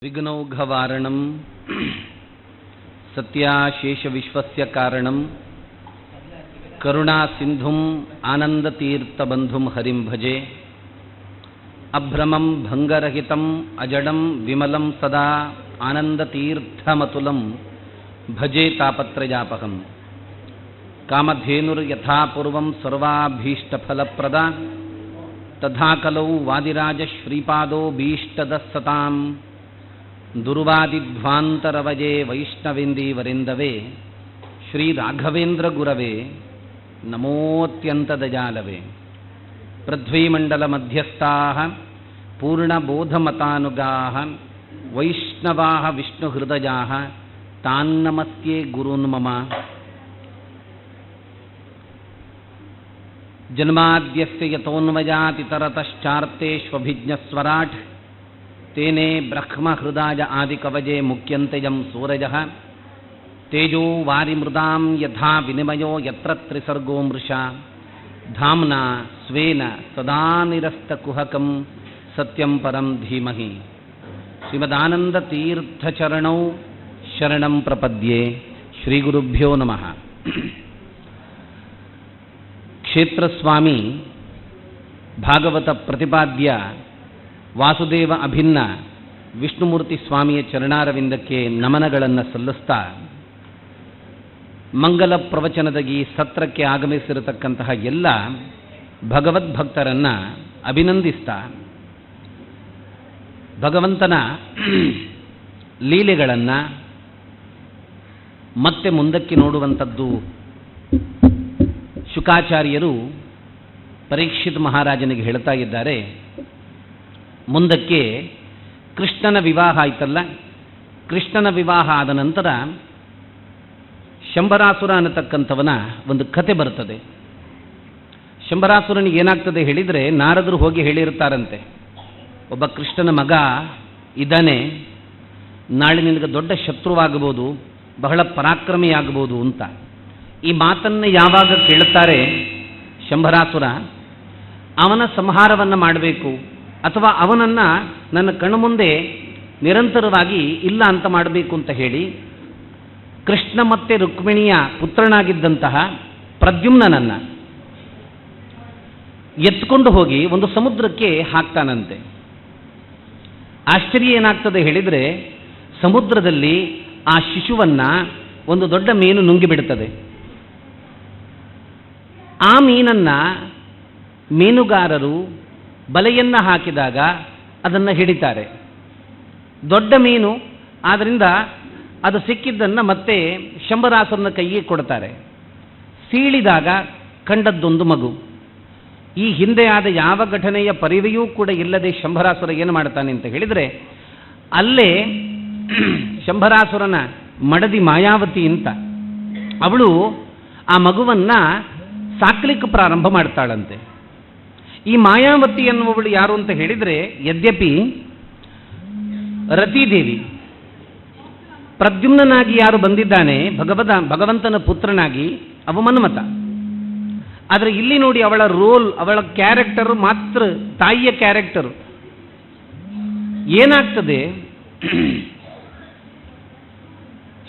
ವಿಘ್ನೌಘವಾರಣಂ ಸತ್ಯಾಶೇಷವಿಶ್ವಸ್ಯ ಕಾರಣಂ ಕರುಣಾಸಿಂಧುಂ ಆನಂದತೀರ್ಥಬಂಧುಂ ಹರಿಂ ಭಜೆ. ಅಭ್ರಮಂ ಭಂಗರಹಿತಂ ಅಜಡಂ ವಿಮಲಂ ಸದಾ ಆನಂದತೀರ್ಥಮತುಲಂ ಭಜೆ ತಾಪತ್ರಯಾಪಹಂ. ಕಾಮಧೇನುರ್ಯಥಾ ಪೂರ್ವಂ ಸರ್ವಾಭೀಷ್ಟಫಲಪ್ರದ ತಥಾ ಕಲೌ ವಾದಿರಾಜಶ್ರೀಪಾದೋ ಭೀಷ್ಟದಸ್ಸತಾಂ. ದುರ್ವಾದಿಧ್ವಾಂತರವಜೆ ವೈಷ್ಣವೇಂದೀವರೆಂದವೇ ಶ್ರೀರಾಘವೇಂದ್ರ ಗುರವೇ ನಮೋತ್ಯಂತದಜಾಲವೇ. ಪೃಥ್ವೀಮಂಡಲ ಮಧ್ಯಸ್ಥಾಃ ಪೂರ್ಣಬೋಧಮತಾನುಗಾಃ ವೈಷ್ಣವಾಃ ವಿಷ್ಣುಹೃದಯಾಃ ತಾನ್ನಮಸ್ಯೆ ಗುರೂನ್ ಮಮ. ಜನ್ಮಾದ್ಯಸ್ಯ ಯತೋನ್ಮಯಾತಿತರತಶ್ಚಾರ್ತೇಷ್ವಭಿಜ್ಞಸ್ವರಾಟ್ ತೇನೇ ಬ್ರಹ್ಮಹೃದಾಯ ಆದಿಕವಜೆ ಮುಖ್ಯಂತಯಂ ಸೂರಜಃ. ತೇಜೋ ವಾರಿಮೃದಾಂ ಯಥಾ ವಿನಿಮಯೋ ಯತ್ರ ತ್ರಿಸರ್ಗೋ ಮೃಷಾ. ಧಾಮ್ನಾ ಸ್ವೇನ ಸದಾ ನಿರಸ್ತಕುಹಕಂ ಸತ್ಯಂ ಪರಂ ಧೀಮಹಿ. ಶ್ರೀಮದಾನಂದತೀರ್ಥಚರಣೌ ಶರಣಂ ಪ್ರಪದ್ಯೆ. ಶ್ರೀಗುರುಭ್ಯೋ ನಮಃ. ಕ್ಷೇತ್ರಸ್ವಾಮಿ ಭಾಗವತ ಪ್ರತಿಪಾದ್ಯ ವಾಸುದೇವ ಅಭಿನ್ನ ವಿಷ್ಣುಮೂರ್ತಿ ಸ್ವಾಮಿಯ ಚರಣಾರವಿಂದಕ್ಕೆ ನಮನಗಳನ್ನು ಸಲ್ಲಿಸ್ತಾ, ಮಂಗಲ ಪ್ರವಚನದ ಈ ಸತ್ರಕ್ಕೆ ಆಗಮಿಸಿರತಕ್ಕಂತಹ ಎಲ್ಲ ಭಗವದ್ಭಕ್ತರನ್ನು ಅಭಿನಂದಿಸ್ತಾ, ಭಗವಂತನ ಲೀಲೆಗಳನ್ನು ಮತ್ತೆ ಮುಂದಕ್ಕೆ ನೋಡುವಂಥದ್ದು. ಶುಕಾಚಾರ್ಯರು ಪರೀಕ್ಷಿತ್ ಮಹಾರಾಜನಿಗೆ ಹೇಳ್ತಾ ಇದ್ದಾರೆ, ಮುಂದಕ್ಕೆ ಕೃಷ್ಣನ ವಿವಾಹ ಆಯ್ತಲ್ಲ, ಕೃಷ್ಣನ ವಿವಾಹ ಆದ ನಂತರ ಶಂಭರಾಸುರ ಅನ್ನತಕ್ಕಂಥವನ ಒಂದು ಕತೆ ಬರ್ತದೆ. ಶಂಭರಾಸುರನಿಗೆ ಏನಾಗ್ತದೆ ಹೇಳಿದರೆ, ನಾರದರು ಹೋಗಿ ಹೇಳಿರ್ತಾರಂತೆ, ಒಬ್ಬ ಕೃಷ್ಣನ ಮಗ ಇದ್ದಾನೆ, ನಾಳೆ ನಿನಗೆ ದೊಡ್ಡ ಶತ್ರುವಾಗಬಹುದು, ಬಹಳ ಪರಾಕ್ರಮಿಯಾಗಬಹುದು ಅಂತ. ಈ ಮಾತನ್ನು ಯಾವಾಗ ಕೇಳುತ್ತಾರೆ ಶಂಭರಾಸುರ, ಅವನ ಸಂಹಾರವನ್ನು ಮಾಡಬೇಕು ಅಥವಾ ಅವನನ್ನು ನನ್ನ ಕಣ್ಣು ಮುಂದೆ ನಿರಂತರವಾಗಿ ಇಲ್ಲ ಅಂತ ಮಾಡಬೇಕು ಅಂತ ಹೇಳಿ ಕೃಷ್ಣ ಮತ್ತು ರುಕ್ಮಿಣಿಯ ಪುತ್ರನಾಗಿದ್ದಂತಹ ಪ್ರದ್ಯುಮ್ನನನ್ನು ಎತ್ಕೊಂಡು ಹೋಗಿ ಒಂದು ಸಮುದ್ರಕ್ಕೆ ಹಾಕ್ತಾನಂತೆ. ಆಶ್ಚರ್ಯ ಏನಾಗ್ತದೆ ಹೇಳಿದರೆ, ಸಮುದ್ರದಲ್ಲಿ ಆ ಶಿಶುವನ್ನು ಒಂದು ದೊಡ್ಡ ಮೀನು ನುಂಗಿಬಿಡುತ್ತದೆ. ಆ ಮೀನನ್ನು ಮೀನುಗಾರರು ಬಲೆಯನ್ನು ಹಾಕಿದಾಗ ಅದನ್ನು ಹಿಡಿತಾರೆ. ದೊಡ್ಡ ಮೀನು ಆದ್ದರಿಂದ ಅದು ಸಿಕ್ಕಿದ್ದನ್ನು ಮತ್ತೆ ಶಂಭರಾಸುರನ ಕೈಗೆ ಕೊಡ್ತಾರೆ. ಸೀಳಿದಾಗ ಕಂಡದ್ದೊಂದು ಮಗು. ಈ ಹಿಂದೆ ಆದ ಯಾವ ಘಟನೆಯ ಪರಿವೆಯೂ ಕೂಡ ಇಲ್ಲದೆ ಶಂಭರಾಸುರ ಏನು ಮಾಡ್ತಾನೆ ಅಂತ ಹೇಳಿದರೆ, ಅಲ್ಲೇ ಶಂಭರಾಸುರನ ಮಡದಿ ಮಾಯಾವತಿ ಅಂತ ಅವಳು ಆ ಮಗುವನ್ನು ಸಾಕ್ಲಿಕ್ಕೆ ಪ್ರಾರಂಭ ಮಾಡ್ತಾಳಂತೆ. ಈ ಮಾಯಾವತಿ ಎನ್ನುವವಳು ಯಾರು ಅಂತ ಹೇಳಿದರೆ, ಯದ್ಯಪಿ ರತಿದೇವಿ ಪ್ರದ್ಯುಮ್ನಾಗಿ ಯಾರು ಬಂದಿದ್ದಾನೆ ಭಗವಂತನ ಪುತ್ರನಾಗಿ, ಅವ ಮನ್ಮಥ. ಆದರೆ ಇಲ್ಲಿ ನೋಡಿ ಅವಳ ರೋಲ್, ಅವಳ ಕ್ಯಾರೆಕ್ಟರು ಮಾತ್ರ ತಾಯಿಯ ಕ್ಯಾರೆಕ್ಟರು. ಏನಾಗ್ತದೆ,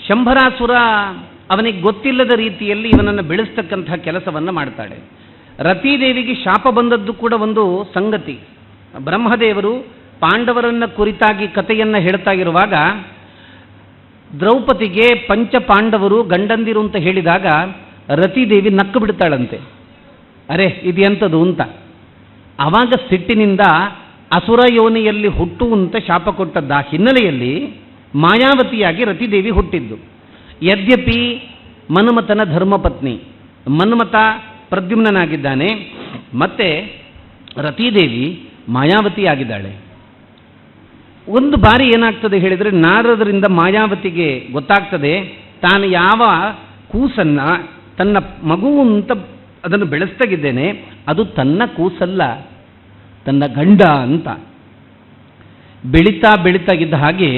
ಶಂಭರಾಸುರ ಅವನಿಗೆ ಗೊತ್ತಿಲ್ಲದ ರೀತಿಯಲ್ಲಿ ಇವನನ್ನು ಬೆಳೆಸ್ತಕ್ಕಂತಹ ಕೆಲಸವನ್ನು ಮಾಡ್ತಾಳೆ. ರತಿದೇವಿಗೆ ಶಾಪ ಬಂದದ್ದು ಕೂಡ ಒಂದು ಸಂಗತಿ. ಬ್ರಹ್ಮದೇವರು ಪಾಂಡವರನ್ನ ಕುರಿತಾಗಿ ಕಥೆಯನ್ನು ಹೇಳ್ತಾ ಇರುವಾಗ ದ್ರೌಪದಿಗೆ ಪಂಚ ಪಾಂಡವರು ಗಂಡಂದಿರು ಅಂತ ಹೇಳಿದಾಗ ರತಿದೇವಿ ನಕ್ಕು ಬಿಡ್ತಾಳಂತೆ, ಅರೆ ಇದು ಎಂಥದ್ದು ಅಂತ. ಆವಾಗ ಸಿಟ್ಟಿನಿಂದ ಅಸುರ ಯೋನಿಯಲ್ಲಿ ಹುಟ್ಟುವಂತ ಶಾಪ ಕೊಟ್ಟದ್ದ ಹಿನ್ನೆಲೆಯಲ್ಲಿ ಮಾಯಾವತಿಯಾಗಿ ರತಿದೇವಿ ಹುಟ್ಟಿದ್ದು. ಯದ್ಯಪಿ ಮನ್ಮಥನ ಧರ್ಮಪತ್ನಿ, ಮನ್ಮಥ ಪ್ರದ್ಯುಮ್ನಾಗಿದ್ದಾನೆ, ಮತ್ತೆ ರತಿದೇವಿ ಮಾಯಾವತಿಯಾಗಿದ್ದಾಳೆ. ಒಂದು ಬಾರಿ ಏನಾಗ್ತದೆ ಹೇಳಿದರೆ, ನಾರದರಿಂದ ಮಾಯಾವತಿಗೆ ಗೊತ್ತಾಗ್ತದೆ, ತಾನು ಯಾವ ಕೂಸನ್ನು ತನ್ನ ಮಗು ಅಂತ ಅದನ್ನು ಬೆಳೆಸ್ತಾಗಿದ್ದೇನೆ, ಅದು ತನ್ನ ಕೂಸಲ್ಲ, ತನ್ನ ಗಂಡ ಅಂತ. ಬೆಳೀತಾ ಬೆಳೀತಾಗಿದ್ದ ಹಾಗೆ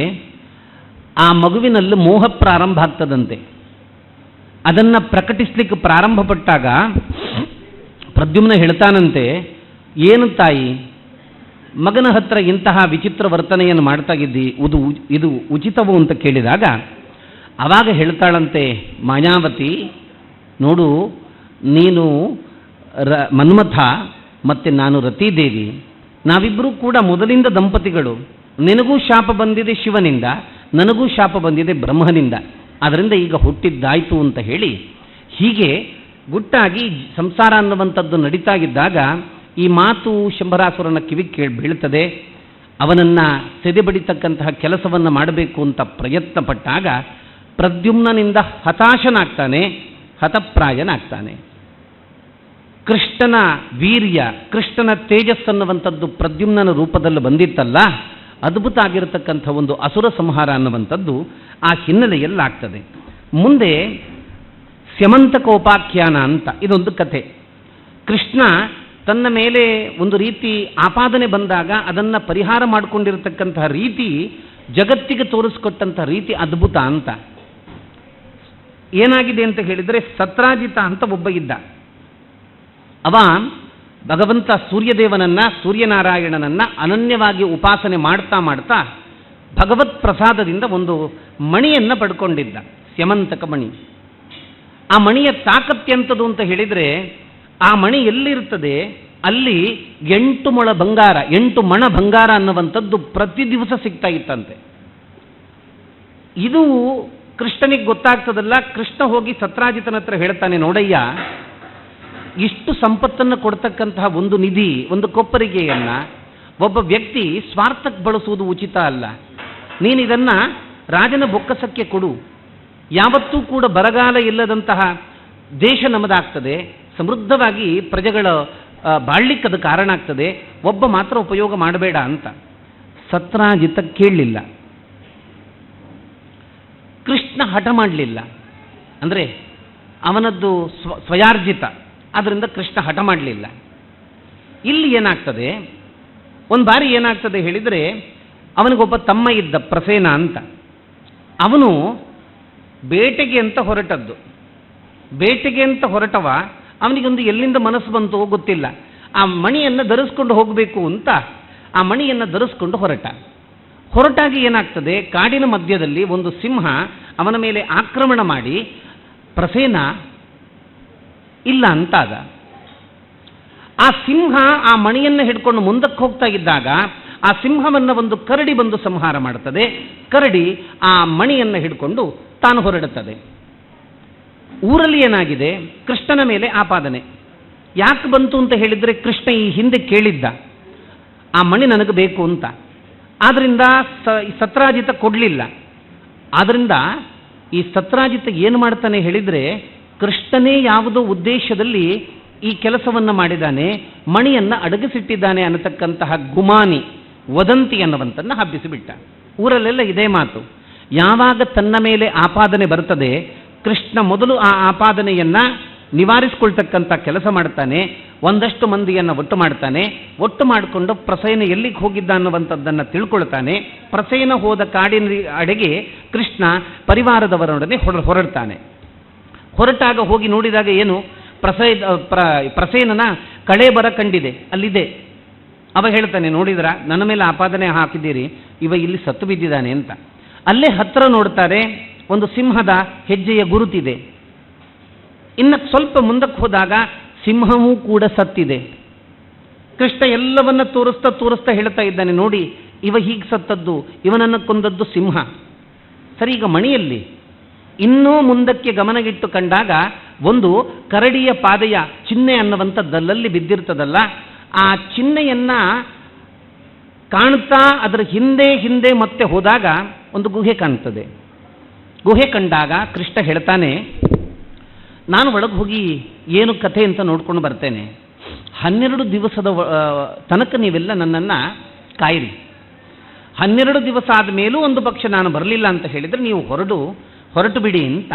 ಆ ಮಗುವಿನಲ್ಲಿ ಮೋಹ ಪ್ರಾರಂಭ ಆಗ್ತದಂತೆ. ಅದನ್ನು ಪ್ರಕಟಿಸ್ಲಿಕ್ಕೆ ಪ್ರಾರಂಭ ಪಟ್ಟಾಗ ಪ್ರದ್ಯುಮ್ನ ಹೇಳ್ತಾನಂತೆ, ಏನು ತಾಯಿ ಮಗನ ಹತ್ರ ಇಂತಹ ವಿಚಿತ್ರ ವರ್ತನೆಯನ್ನು ಮಾಡ್ತಾ ಇದ್ದಿ, ಇದು ಉಚಿತವು ಅಂತ ಕೇಳಿದಾಗ ಆವಾಗ ಹೇಳ್ತಾಳಂತೆ ಮಾಯಾವತಿ, ನೋಡು, ನೀನು ಮನ್ಮಥ ಮತ್ತು ನಾನು ರತಿದೇವಿ, ನಾವಿಬ್ಬರೂ ಕೂಡ ಮೊದಲಿಂದ ದಂಪತಿಗಳು. ನಿನಗೂ ಶಾಪ ಬಂದಿದೆ ಶಿವನಿಂದ, ನನಗೂ ಶಾಪ ಬಂದಿದೆ ಬ್ರಹ್ಮನಿಂದ, ಅದರಿಂದ ಈಗ ಹುಟ್ಟಿದ್ದಾಯ್ತು ಅಂತ ಹೇಳಿ ಹೀಗೆ ಗುಟ್ಟಾಗಿ ಸಂಸಾರ ಅನ್ನುವಂಥದ್ದು ನಡೀತಾ ಇದ್ದಾಗ ಈ ಮಾತು ಶಂಭರಾಸುರನ ಕಿವಿಗೆ ಬೀಳ್ತದೆ. ಅವನನ್ನು ಸೆದೆಬಡಿತಕ್ಕಂತಹ ಕೆಲಸವನ್ನು ಮಾಡಬೇಕು ಅಂತ ಪ್ರಯತ್ನ ಪಟ್ಟಾಗ ಪ್ರದ್ಯುಮ್ನನಿಂದ ಹತಾಶನಾಗ್ತಾನೆ, ಹತಪ್ರಾಯನಾಗ್ತಾನೆ. ಕೃಷ್ಣನ ವೀರ್ಯ, ಕೃಷ್ಣನ ತೇಜಸ್ಸನ್ನುವಂಥದ್ದು ಪ್ರದ್ಯುಮ್ನನ ರೂಪದಲ್ಲಿ ಬಂದಿತ್ತಲ್ಲ, ಅದ್ಭುತ ಆಗಿರತಕ್ಕಂಥ ಒಂದು ಅಸುರ ಸಂಹಾರ ಅನ್ನುವಂಥದ್ದು ಆ ಹಿನ್ನೆಲೆಯಲ್ಲಾಗ್ತದೆ. ಮುಂದೆ ಸ್ಯಮಂತಕೋಪಾಖ್ಯಾನ ಅಂತ ಇದೊಂದು ಕಥೆ. ಕೃಷ್ಣ ತನ್ನ ಮೇಲೆ ಒಂದು ರೀತಿ ಆಪಾದನೆ ಬಂದಾಗ ಅದನ್ನು ಪರಿಹಾರ ಮಾಡಿಕೊಂಡಿರತಕ್ಕಂತಹ ರೀತಿ, ಜಗತ್ತಿಗೆ ತೋರಿಸ್ಕೊಟ್ಟಂಥ ರೀತಿ ಅದ್ಭುತ ಅಂತ. ಏನಾಗಿದೆ ಅಂತ ಹೇಳಿದರೆ, ಸತ್ರಾಜಿತ ಅಂತ ಒಬ್ಬ ಇದ್ದ. ಅವ ಭಗವಂತ ಸೂರ್ಯನಾರಾಯಣನನ್ನು ಅನನ್ಯವಾಗಿ ಉಪಾಸನೆ ಮಾಡ್ತಾ ಮಾಡ್ತಾ ಭಗವತ್ ಪ್ರಸಾದದಿಂದ ಒಂದು ಮಣಿಯನ್ನು ಪಡ್ಕೊಂಡಿದ್ದ, ಸ್ಯಮಂತಕ ಮಣಿ. ಆ ಮಣಿಯ ತಾಕತ್ಯಂಥದ್ದು ಅಂತ ಹೇಳಿದರೆ, ಆ ಮಣಿ ಎಲ್ಲಿರ್ತದೆ ಅಲ್ಲಿ 8 ಮೊಳ ಬಂಗಾರ, 8 ಮಣ ಬಂಗಾರ ಅನ್ನುವಂಥದ್ದು ಪ್ರತಿ ದಿವಸ ಸಿಗ್ತಾ ಇತ್ತಂತೆ. ಇದು ಕೃಷ್ಣನಿಗೆ ಗೊತ್ತಾಗ್ತದಲ್ಲ. ಕೃಷ್ಣ ಹೋಗಿ ಸತ್ರಾಜಿತನ ಹತ್ರ ಹೇಳ್ತಾನೆ, ನೋಡಯ್ಯ, ಇಷ್ಟು ಸಂಪತ್ತನ್ನು ಕೊಡ್ತಕ್ಕಂತಹ ಒಂದು ನಿಧಿ, ಒಂದು ಕೊಪ್ಪರಿಗೆಯನ್ನು ಒಬ್ಬ ವ್ಯಕ್ತಿ ಸ್ವಾರ್ಥಕ್ಕೆ ಬಳಸುವುದು ಉಚಿತ ಅಲ್ಲ. ನೀನಿದನ್ನು ರಾಜನ ಬೊಕ್ಕಸಕ್ಕೆ ಕೊಡು. ಯಾವತ್ತೂ ಕೂಡ ಬರಗಾಲ ಇಲ್ಲದಂತಹ ದೇಶ ನಮ್ಮದಾಗ್ತದೆ, ಸಮೃದ್ಧವಾಗಿ ಪ್ರಜೆಗಳ ಬಾಳ್ಲಿಕ್ಕದು ಕಾರಣ ಆಗ್ತದೆ, ಒಬ್ಬ ಮಾತ್ರ ಉಪಯೋಗ ಮಾಡಬೇಡ ಅಂತ. ಸತ್ರಾಜಿತ ಕೇಳಲಿಲ್ಲ. ಕೃಷ್ಣ ಹಠ ಮಾಡಲಿಲ್ಲ. ಅಂದರೆ ಅವನದ್ದು ಸ್ವಯಾರ್ಜಿತ, ಆದ್ದರಿಂದ ಕೃಷ್ಣ ಹಠ ಮಾಡಲಿಲ್ಲ. ಇಲ್ಲಿ ಏನಾಗ್ತದೆ, ಒಂದು ಬಾರಿ ಏನಾಗ್ತದೆ ಹೇಳಿದರೆ, ಅವನಿಗೊಬ್ಬ ತಮ್ಮ ಇದ್ದ ಪ್ರಸೇನ ಅಂತ. ಅವನು ಬೇಟೆಗೆ ಅಂತ ಹೊರಟದ್ದು. ಬೇಟೆಗೆ ಅಂತ ಹೊರಟವ ಅವನಿಗೊಂದು ಎಲ್ಲಿಂದ ಮನಸ್ಸು ಬಂತು ಗೊತ್ತಿಲ್ಲ, ಆ ಮಣಿಯನ್ನು ಧರಿಸ್ಕೊಂಡು ಹೋಗಬೇಕು ಅಂತ ಆ ಮಣಿಯನ್ನು ಧರಿಸ್ಕೊಂಡು ಹೊರಟಾಗಿ ಏನಾಗ್ತದೆ, ಕಾಡಿನ ಮಧ್ಯದಲ್ಲಿ ಒಂದು ಸಿಂಹ ಅವನ ಮೇಲೆ ಆಕ್ರಮಣ ಮಾಡಿ ಪ್ರಸೇನ ಇಲ್ಲ ಅಂತಾದ. ಆ ಸಿಂಹ ಆ ಮಣಿಯನ್ನು ಹಿಡ್ಕೊಂಡು ಮುಂದಕ್ಕೆ ಹೋಗ್ತಾ ಇದ್ದಾಗ ಆ ಸಿಂಹವನ್ನು ಒಂದು ಕರಡಿ ಬಂದು ಸಂಹಾರ ಮಾಡುತ್ತದೆ. ಕರಡಿ ಆ ಮಣಿಯನ್ನು ಹಿಡ್ಕೊಂಡು ತಾನು ಹೊರಡುತ್ತದೆ. ಊರಲ್ಲಿ ಏನಾಗಿದೆ, ಕೃಷ್ಣನ ಮೇಲೆ ಆಪಾದನೆ ಯಾಕೆ ಬಂತು ಅಂತ ಹೇಳಿದರೆ, ಕೃಷ್ಣ ಈ ಹಿಂದೆ ಕೇಳಿದ್ದ ಆ ಮಣಿ ನನಗೆ ಬೇಕು ಅಂತ, ಆದ್ದರಿಂದ ಸತ್ರಾಜಿತ ಕೊಡಲಿಲ್ಲ. ಆದ್ದರಿಂದ ಈ ಸತ್ರಾಜಿತ ಏನು ಮಾಡ್ತಾನೆ ಹೇಳಿದರೆ, ಕೃಷ್ಣನೇ ಯಾವುದೋ ಉದ್ದೇಶದಲ್ಲಿ ಈ ಕೆಲಸವನ್ನು ಮಾಡಿದ್ದಾನೆ, ಮಣಿಯನ್ನು ಅಡಗಿಸಿಟ್ಟಿದ್ದಾನೆ ಅನ್ನತಕ್ಕಂತಹ ಗುಮಾನಿ, ವದಂತಿ ಅನ್ನುವಂಥನ್ನು ಹಬ್ಬಿಸಿಬಿಟ್ಟ. ಊರಲ್ಲೆಲ್ಲ ಇದೇ ಮಾತು. ಯಾವಾಗ ತನ್ನ ಮೇಲೆ ಆಪಾದನೆ ಬರ್ತದೆ, ಕೃಷ್ಣ ಮೊದಲು ಆ ಆಪಾದನೆಯನ್ನು ನಿವಾರಿಸಿಕೊಳ್ತಕ್ಕಂಥ ಕೆಲಸ ಮಾಡ್ತಾನೆ. ಒಂದಷ್ಟು ಮಂದಿಯನ್ನು ಒಟ್ಟು ಮಾಡ್ತಾನೆ. ಒಟ್ಟು ಮಾಡಿಕೊಂಡು ಪ್ರಸೇನ ಎಲ್ಲಿಗೆ ಹೋಗಿದ್ದ ಅನ್ನುವಂಥದ್ದನ್ನು ತಿಳ್ಕೊಳ್ತಾನೆ. ಪ್ರಸೇನ ಹೋದ ಕಾಡಿನ ಅಡೆಗೆ ಕೃಷ್ಣ ಪರಿವಾರದವರೊಡನೆ ಹೊರಡ್ತಾನೆ. ಹೊರಟಾಗ ಹೋಗಿ ನೋಡಿದಾಗ ಏನು, ಪ್ರಸೇನನ ಕಳೆ ಬರ ಕಂಡಿದೆ, ಅಲ್ಲಿದೆ. ಅವ ಹೇಳ್ತಾನೆ, ನೋಡಿದ್ರ ನನ್ನ ಮೇಲೆ ಆಪಾದನೆ ಹಾಕಿದ್ದೀರಿ, ಇವ ಇಲ್ಲಿ ಸತ್ತು ಬಿದ್ದಿದ್ದಾನೆ ಅಂತ. ಅಲ್ಲೇ ಹತ್ರ ನೋಡ್ತಾರೆ, ಒಂದು ಸಿಂಹದ ಹೆಜ್ಜೆಯ ಗುರುತಿದೆ. ಇನ್ನು ಸ್ವಲ್ಪ ಮುಂದಕ್ಕೆ ಹೋದಾಗ ಸಿಂಹವೂ ಕೂಡ ಸತ್ತಿದೆ. ಕೃಷ್ಣ ಎಲ್ಲವನ್ನ ತೋರಿಸ್ತಾ ಹೇಳ್ತಾ ಇದ್ದಾನೆ, ನೋಡಿ ಇವ ಹೀಗೆ ಸತ್ತದ್ದು, ಇವನನ್ನು ಕೊಂದದ್ದು ಸಿಂಹ. ಸರಿ, ಈಗ ಮಣಿಯಲ್ಲಿ ಇನ್ನೂ ಮುಂದಕ್ಕೆ ಗಮನಗಿಟ್ಟು ಕಂಡಾಗ ಒಂದು ಕರಡಿಯ ಪಾದೆಯ ಚಿಹ್ನೆ ಅನ್ನುವಂಥದ್ದಲ್ಲಲ್ಲಿ ಬಿದ್ದಿರ್ತದಲ್ಲ, ಆ ಚಿಹ್ನೆಯನ್ನ ಕಾಣ್ತಾ ಅದರ ಹಿಂದೆ ಮತ್ತೆ ಹೋದಾಗ ಒಂದು ಗುಹೆ ಕಾಣ್ತದೆ. ಗುಹೆ ಕಂಡಾಗ ಕೃಷ್ಣ ಹೇಳ್ತಾನೆ, ನಾನು ಒಳಗೆ ಹೋಗಿ ಏನು ಕಥೆ ಅಂತ ನೋಡ್ಕೊಂಡು ಬರ್ತೇನೆ. 12 ದಿವಸದ ತನಕ ನೀವೆಲ್ಲ ನನ್ನನ್ನು ಕಾಯಿರಿ. 12 ದಿವಸ ಆದಮೇಲೂ ಒಂದು ಪಕ್ಷ ನಾನು ಬರಲಿಲ್ಲ ಅಂತ ಹೇಳಿದರೆ ನೀವು ಹೊರಟು ಬಿಡಿ ಅಂತ.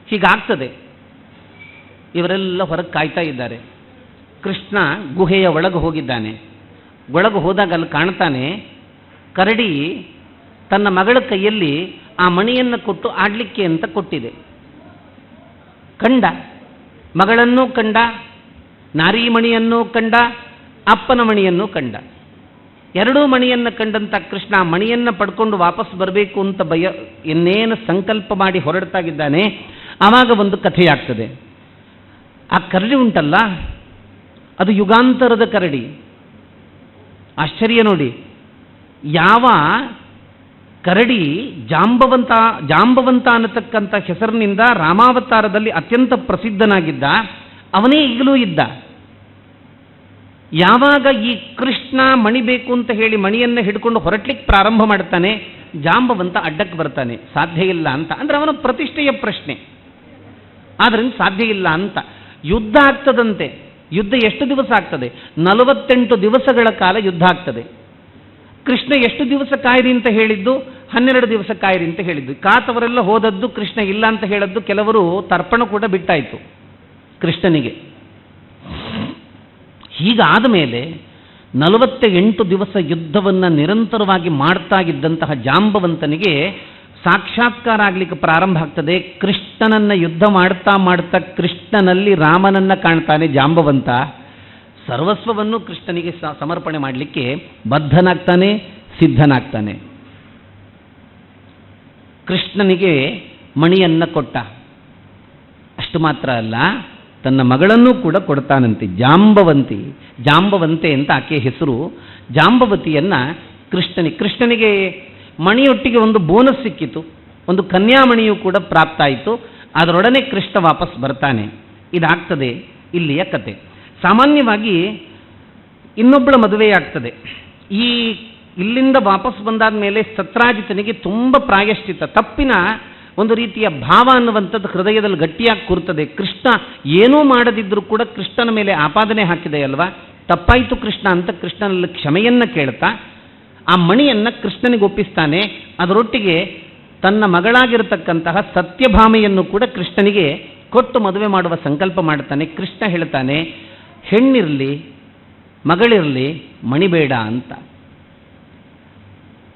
ಹೀಗಾಗ್ತದೆ. ಇವರೆಲ್ಲ ಹೊರಗೆ ಕಾಯ್ತಾ ಇದ್ದಾರೆ. ಕೃಷ್ಣ ಗುಹೆಯ ಒಳಗೆ ಹೋಗಿದ್ದಾನೆ. ಒಳಗೆ ಹೋದಾಗ ಅಲ್ಲಿ ಕಾಣ್ತಾನೆ, ಕರಡಿ ತನ್ನ ಮಗಳ ಕೈಯಲ್ಲಿ ಆ ಮಣಿಯನ್ನು ಕೊಟ್ಟು ಆಡಲಿಕ್ಕೆ ಅಂತ ಕೊಟ್ಟಿದೆ. ಕಂಡ, ಮಗಳನ್ನೂ ಕಂಡ, ನಾರಿ ಮಣಿಯನ್ನೂ ಕಂಡ, ಅಪ್ಪನ ಮಣಿಯನ್ನೂ ಕಂಡ. ಎರಡೂ ಮಣಿಯನ್ನು ಕಂಡಂಥ ಕೃಷ್ಣ ಮಣಿಯನ್ನು ಪಡ್ಕೊಂಡು ವಾಪಸ್ ಬರಬೇಕು ಅಂತ ಇನ್ನೇನು ಸಂಕಲ್ಪ ಮಾಡಿ ಹೊರಡ್ತಾಗಿದ್ದಾನೆ. ಆವಾಗ ಒಂದು ಕಥೆಯಾಗ್ತದೆ. ಆ ಕರಡಿ ಉಂಟಲ್ಲ, ಅದು ಯುಗಾಂತರದ ಕರಡಿ. ಆಶ್ಚರ್ಯ ನೋಡಿ, ಯಾವ ಕರಡಿ ಜಾಂಬವಂತ ಅನ್ನತಕ್ಕಂಥ ಹೆಸರಿನಿಂದ ರಾಮಾವತಾರದಲ್ಲಿ ಅತ್ಯಂತ ಪ್ರಸಿದ್ಧನಾಗಿದ್ದ, ಅವನೇ ಈಗಲೂ ಇದ್ದ. ಯಾವಾಗ ಈ ಕೃಷ್ಣ ಮಣಿ ಬೇಕು ಅಂತ ಹೇಳಿ ಮಣಿಯನ್ನು ಹಿಡ್ಕೊಂಡು ಹೊರಟ್ಲಿಕ್ಕೆ ಪ್ರಾರಂಭ ಮಾಡ್ತಾನೆ, ಜಾಂಬವಂತ ಅಡ್ಡಕ್ಕೆ ಬರ್ತಾನೆ. ಸಾಧ್ಯ ಇಲ್ಲ ಅಂತ ಅಂದ್ರೆ ಅವನ ಪ್ರತಿಷ್ಠೆಯ ಪ್ರಶ್ನೆ, ಆದ್ರಿಂದ ಸಾಧ್ಯ ಇಲ್ಲ ಅಂತ. ಯುದ್ಧ ಆಗ್ತದಂತೆ. ಯುದ್ಧ ಎಷ್ಟು ದಿವಸ ಆಗ್ತದೆ? 48 ದಿವಸಗಳ ಕಾಲ ಯುದ್ಧ ಆಗ್ತದೆ. ಕೃಷ್ಣ ಎಷ್ಟು ದಿವಸ ಕಾಯಿರಿ ಅಂತ ಹೇಳಿದ್ದು? 12 ದಿವಸ ಕಾಯಿರಿ ಅಂತ ಹೇಳಿದ್ದು. ಕಾತವರೆಲ್ಲ ಹೋದದ್ದು, ಕೃಷ್ಣ ಇಲ್ಲ ಅಂತ ಹೇಳದ್ದು. ಕೆಲವರು ತರ್ಪಣ ಕೂಡ ಬಿಟ್ಟಾಯಿತು ಕೃಷ್ಣನಿಗೆ. ಹೀಗಾದ ಮೇಲೆ 48 ದಿವಸ ಯುದ್ಧವನ್ನು ನಿರಂತರವಾಗಿ ಮಾಡ್ತಾ ಇದ್ದಂತಹ ಜಾಂಬವಂತನಿಗೆ ಸಾಕ್ಷಾತ್ಕಾರ ಆಗಲಿಕ್ಕೆ ಪ್ರಾರಂಭ ಆಗ್ತದೆ. ಕೃಷ್ಣನನ್ನ ಯುದ್ಧ ಮಾಡ್ತಾ ಮಾಡ್ತಾ ಕೃಷ್ಣನಲ್ಲಿ ರಾಮನನ್ನ ಕಾಣ್ತಾನೆ ಜಾಂಬವಂತ. ಸರ್ವಸ್ವವನ್ನು ಕೃಷ್ಣನಿಗೆ ಸಮರ್ಪಣೆ ಮಾಡಲಿಕ್ಕೆ ಬದ್ಧನಾಗ್ತಾನೆ, ಸಿದ್ಧನಾಗ್ತಾನೆ. ಕೃಷ್ಣನಿಗೆ ಮಣಿಯನ್ನ ಕೊಟ್ಟ. ಅಷ್ಟು ಮಾತ್ರ ಅಲ್ಲ, ತನ್ನ ಮಗಳನ್ನೂ ಕೂಡ ಕೊಡ್ತಾನಂತೆ. ಜಾಂಬವಂತೆ ಅಂತ ಆಕೆಯ ಹೆಸರು. ಜಾಂಬವತಿಯನ್ನ ಕೃಷ್ಣನಿಗೆ ಮಣಿಯೊಟ್ಟಿಗೆ ಒಂದು ಬೋನಸ್ ಸಿಕ್ಕಿತು, ಒಂದು ಕನ್ಯಾಮಣಿಯೂ ಕೂಡ ಪ್ರಾಪ್ತ ಆಯಿತು. ಅದರೊಡನೆ ಕೃಷ್ಣ ವಾಪಸ್ ಬರ್ತಾನೆ. ಇದಾಗ್ತದೆ ಇಲ್ಲಿಯ ಕತೆ. ಸಾಮಾನ್ಯವಾಗಿ ಇನ್ನೊಬ್ಬಳ ಮದುವೆಯಾಗ್ತದೆ. ಇಲ್ಲಿಂದ ವಾಪಸ್ ಬಂದಾದ ಮೇಲೆ ಸತ್ರಾಜಿತನಿಗೆ ತುಂಬ ಪ್ರಾಯಶ್ಚಿತ್ತ, ತಪ್ಪಿನ ಒಂದು ರೀತಿಯ ಭಾವ ಅನ್ನುವಂಥದ್ದು ಹೃದಯದಲ್ಲಿ ಗಟ್ಟಿಯಾಗಿ ಕೂರ್ತದೆ. ಕೃಷ್ಣ ಏನೂ ಮಾಡದಿದ್ದರೂ ಕೂಡ ಕೃಷ್ಣನ ಮೇಲೆ ಆಪಾದನೆ ಹಾಕಿದೆ ಅಲ್ವಾ, ತಪ್ಪಾಯಿತು ಕೃಷ್ಣ ಅಂತ ಕೃಷ್ಣನಲ್ಲಿ ಕ್ಷಮೆಯನ್ನ ಕೇಳ್ತಾ ಆ ಮಣಿಯನ್ನು ಕೃಷ್ಣನಿಗೆ ಒಪ್ಪಿಸ್ತಾನೆ. ಅದರೊಟ್ಟಿಗೆ ತನ್ನ ಮಗಳಾಗಿರತಕ್ಕಂತಹ ಸತ್ಯಭಾಮೆಯನ್ನು ಕೂಡ ಕೃಷ್ಣನಿಗೆ ಕೊಟ್ಟು ಮದುವೆ ಮಾಡುವ ಸಂಕಲ್ಪ ಮಾಡ್ತಾನೆ. ಕೃಷ್ಣ ಹೇಳ್ತಾನೆ, ಹೆಣ್ಣಿರಲಿ ಮಗಳಿರಲಿ ಮಣಿ ಬೇಡ ಅಂತ.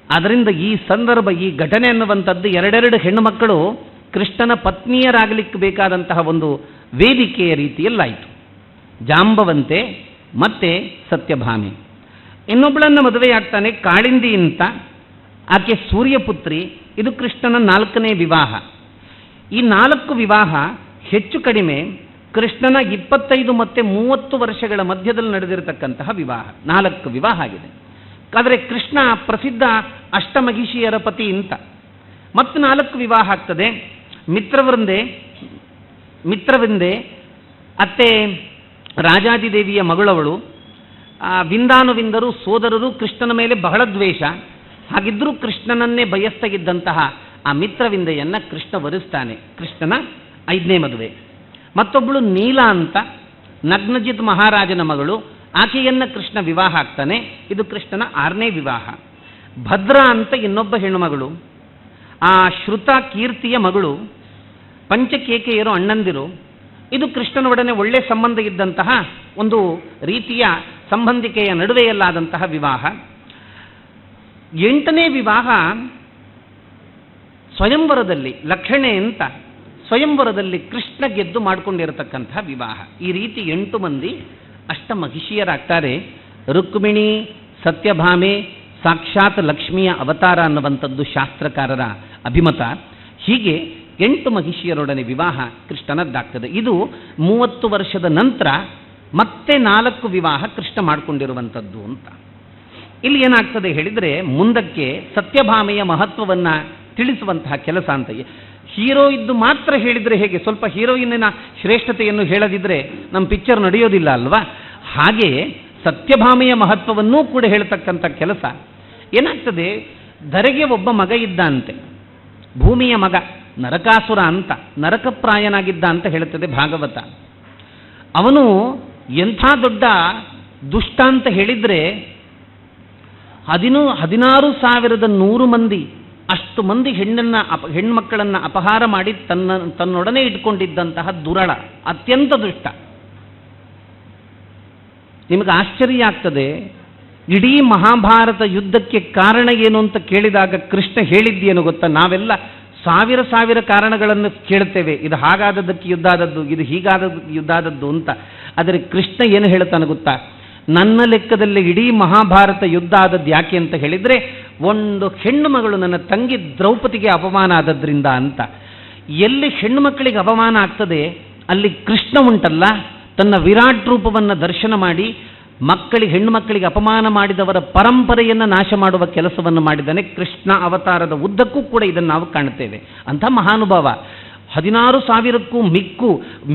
ಅದರಿಂದ ಈ ಸಂದರ್ಭ, ಈ ಘಟನೆ ಅನ್ನುವಂಥದ್ದು ಎರಡೆರಡು ಹೆಣ್ಣು ಮಕ್ಕಳು ಕೃಷ್ಣನ ಪತ್ನಿಯರಾಗಲಿಕ್ಕೆ ಬೇಕಾದಂತಹ ಒಂದು ವೇದಿಕೆಯ ರೀತಿಯಲ್ಲಾಯಿತು. ಜಾಂಬವಂತೆ ಮತ್ತೆ ಸತ್ಯಭಾಮೆ. ಇನ್ನೊಬ್ಬಳನ್ನು ಮದುವೆಯಾಗ್ತಾನೆ, ಕಾಳಿಂದಿ ಅಂತ. ಆಕೆ ಸೂರ್ಯಪುತ್ರಿ. ಇದು ಕೃಷ್ಣನ 4ನೇ ವಿವಾಹ. ಈ 4 ವಿವಾಹ ಹೆಚ್ಚು ಕಡಿಮೆ ಕೃಷ್ಣನ 25 ಮತ್ತು 30 ವರ್ಷಗಳ ಮಧ್ಯದಲ್ಲಿ ನಡೆದಿರತಕ್ಕಂತಹ ವಿವಾಹ. 4 ವಿವಾಹ ಆಗಿದೆ. ಆದರೆ ಕೃಷ್ಣ ಪ್ರಸಿದ್ಧ ಅಷ್ಟಮಹಿಷಿಯರ ಪತಿ ಅಂತ. ಮತ್ತು 4 ವಿವಾಹ ಆಗ್ತದೆ. ಮಿತ್ರವೃಂದೆ ಅತ್ತೆ ರಾಜಾದಿದೇವಿಯ ಮಗಳವಳು. ವಿಂದಾನುವಿಂದರು ಸೋದರರು ಕೃಷ್ಣನ ಮೇಲೆ ಬಹಳ ದ್ವೇಷ. ಹಾಗಿದ್ರೂ ಕೃಷ್ಣನನ್ನೇ ಬಯಸ್ತಾಗಿದ್ದಂತಹ ಆ ಮಿತ್ರವಿಂದೆಯನ್ನ ಕೃಷ್ಣ ವರಿಸ್ತಾನೆ. ಕೃಷ್ಣನ 5ನೇ ಮದುವೆ. ಮತ್ತೊಬ್ಬಳು ನೀಲ ಅಂತ, ನಗ್ನಜಿತ್ ಮಹಾರಾಜನ ಮಗಳು. ಆಕೆಯನ್ನ ಕೃಷ್ಣ ವಿವಾಹ ಆಗ್ತಾನೆ. ಇದು ಕೃಷ್ಣನ 6ನೇ ವಿವಾಹ. ಭದ್ರಾ ಅಂತ ಇನ್ನೊಬ್ಬ ಹೆಣ್ಣುಮಗಳು, ಆ ಶ್ರುತ ಕೀರ್ತಿಯ ಮಗಳು. ಪಂಚಕೇಕೆಯರು ಅಣ್ಣಂದಿರು. ಇದು ಕೃಷ್ಣನೊಡನೆ ಒಳ್ಳೆ ಸಂಬಂಧ ಇದ್ದಂತಹ ಒಂದು ರೀತಿಯ ಸಂಬಂಧಿಕೆಯ ನಡುವೆಯಲ್ಲಾದಂತಹ ವಿವಾಹ. 8ನೇ ವಿವಾಹ ಸ್ವಯಂವರದಲ್ಲಿ, ಲಕ್ಷಣೆ ಅಂತ ಸ್ವಯಂವರದಲ್ಲಿ ಕೃಷ್ಣ ಗೆದ್ದು ಮಾಡಿಕೊಂಡಿರತಕ್ಕಂತಹ ವಿವಾಹ. ಈ ರೀತಿ 8 ಮಂದಿ ಅಷ್ಟಮಹಿಷಿಯರಾಗ್ತಾರೆ. ರುಕ್ಮಿಣಿ, ಸತ್ಯಭಾಮೆ ಸಾಕ್ಷಾತ್ ಲಕ್ಷ್ಮಿಯ ಅವತಾರ ಅನ್ನುವಂಥದ್ದು ಶಾಸ್ತ್ರಕಾರರ ಅಭಿಮತ. ಹೀಗೆ 8 ಮಹಿಷಿಯರೊಡನೆ ವಿವಾಹ ಕೃಷ್ಣನದ್ದಾಗ್ತದೆ. ಇದು 30 ವರ್ಷದ ನಂತರ ಮತ್ತೆ 4 ವಿವಾಹ ಕೃಷ್ಣ ಮಾಡಿಕೊಂಡಿರುವಂಥದ್ದು ಅಂತ. ಇಲ್ಲಿ ಏನಾಗ್ತದೆ ಹೇಳಿದರೆ, ಮುಂದಕ್ಕೆ ಸತ್ಯಭಾಮೆಯ ಮಹತ್ವವನ್ನು ತಿಳಿಸುವಂತಹ ಕೆಲಸ ಅಂತ. ಹೀರೋ ಇದ್ದು ಮಾತ್ರ ಹೇಳಿದರೆ ಹೇಗೆ? ಸ್ವಲ್ಪ ಹೀರೋಯಿನ್ನ ಶ್ರೇಷ್ಠತೆಯನ್ನು ಹೇಳದಿದ್ದರೆ ನಮ್ಮ ಪಿಕ್ಚರ್ ನಡೆಯೋದಿಲ್ಲ ಅಲ್ವಾ? ಹಾಗೆ ಸತ್ಯಭಾಮೆಯ ಮಹತ್ವವನ್ನೂ ಕೂಡ ಹೇಳ್ತಕ್ಕಂಥ ಕೆಲಸ ಏನಾಗ್ತದೆ. ಧರೆಗೆ ಒಬ್ಬ ಮಗ ಇದ್ದ ಅಂತೆ, ಭೂಮಿಯ ಮಗ, ನರಕಾಸುರ ಅಂತ, ನರಕಪ್ರಾಯನಾಗಿದ್ದ ಅಂತ ಹೇಳುತ್ತದೆ ಭಾಗವತ. ಅವನು ಎಂಥ ದೊಡ್ಡ ದುಷ್ಟ ಅಂತ ಹೇಳಿದರೆ 16,100 ಮಂದಿ, ಅಷ್ಟು ಮಂದಿ ಹೆಣ್ಮಕ್ಕಳನ್ನು ಅಪಹಾರ ಮಾಡಿ ತನ್ನೊಡನೆ ಇಟ್ಕೊಂಡಿದ್ದಂತಹ ದುರಳ, ಅತ್ಯಂತ ದುಷ್ಟ. ನಿಮಗೆ ಆಶ್ಚರ್ಯ ಆಗ್ತದೆ. ಇಡೀ ಮಹಾಭಾರತ ಯುದ್ಧಕ್ಕೆ ಕಾರಣ ಏನು ಅಂತ ಕೇಳಿದಾಗ ಕೃಷ್ಣ ಹೇಳಿದ್ದೇನು ಗೊತ್ತಾ? ನಾವೆಲ್ಲ ಸಾವಿರ ಕಾರಣಗಳನ್ನು ಕೇಳ್ತೇವೆ. ಇದು ಹಾಗಾದದ್ದಕ್ಕೆ ಯುದ್ಧ ಆದದ್ದು, ಇದು ಹೀಗಾದದ್ದಕ್ಕೆ ಯುದ್ಧ ಆದದ್ದು ಅಂತ. ಆದರೆ ಕೃಷ್ಣ ಏನು ಹೇಳ್ತಾನೆ ಗೊತ್ತಾ? ನನ್ನ ಲೆಕ್ಕದಲ್ಲಿ ಇಡೀ ಮಹಾಭಾರತ ಯುದ್ಧ ಆದದ್ದು ಯಾಕೆ ಅಂತ ಹೇಳಿದರೆ, ಒಂದು ಹೆಣ್ಣು ಮಗಳು ನನ್ನ ತಂಗಿ ದ್ರೌಪದಿಗೆ ಅಪಮಾನ ಆದದ್ರಿಂದ ಅಂತ. ಎಲ್ಲಿ ಹೆಣ್ಣು ಮಕ್ಕಳಿಗೆ ಅಪಮಾನ ಆಗ್ತದೆ ಅಲ್ಲಿ ಕೃಷ್ಣ ಉಂಟಲ್ಲ, ತನ್ನ ವಿರಾಟ್ ರೂಪವನ್ನು ದರ್ಶನ ಮಾಡಿ ಹೆಣ್ಣು ಮಕ್ಕಳಿಗೆ ಅಪಮಾನ ಮಾಡಿದವರ ಪರಂಪರೆಯನ್ನು ನಾಶ ಮಾಡುವ ಕೆಲಸವನ್ನು ಮಾಡಿದ್ದಾನೆ. ಕೃಷ್ಣ ಅವತಾರದ ಉದ್ದಕ್ಕೂ ಕೂಡ ಇದನ್ನು ನಾವು ಕಾಣುತ್ತೇವೆ. ಅಂಥ ಮಹಾನುಭಾವ. 16,000ಕ್ಕೂ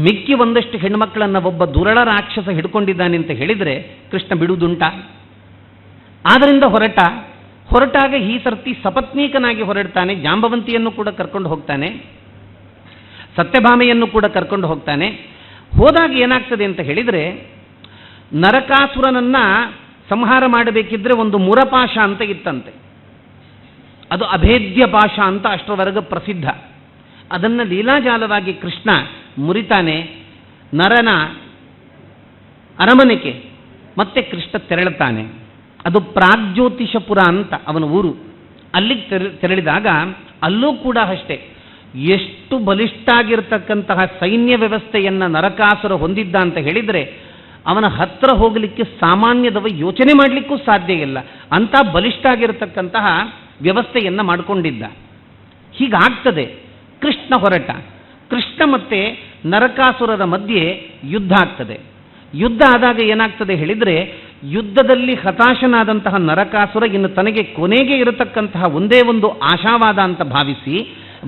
ಮಿಕ್ಕಿ ಒಂದಷ್ಟು ಹೆಣ್ಣುಮಕ್ಕಳನ್ನು ಒಬ್ಬ ದುರಳ ರಾಕ್ಷಸ ಹಿಡ್ಕೊಂಡಿದ್ದಾನೆ ಅಂತ ಹೇಳಿದರೆ ಕೃಷ್ಣ ಬಿಡುವುದುಂಟ? ಆದ್ದರಿಂದ ಹೊರಟಾಗ ಈ ಸರ್ತಿ ಸಪತ್ನೀಕನಾಗಿ ಹೊರಡ್ತಾನೆ. ಜಾಂಬವಂತಿಯನ್ನು ಕೂಡ ಕರ್ಕೊಂಡು ಹೋಗ್ತಾನೆ, ಸತ್ಯಭಾಮೆಯನ್ನು ಕೂಡ ಕರ್ಕೊಂಡು ಹೋಗ್ತಾನೆ. ಹೋದಾಗ ಏನಾಗ್ತದೆ ಅಂತ ಹೇಳಿದರೆ, ನರಕಾಸುರನನ್ನ ಸಂಹಾರ ಮಾಡಬೇಕಿದ್ರೆ ಒಂದು ಮುರಪಾಶ ಅಂತ ಇತ್ತಂತೆ. ಅದು ಅಭೇದ್ಯ ಪಾಶ ಅಂತ ಅಷ್ಟರವರೆಗೆ ಪ್ರಸಿದ್ಧ. ಅದನ್ನು ಲೀಲಾಜಾಲವಾಗಿ ಕೃಷ್ಣ ಮುರಿತಾನೆ. ನರನ ಅರಮನೆಗೆ ಮತ್ತೆ ಕೃಷ್ಣ ತೆರಳುತ್ತಾನೆ. ಅದು ಪ್ರಾಗ್ಜ್ಯೋತಿಷಪುರ ಅಂತ ಅವನ ಊರು. ಅಲ್ಲಿಗೆ ತೆರಳಿದಾಗ ಅಲ್ಲೂ ಕೂಡ ಅಷ್ಟೇ, ಎಷ್ಟು ಬಲಿಷ್ಠ ಆಗಿರತಕ್ಕಂತಹ ಸೈನ್ಯ ವ್ಯವಸ್ಥೆಯನ್ನು ನರಕಾಸುರ ಹೊಂದಿದ್ದ ಅಂತ ಹೇಳಿದರೆ ಅವನ ಹತ್ರ ಹೋಗಲಿಕ್ಕೆ ಸಾಮಾನ್ಯದವ ಯೋಚನೆ ಮಾಡಲಿಕ್ಕೂ ಸಾಧ್ಯ ಇಲ್ಲ. ಅಂಥ ಬಲಿಷ್ಠ ಆಗಿರತಕ್ಕಂತಹ ವ್ಯವಸ್ಥೆಯನ್ನು ಮಾಡಿಕೊಂಡಿದ್ದ. ಹೀಗಾಗ್ತದೆ. ಕೃಷ್ಣ ಮತ್ತೆ ನರಕಾಸುರರ ಮಧ್ಯೆ ಯುದ್ಧ ಆಗ್ತದೆ. ಯುದ್ಧ ಆದಾಗ ಏನಾಗ್ತದೆ ಹೇಳಿದರೆ, ಯುದ್ಧದಲ್ಲಿ ಹತಾಶನಾದಂತಹ ನರಕಾಸುರ ಇನ್ನು ತನಗೆ ಕೊನೆಗೆ ಇರತಕ್ಕಂತಹ ಒಂದೇ ಒಂದು ಆಶಾವಾದ ಅಂತ ಭಾವಿಸಿ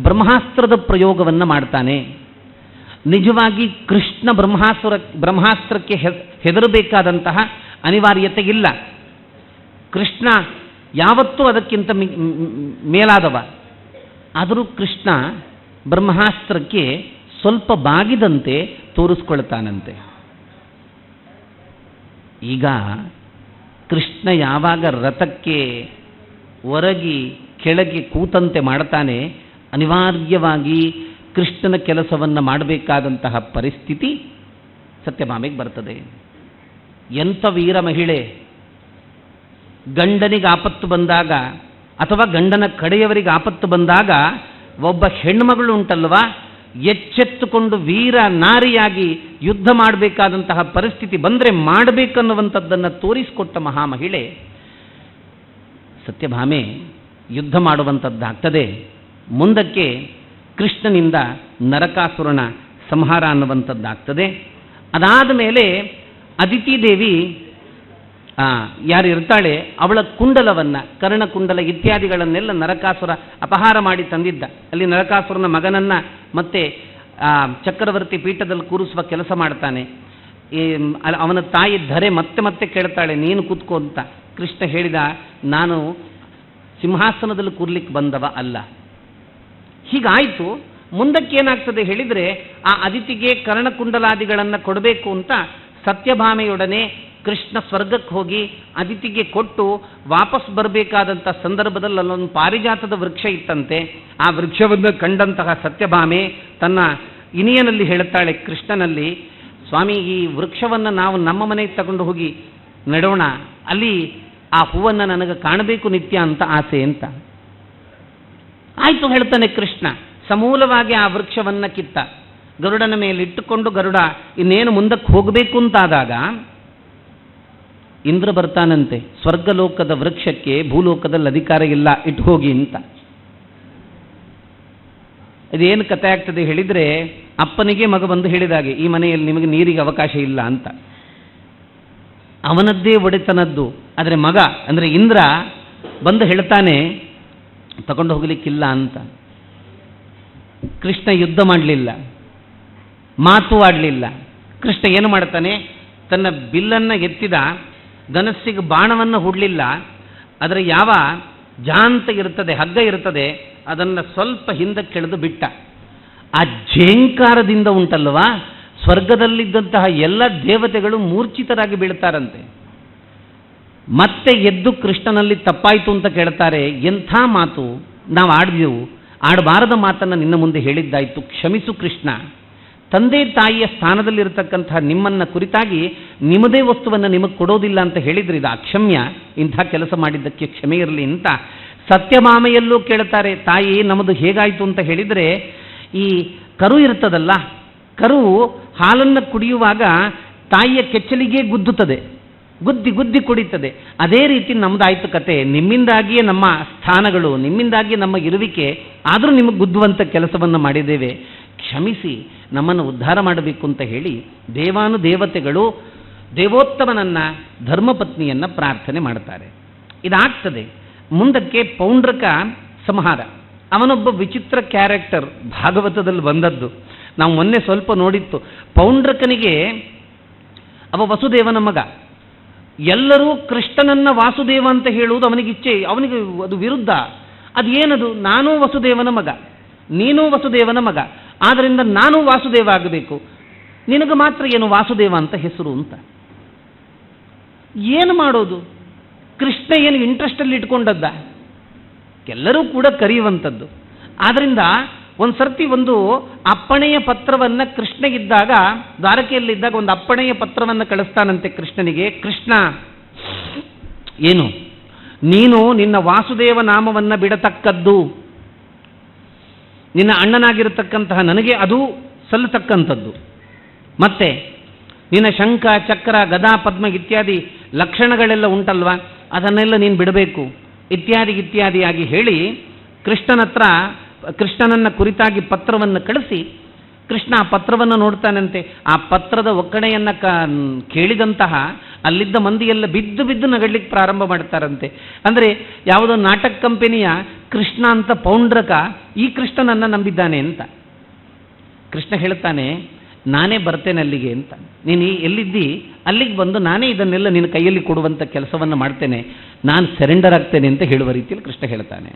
ಬ್ರಹ್ಮಾಸ್ತ್ರದ ಪ್ರಯೋಗವನ್ನು ಮಾಡ್ತಾನೆ. ನಿಜವಾಗಿ ಕೃಷ್ಣ ಬ್ರಹ್ಮಾಸ್ತ್ರಕ್ಕೆ ಹೆದರಬೇಕಾದಂತಹ ಅನಿವಾರ್ಯತೆ ಇಲ್ಲ. ಕೃಷ್ಣ ಯಾವತ್ತೂ ಅದಕ್ಕಿಂತ ಮೇಲಾದವ. ಆದರೂ ಕೃಷ್ಣ ಬ್ರಹ್ಮಾಸ್ತ್ರಕ್ಕೆ ಸ್ವಲ್ಪ ಬಾಗಿದಂತೆ ತೋರಿಸ್ಕೊಳ್ತಾನಂತೆ. ಈಗ ಕೃಷ್ಣ ಯಾವಾಗ ರಥಕ್ಕೆ ಒರಗಿ ಕೆಳಗೆ ಕೂತಂತೆ ಮಾಡ್ತಾನೆ, ಅನಿವಾರ್ಯವಾಗಿ ಕೃಷ್ಣನ ಕೆಲಸವನ್ನು ಮಾಡಬೇಕಾದಂತಹ ಪರಿಸ್ಥಿತಿ ಸತ್ಯಭಾಮೆಗೆ ಬರ್ತದೆ. ಎಂಥ ವೀರ ಮಹಿಳೆ! ಗಂಡನಿಗೆ ಆಪತ್ತು ಬಂದಾಗ ಅಥವಾ ಗಂಡನ ಕಡೆಯವರಿಗೆ ಆಪತ್ತು ಬಂದಾಗ ಒಬ್ಬ ಹೆಣ್ಮಗಳು ಉಂಟಲ್ವಾ, ಎಚ್ಚೆತ್ತುಕೊಂಡು ವೀರ ನಾರಿಯಾಗಿ ಯುದ್ಧ ಮಾಡಬೇಕಾದಂತಹ ಪರಿಸ್ಥಿತಿ ಬಂದರೆ ಮಾಡಬೇಕನ್ನುವಂಥದ್ದನ್ನು ತೋರಿಸಿಕೊಟ್ಟ ಮಹಾಮಹಿಳೆ ಸತ್ಯಭಾಮೆ. ಯುದ್ಧ ಮಾಡುವಂಥದ್ದಾಗ್ತದೆ. ಮುಂದಕ್ಕೆ ಕೃಷ್ಣನಿಂದ ನರಕಾಸುರನ ಸಂಹಾರ ಅನ್ನುವಂಥದ್ದಾಗ್ತದೆ. ಅದಾದ ಮೇಲೆ ಅದಿತಿ ದೇವಿ ಯಾರು ಇರ್ತಾಳೆ ಅವಳ ಕುಂಡಲವನ್ನು, ಕರ್ಣಕುಂಡಲ ಇತ್ಯಾದಿಗಳನ್ನೆಲ್ಲ ನರಕಾಸುರ ಅಪಹಾರ ಮಾಡಿ ತಂದಿದ್ದ. ಅಲ್ಲಿ ನರಕಾಸುರನ ಮಗನನ್ನು ಮತ್ತೆ ಚಕ್ರವರ್ತಿ ಪೀಠದಲ್ಲಿ ಕೂರಿಸುವ ಕೆಲಸ ಮಾಡ್ತಾನೆ. ಅವನ ತಾಯಿ ಧರೆ ಮತ್ತೆ ಕೇಳ್ತಾಳೆ, ನೀನು ಕೂತ್ಕೋ ಅಂತ. ಕೃಷ್ಣ ಹೇಳಿದ, ನಾನು ಸಿಂಹಾಸನದಲ್ಲಿ ಕೂರ್ಲಿಕ್ಕೆ ಬಂದವ ಅಲ್ಲ. ಹೀಗಾಯಿತು. ಮುಂದಕ್ಕೇನಾಗ್ತದೆ ಹೇಳಿದರೆ, ಆ ಅದಿತಿಗೆ ಕರ್ಣಕುಂಡಲಾದಿಗಳನ್ನು ಕೊಡಬೇಕು ಅಂತ ಸತ್ಯಭಾಮೆಯೊಡನೆ ಕೃಷ್ಣ ಸ್ವರ್ಗಕ್ಕೆ ಹೋಗಿ ಅದಿತಿಗೆ ಕೊಟ್ಟು ವಾಪಸ್ ಬರಬೇಕಾದಂಥ ಸಂದರ್ಭದಲ್ಲಿ ಅಲ್ಲೊಂದು ಪಾರಿಜಾತದ ವೃಕ್ಷ ಇತ್ತಂತೆ. ಆ ವೃಕ್ಷವನ್ನು ಕಂಡಂತಹ ಸತ್ಯಭಾಮೆ ತನ್ನ ಇನಿಯನಲ್ಲಿ ಹೇಳುತ್ತಾಳೆ ಕೃಷ್ಣನಲ್ಲಿ, ಸ್ವಾಮಿ, ಈ ವೃಕ್ಷವನ್ನು ನಾವು ನಮ್ಮ ಮನೆಗೆ ತಗೊಂಡು ಹೋಗಿ ನೆಡೋಣ, ಅಲ್ಲಿ ಆ ಹೂವನ್ನು ನನಗೆ ಕಾಣಬೇಕು ನಿತ್ಯ ಅಂತ ಆಸೆ ಅಂತ. ಆಯಿತು ಹೇಳ್ತಾನೆ ಕೃಷ್ಣ. ಸಮೂಲವಾಗಿ ಆ ವೃಕ್ಷವನ್ನು ಕಿತ್ತ ಗರುಡನ ಮೇಲೆ ಇಟ್ಟುಕೊಂಡು ಗರುಡ ಇನ್ನೇನು ಮುಂದಕ್ಕೆ ಹೋಗಬೇಕು ಅಂತಾದಾಗ ಇಂದ್ರ ಬರ್ತಾನಂತೆ. ಸ್ವರ್ಗಲೋಕದ ವೃಕ್ಷಕ್ಕೆ ಭೂಲೋಕದಲ್ಲಿ ಅಧಿಕಾರ ಇಲ್ಲ, ಇಟ್ಟು ಹೋಗಿ ಅಂತ. ಇದೇನು ಕಥೆ ಆಗ್ತದೆ ಹೇಳಿದರೆ, ಅಪ್ಪನಿಗೆ ಮಗ ಬಂದು ಹೇಳಿದಾಗೆ, ಈ ಮನೆಯಲ್ಲಿ ನಿಮಗೆ ನೀರಿಗೆ ಅವಕಾಶ ಇಲ್ಲ ಅಂತ. ಅವನದ್ದೇ ಒಡೆತನದ್ದು. ಆದರೆ ಮಗ ಅಂದರೆ ಇಂದ್ರ ಬಂದು ಹೇಳ್ತಾನೆ ತಗೊಂಡು ಹೋಗಲಿಕ್ಕಿಲ್ಲ ಅಂತ. ಕೃಷ್ಣ ಯುದ್ಧ ಮಾಡಲಿಲ್ಲ, ಮಾತು ಆಡಲಿಲ್ಲ. ಕೃಷ್ಣ ಏನು ಮಾಡ್ತಾನೆ, ತನ್ನ ಬಿಲ್ಲನ್ನು ಎತ್ತಿದ, ಧನಸ್ಸಿಗೆ ಬಾಣವನ್ನು ಹೂಡಲಿಲ್ಲ. ಅದರ ಯಾವ ಜಾಂತ ಇರ್ತದೆ, ಹಗ್ಗ ಇರ್ತದೆ, ಅದನ್ನು ಸ್ವಲ್ಪ ಹಿಂದಕ್ಕೆ ಎಳೆದು ಬಿಟ್ಟ. ಆ ಝೇಂಕಾರದಿಂದ ಉಂಟಲ್ವಾ, ಸ್ವರ್ಗದಲ್ಲಿದ್ದಂತಹ ಎಲ್ಲ ದೇವತೆಗಳು ಮೂರ್ಛಿತರಾಗಿ ಬೀಳ್ತಾರಂತೆ. ಮತ್ತೆ ಎದ್ದು ಕೃಷ್ಣನಲ್ಲಿ ತಪ್ಪಾಯಿತು ಅಂತ ಕೇಳ್ತಾರೆ. ಎಂಥ ಮಾತು ನಾವು ಆಡಿದೆವು, ಆಡಬಾರದ ಮಾತನ್ನು ನಿನ್ನ ಮುಂದೆ ಹೇಳಿದ್ದಾಯಿತು, ಕ್ಷಮಿಸು ಕೃಷ್ಣ. ತಂದೆ ತಾಯಿಯ ಸ್ಥಾನದಲ್ಲಿರತಕ್ಕಂತಹ ನಿಮ್ಮನ್ನು ಕುರಿತಾಗಿ ನಿಮ್ಮದೇ ವಸ್ತುವನ್ನು ನಿಮಗೆ ಕೊಡೋದಿಲ್ಲ ಅಂತ ಹೇಳಿದ್ರೆ ಇದು ಅಕ್ಷಮ್ಯ, ಇಂಥ ಕೆಲಸ ಮಾಡಿದ್ದಕ್ಕೆ ಕ್ಷಮೆ ಇರಲಿ ಅಂತ. ಸತ್ಯಭಾಮೆಯಲ್ಲೂ ಕೇಳ್ತಾರೆ, ತಾಯಿ ನಮ್ಮದು ಹೇಗಾಯಿತು ಅಂತ ಹೇಳಿದರೆ, ಈ ಕರು ಇರ್ತದಲ್ಲ, ಕರು ಹಾಲನ್ನು ಕುಡಿಯುವಾಗ ತಾಯಿಯ ಕೆಚ್ಚಲಿಗೆ ಗುದ್ದಿ ಗುದ್ದಿ ಕುಡಿತದೆ. ಅದೇ ರೀತಿ ನಮ್ದಾಯ್ತು ಕತೆ. ನಿಮ್ಮಿಂದಾಗಿಯೇ ನಮ್ಮ ಸ್ಥಾನಗಳು, ನಿಮ್ಮಿಂದಾಗಿಯೇ ನಮ್ಮ ಇರುವಿಕೆ, ಆದರೂ ನಿಮಗೆ ಗುದ್ದುವಂಥ ಕೆಲಸವನ್ನು ಮಾಡಿದ್ದೇವೆ, ಕ್ಷಮಿಸಿ, ನಮ್ಮನ್ನು ಉದ್ಧಾರ ಮಾಡಬೇಕು ಅಂತ ಹೇಳಿ ದೇವಾನುದೇವತೆಗಳು ದೇವೋತ್ತಮನನ್ನ, ಧರ್ಮಪತ್ನಿಯನ್ನು ಪ್ರಾರ್ಥನೆ ಮಾಡ್ತಾರೆ. ಇದಾಗ್ತದೆ. ಮುಂದಕ್ಕೆ ಪೌಂಡ್ರಕ ಸಂಹಾರ. ಅವನೊಬ್ಬ ವಿಚಿತ್ರ ಕ್ಯಾರೆಕ್ಟರ್, ಭಾಗವತದಲ್ಲಿ ಬಂದದ್ದು. ನಾವು ಮೊನ್ನೆ ಸ್ವಲ್ಪ ನೋಡಿತ್ತು. ಪೌಂಡ್ರಕನಿಗೆ ಅವ ವಸುದೇವನ ಮಗ. ಎಲ್ಲರೂ ಕೃಷ್ಣನನ್ನ ವಾಸುದೇವ ಅಂತ ಹೇಳುವುದು ಅವನಿಗೆ ಇಚ್ಛೆ, ಅವನಿಗೆ ಅದು ವಿರುದ್ಧ. ಅದೇನದು? ನಾನೂ ವಸುದೇವನ ಮಗ, ನೀನೂ ವಸುದೇವನ ಮಗ, ಆದ್ದರಿಂದ ನಾನು ವಾಸುದೇವ ಆಗಬೇಕು, ನಿನಗೆ ಮಾತ್ರ ಏನು ವಾಸುದೇವ ಅಂತ ಹೆಸರು ಅಂತ. ಏನು ಮಾಡೋದು? ಕೃಷ್ಣ ಏನು ಇಂಟ್ರೆಸ್ಟಲ್ಲಿ ಇಟ್ಕೊಂಡದ್ದ? ಎಲ್ಲರೂ ಕೂಡ ಕರೆಯುವಂಥದ್ದು. ಆದ್ದರಿಂದ ಒಂದು ಸರ್ತಿ ಒಂದು ಅಪ್ಪಣೆಯ ಪತ್ರವನ್ನು ಕೃಷ್ಣಗಿದ್ದಾಗ, ದ್ವಾರಕೆಯಲ್ಲಿದ್ದಾಗ ಒಂದು ಅಪ್ಪಣೆಯ ಪತ್ರವನ್ನು ಕಳಿಸ್ತಾನಂತೆ ಕೃಷ್ಣನಿಗೆ. ಕೃಷ್ಣ, ಏನು ನೀನು ನಿನ್ನ ವಾಸುದೇವ ನಾಮವನ್ನು ಬಿಡತಕ್ಕದ್ದು, ನಿನ್ನ ಅಣ್ಣನಾಗಿರತಕ್ಕಂತಹ ನನಗೆ ಅದು ಸಲ್ಲತಕ್ಕಂಥದ್ದು. ಮತ್ತೆ ನಿನ್ನ ಶಂಖ, ಚಕ್ರ, ಗದಾ, ಪದ್ಮ ಇತ್ಯಾದಿ ಲಕ್ಷಣಗಳೆಲ್ಲ ಉಂಟಲ್ವ, ಅದನ್ನೆಲ್ಲ ನೀನು ಬಿಡಬೇಕು ಇತ್ಯಾದಿಯಾಗಿ ಹೇಳಿ ಕೃಷ್ಣನನ್ನ ಕುರಿತಾಗಿ ಪತ್ರವನ್ನು ಕಳಿಸಿ, ಕೃಷ್ಣ ಆ ಪತ್ರವನ್ನು ನೋಡ್ತಾನಂತೆ. ಆ ಪತ್ರದ ಒಕ್ಕಣೆಯನ್ನು ಕೇಳಿದಂತಹ ಅಲ್ಲಿದ್ದ ಮಂದಿಯೆಲ್ಲ ಬಿದ್ದು ನಗಡ್ಲಿಕ್ಕೆ ಪ್ರಾರಂಭ ಮಾಡ್ತಾರಂತೆ. ಅಂದರೆ ಯಾವುದೋ ನಾಟಕ ಕಂಪನಿಯ ಕೃಷ್ಣ ಅಂತ ಪೌಂಡ್ರಕ ಈ ಕೃಷ್ಣನನ್ನು ನಂಬಿದ್ದಾನೆ ಅಂತ. ಕೃಷ್ಣ ಹೇಳ್ತಾನೆ, ನಾನೇ ಬರ್ತೇನೆ ಅಲ್ಲಿಗೆ ಅಂತ. ನೀನು ಎಲ್ಲಿದ್ದಿ ಅಲ್ಲಿಗೆ ಬಂದು ನಾನೇ ಇದನ್ನೆಲ್ಲ ನಿನ್ನ ಕೈಯಲ್ಲಿ ಕೊಡುವಂಥ ಕೆಲಸವನ್ನು ಮಾಡ್ತೇನೆ, ನಾನು ಸರೆಂಡರ್ ಆಗ್ತೇನೆ ಅಂತ ಹೇಳುವ ರೀತಿಯಲ್ಲಿ ಕೃಷ್ಣ ಹೇಳ್ತಾನೆ.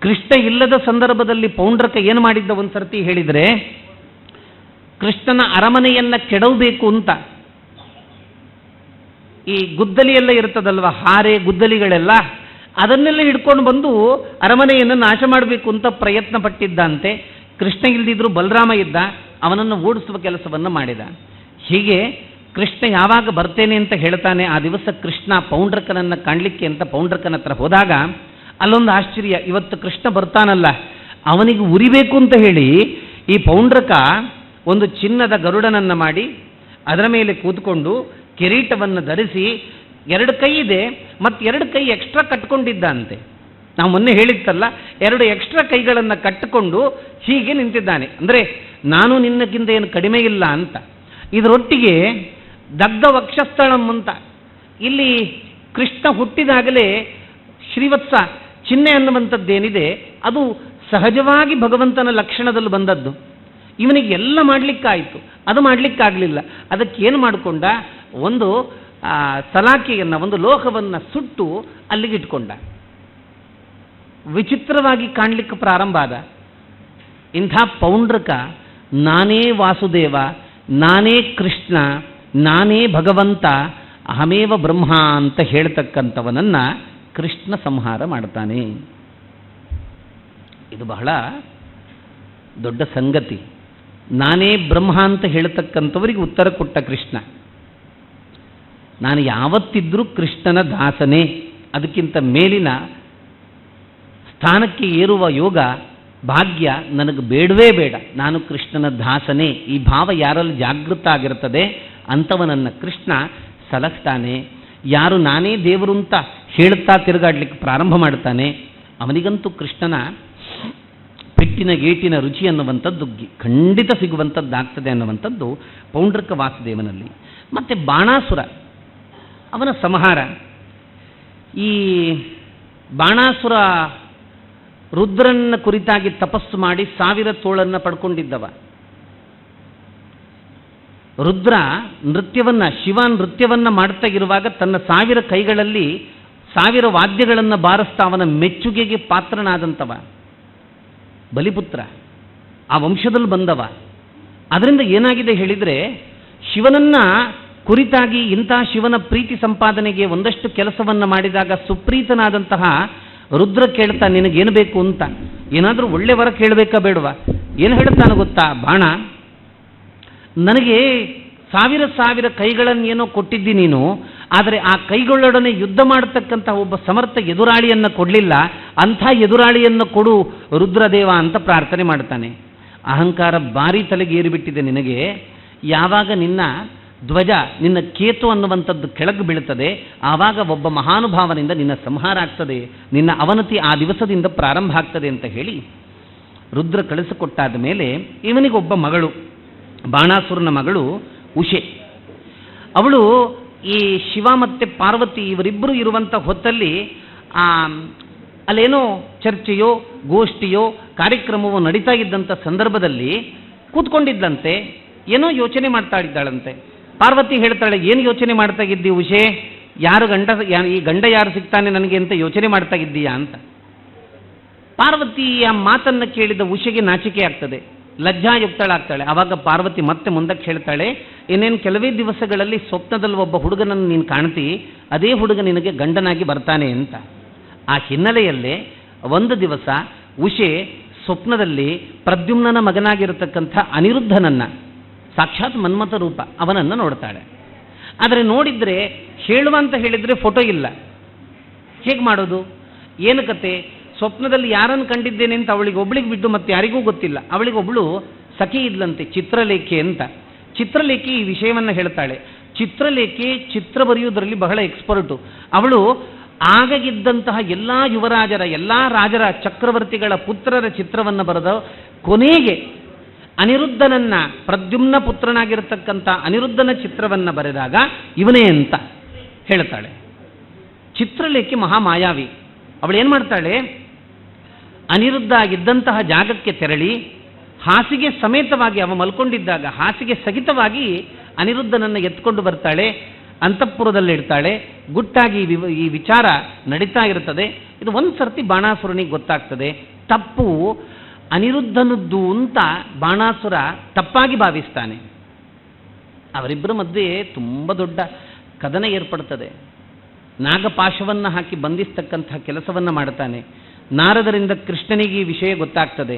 ಕೃಷ್ಣ ಇಲ್ಲದ ಸಂದರ್ಭದಲ್ಲಿ ಪೌಂಡ್ರಕ ಏನು ಮಾಡಿದ್ದ ಒಂದು ಸರ್ತಿ ಹೇಳಿದರೆ, ಕೃಷ್ಣನ ಅರಮನೆಯನ್ನು ಕೆಡವಬೇಕು ಅಂತ ಈ ಗುದ್ದಲಿಯೆಲ್ಲ ಇರ್ತದಲ್ವ, ಹಾರೆ ಗುದ್ದಲಿಗಳೆಲ್ಲ, ಅದನ್ನೆಲ್ಲ ಹಿಡ್ಕೊಂಡು ಬಂದು ಅರಮನೆಯನ್ನು ನಾಶ ಮಾಡಬೇಕು ಅಂತ ಪ್ರಯತ್ನ ಪಟ್ಟಿದ್ದಂತೆ. ಕೃಷ್ಣ ಇಲ್ದಿದ್ರು ಬಲರಾಮ ಇದ್ದ, ಅವನನ್ನು ಓಡಿಸುವ ಕೆಲಸವನ್ನು ಮಾಡಿದ. ಹೀಗೆ ಕೃಷ್ಣ ಯಾವಾಗ ಬರ್ತೇನೆ ಅಂತ ಹೇಳ್ತಾನೆ, ಆ ದಿವಸ ಕೃಷ್ಣ ಪೌಂಡ್ರಕನನ್ನು ಕಾಣಲಿಕ್ಕೆ ಅಂತ ಪೌಂಡ್ರಕನ ಹತ್ರ ಹೋದಾಗ ಅಲ್ಲೊಂದು ಆಶ್ಚರ್ಯ. ಇವತ್ತು ಕೃಷ್ಣ ಬರ್ತಾನಲ್ಲ, ಅವನಿಗೆ ಉರಿಬೇಕು ಅಂತ ಹೇಳಿ ಈ ಪೌಂಡ್ರಕ ಒಂದು ಚಿನ್ನದ ಗರುಡನನ್ನು ಮಾಡಿ ಅದರ ಮೇಲೆ ಕೂತ್ಕೊಂಡು ಕಿರೀಟವನ್ನು ಧರಿಸಿ, 2 ಕೈ ಇದೆ ಮತ್ತು 2 ಕೈ ಎಕ್ಸ್ಟ್ರಾ ಕಟ್ಕೊಂಡಿದ್ದ ಅಂತೆ. ನಾವು ಮೊನ್ನೆ ಹೇಳಿತ್ತಲ್ಲ, 2 ಎಕ್ಸ್ಟ್ರಾ ಕೈಗಳನ್ನು ಕಟ್ಟಿಕೊಂಡು ಹೀಗೆ ನಿಂತಿದ್ದಾನೆ. ಅಂದರೆ ನಾನು ನಿನ್ನಕ್ಕಿಂತ ಏನು ಕಡಿಮೆ ಇಲ್ಲ ಅಂತ. ಇದರೊಟ್ಟಿಗೆ ದಗ್ಧ ವಕ್ಷಸ್ಥಳಂ ಅಂತ, ಇಲ್ಲಿ ಕೃಷ್ಣ ಹುಟ್ಟಿದಾಗಲೇ ಶ್ರೀವತ್ಸ ಚಿಹ್ನೆ ಅನ್ನುವಂಥದ್ದೇನಿದೆ ಅದು ಸಹಜವಾಗಿ ಭಗವಂತನ ಲಕ್ಷಣದಲ್ಲಿ ಬಂದದ್ದು. ಇವನಿಗೆ ಎಲ್ಲ ಮಾಡಲಿಕ್ಕಾಯಿತು, ಅದು ಮಾಡಲಿಕ್ಕಾಗಲಿಲ್ಲ. ಅದಕ್ಕೇನು ಮಾಡಿಕೊಂಡ, ಒಂದು ಸಲಾಕೆಯನ್ನು, ಒಂದು ಲೋಹವನ್ನು ಸುಟ್ಟು ಅಲ್ಲಿಗೆ ಇಟ್ಕೊಂಡ. ವಿಚಿತ್ರವಾಗಿ ಕಾಣಲಿಕ್ಕೆ ಪ್ರಾರಂಭ ಆದ. ಇಂಥ ಪೌಂಡ್ರಕ ನಾನೇ ವಾಸುದೇವ, ನಾನೇ ಕೃಷ್ಣ, ನಾನೇ ಭಗವಂತ, ಅಹಮೇವ ಬ್ರಹ್ಮ ಅಂತ ಹೇಳ್ತಕ್ಕಂಥವನನ್ನು ಕೃಷ್ಣ ಸಂಹಾರ ಮಾಡ್ತಾನೆ. ಇದು ಬಹಳ ದೊಡ್ಡ ಸಂಗತಿ. ನಾನೇ ಬ್ರಹ್ಮ ಅಂತ ಹೇಳ್ತಕ್ಕಂಥವರಿಗೆ ಉತ್ತರ ಕೊಟ್ಟ ಕೃಷ್ಣ. ನಾನು ಯಾವತ್ತಿದ್ರೂ ಕೃಷ್ಣನ ದಾಸನೇ, ಅದಕ್ಕಿಂತ ಮೇಲಿನ ಸ್ಥಾನಕ್ಕೆ ಏರುವ ಯೋಗ ಭಾಗ್ಯ ನನಗೆ ಬೇಡವೇ ಬೇಡ, ನಾನು ಕೃಷ್ಣನ ದಾಸನೇ. ಈ ಭಾವ ಯಾರಲ್ಲಿ ಜಾಗೃತ ಆಗಿರ್ತದೆ ಅಂಥವನನ್ನು ಕೃಷ್ಣ ಸಲಹಿಸ್ತಾನೆ. ಯಾರು ನಾನೇ ದೇವರು ಅಂತ ಹೇಳ್ತಾ ತಿರುಗಾಡ್ಲಿಕ್ಕೆ ಪ್ರಾರಂಭ ಮಾಡ್ತಾನೆ, ಅವನಿಗಂತೂ ಕೃಷ್ಣನ ಪೆಟ್ಟಿನ ಗೇಟಿನ ರುಚಿ ಅನ್ನುವಂಥದ್ದು ಖಂಡಿತ ಸಿಗುವಂಥದ್ದಾಗ್ತದೆ ಅನ್ನುವಂಥದ್ದು ಪೌಂಡ್ರಕ ವಾಸುದೇವನಲ್ಲಿ. ಮತ್ತು ಬಾಣಾಸುರ, ಅವನ ಸಂಹಾರ. ಈ ಬಾಣಾಸುರ ರುದ್ರನ ಕುರಿತಾಗಿ ತಪಸ್ಸು ಮಾಡಿ 1000 ತೋಳನ್ನು ಪಡ್ಕೊಂಡಿದ್ದವ. ರುದ್ರ ನೃತ್ಯವನ್ನು, ಶಿವ ನೃತ್ಯವನ್ನು ಮಾಡ್ತಾ ಇರುವಾಗ ತನ್ನ 1000 ಕೈಗಳಲ್ಲಿ 1000 ವಾದ್ಯಗಳನ್ನು ಬಾರಿಸ್ತಾ ಅವನ ಮೆಚ್ಚುಗೆಗೆ ಪಾತ್ರನಾದಂಥವ ಬಲಿಪುತ್ರ, ಆ ವಂಶದಲ್ಲಿ ಬಂದವ. ಅದರಿಂದ ಏನಾಗಿದೆ ಹೇಳಿದರೆ, ಶಿವನನ್ನ ಕುರಿತಾಗಿ ಇಂಥ ಶಿವನ ಪ್ರೀತಿ ಸಂಪಾದನೆಗೆ ಒಂದಷ್ಟು ಕೆಲಸವನ್ನು ಮಾಡಿದಾಗ ಸುಪ್ರೀತನಾದಂತಹ ರುದ್ರ ಕೇಳ್ತಾ, ನಿನಗೇನು ಬೇಕು ಅಂತ, ಏನಾದರೂ ಒಳ್ಳೆ ವರ ಕೇಳಬೇಕಾ ಬೇಡವಾ? ಏನು ಹೇಳ್ತಾನೆ ಗೊತ್ತಾ ಬಾಣ, ನನಗೆ 1000 ಕೈಗಳನ್ನೇನೋ ಕೊಟ್ಟಿದ್ದಿ ನೀನು, ಆದರೆ ಆ ಕೈಗಳೊಡನೆ ಯುದ್ಧ ಮಾಡತಕ್ಕಂಥ ಒಬ್ಬ ಸಮರ್ಥ ಎದುರಾಳಿಯನ್ನು ಕೊಡಲಿಲ್ಲ, ಅಂಥ ಎದುರಾಳಿಯನ್ನು ಕೊಡು ರುದ್ರದೇವ ಅಂತ ಪ್ರಾರ್ಥನೆ ಮಾಡ್ತಾನೆ. ಅಹಂಕಾರ ಭಾರಿ ತಲೆಗೆ ಏರಿಬಿಟ್ಟಿದೆ ನಿನಗೆ. ಯಾವಾಗ ನಿನ್ನ ಧ್ವಜ ನಿನ್ನ ಕೇತು ಅನ್ನುವಂಥದ್ದು ಕೆಳಗೆ ಬೀಳುತ್ತದೆ. ಆವಾಗ ಒಬ್ಬ ಮಹಾನುಭಾವನಿಂದ ನಿನ್ನ ಸಂಹಾರ ಆಗ್ತದೆ, ನಿನ್ನ ಅವನತಿ ಆ ದಿವಸದಿಂದ ಪ್ರಾರಂಭ ಆಗ್ತದೆ ಅಂತ ಹೇಳಿ ರುದ್ರ ಕಳಿಸಿಕೊಟ್ಟಾದ ಮೇಲೆ ಇವನಿಗೊಬ್ಬ ಮಗಳು, ಬಾಣಾಸುರನ ಮಗಳು ಉಷೆ. ಅವಳು ಈ ಶಿವ ಮತ್ತು ಪಾರ್ವತಿ ಇವರಿಬ್ಬರು ಇರುವಂಥ ಹೊತ್ತಲ್ಲಿ ಅಲ್ಲೇನೋ ಚರ್ಚೆಯೋ ಗೋಷ್ಠಿಯೋ ಕಾರ್ಯಕ್ರಮವೋ ನಡೀತಾ ಇದ್ದಂಥ ಸಂದರ್ಭದಲ್ಲಿ ಕೂತ್ಕೊಂಡಿದ್ದಂತೆ, ಏನೋ ಯೋಚನೆ ಮಾಡ್ತಾ ಇದ್ದಾಳಂತೆ. ಪಾರ್ವತಿ ಹೇಳ್ತಾಳೆ, ಏನು ಯೋಚನೆ ಮಾಡ್ತಾ ಇದ್ದಿ ಉಷೆ? ಈ ಗಂಡ ಯಾರು ಸಿಗ್ತಾನೆ ನನಗೆ ಅಂತ ಯೋಚನೆ ಮಾಡ್ತಾ ಇದ್ದೀಯಾ ಅಂತ. ಪಾರ್ವತಿಯ ಮಾತನ್ನು ಕೇಳಿದ ಉಷೆಗೆ ನಾಚಿಕೆ ಆಗ್ತದೆ, ಲಜ್ಜಾಯುಕ್ತಳಾಗ್ತಾಳೆ. ಆವಾಗ ಪಾರ್ವತಿ ಮತ್ತೆ ಮುಂದಕ್ಕೆ ಹೇಳ್ತಾಳೆ, ಇನ್ನೇನು ಕೆಲವೇ ದಿವಸಗಳಲ್ಲಿ ಸ್ವಪ್ನದಲ್ಲಿ ಒಬ್ಬ ಹುಡುಗನನ್ನು ನೀನು ಕಾಣ್ತಿ, ಅದೇ ಹುಡುಗ ನಿನಗೆ ಗಂಡನಾಗಿ ಬರ್ತಾನೆ ಅಂತ. ಆ ಹಿನ್ನೆಲೆಯಲ್ಲೇ ಒಂದು ದಿವಸ ಉಷೆ ಸ್ವಪ್ನದಲ್ಲಿ ಪ್ರದ್ಯುಮ್ನನ ಮಗನಾಗಿರತಕ್ಕಂಥ ಅನಿರುದ್ಧನನ್ನು, ಸಾಕ್ಷಾತ್ ಮನ್ಮಥ ರೂಪ, ಅವನನ್ನು ನೋಡ್ತಾಳೆ. ಆದರೆ ನೋಡಿದರೆ ಹೇಳುವ ಅಂತ ಹೇಳಿದರೆ ಫೋಟೋ ಇಲ್ಲ. ಹೇಗೆ ಮಾಡೋದು? ಏನು ಕತೆ? ಸ್ವಪ್ನದಲ್ಲಿ ಯಾರನ್ನು ಕಂಡಿದ್ದೇನೆ ಅಂತ ಅವಳಿಗೆ ಒಬ್ಳಿಗೆ ಬಿಟ್ಟು ಮತ್ತೆ ಯಾರಿಗೂ ಗೊತ್ತಿಲ್ಲ. ಅವಳಿಗೊಬ್ಬಳು ಸಖಿ ಇದ್ಲಂತೆ, ಚಿತ್ರಲೇಖೆ ಅಂತ. ಚಿತ್ರಲೇಖೆ ಈ ವಿಷಯವನ್ನು ಹೇಳ್ತಾಳೆ. ಚಿತ್ರಲೇಖೆ ಚಿತ್ರ ಬರೆಯುವುದರಲ್ಲಿ ಬಹಳ ಎಕ್ಸ್ಪರ್ಟು. ಅವಳು ಆಗಿದ್ದಂತಹ ಎಲ್ಲ ಯುವರಾಜರ, ಎಲ್ಲ ರಾಜರ, ಚಕ್ರವರ್ತಿಗಳ ಪುತ್ರರ ಚಿತ್ರವನ್ನು ಬರೆದ ಕೊನೆಗೆ ಅನಿರುದ್ಧನನ್ನ, ಪ್ರದ್ಯುಮ್ನ ಪುತ್ರನಾಗಿರತಕ್ಕಂಥ ಅನಿರುದ್ಧನ ಚಿತ್ರವನ್ನು ಬರೆದಾಗ ಇವನೇ ಅಂತ ಹೇಳ್ತಾಳೆ. ಚಿತ್ರಲೇಖೆ ಮಹಾಮಾಯಾವಿ. ಅವಳೇನು ಮಾಡ್ತಾಳೆ, ಅನಿರುದ್ಧ ಇದ್ದಂತಹ ಜಾಗಕ್ಕೆ ತೆರಳಿ ಹಾಸಿಗೆ ಸಮೇತವಾಗಿ, ಅವ ಮಲ್ಕೊಂಡಿದ್ದಾಗ ಹಾಸಿಗೆ ಸಹಿತವಾಗಿ ಅನಿರುದ್ಧನನ್ನು ಎತ್ಕೊಂಡು ಬರ್ತಾಳೆ, ಅಂತಃಪುರದಲ್ಲಿಡ್ತಾಳೆ. ಗುಟ್ಟಾಗಿ ಈ ವಿಚಾರ ನಡೀತಾ ಇರ್ತದೆ. ಇದು ಒಂದು ಸರ್ತಿ ಬಾಣಾಸುರನಿಗೆ ಗೊತ್ತಾಗ್ತದೆ. ತಪ್ಪು ಅನಿರುದ್ಧನದ್ದು ಅಂತ ಬಾಣಾಸುರ ತಪ್ಪಾಗಿ ಭಾವಿಸ್ತಾನೆ. ಅವರಿಬ್ಬರ ಮಧ್ಯೆ ತುಂಬ ದೊಡ್ಡ ಕದನ ಏರ್ಪಡ್ತದೆ. ನಾಗಪಾಶವನ್ನು ಹಾಕಿ ಬಂಧಿಸ್ತಕ್ಕಂಥ ಕೆಲಸವನ್ನು ಮಾಡ್ತಾನೆ. ನಾರದರಿಂದ ಕೃಷ್ಣನಿಗೆ ಈ ವಿಷಯ ಗೊತ್ತಾಗ್ತದೆ.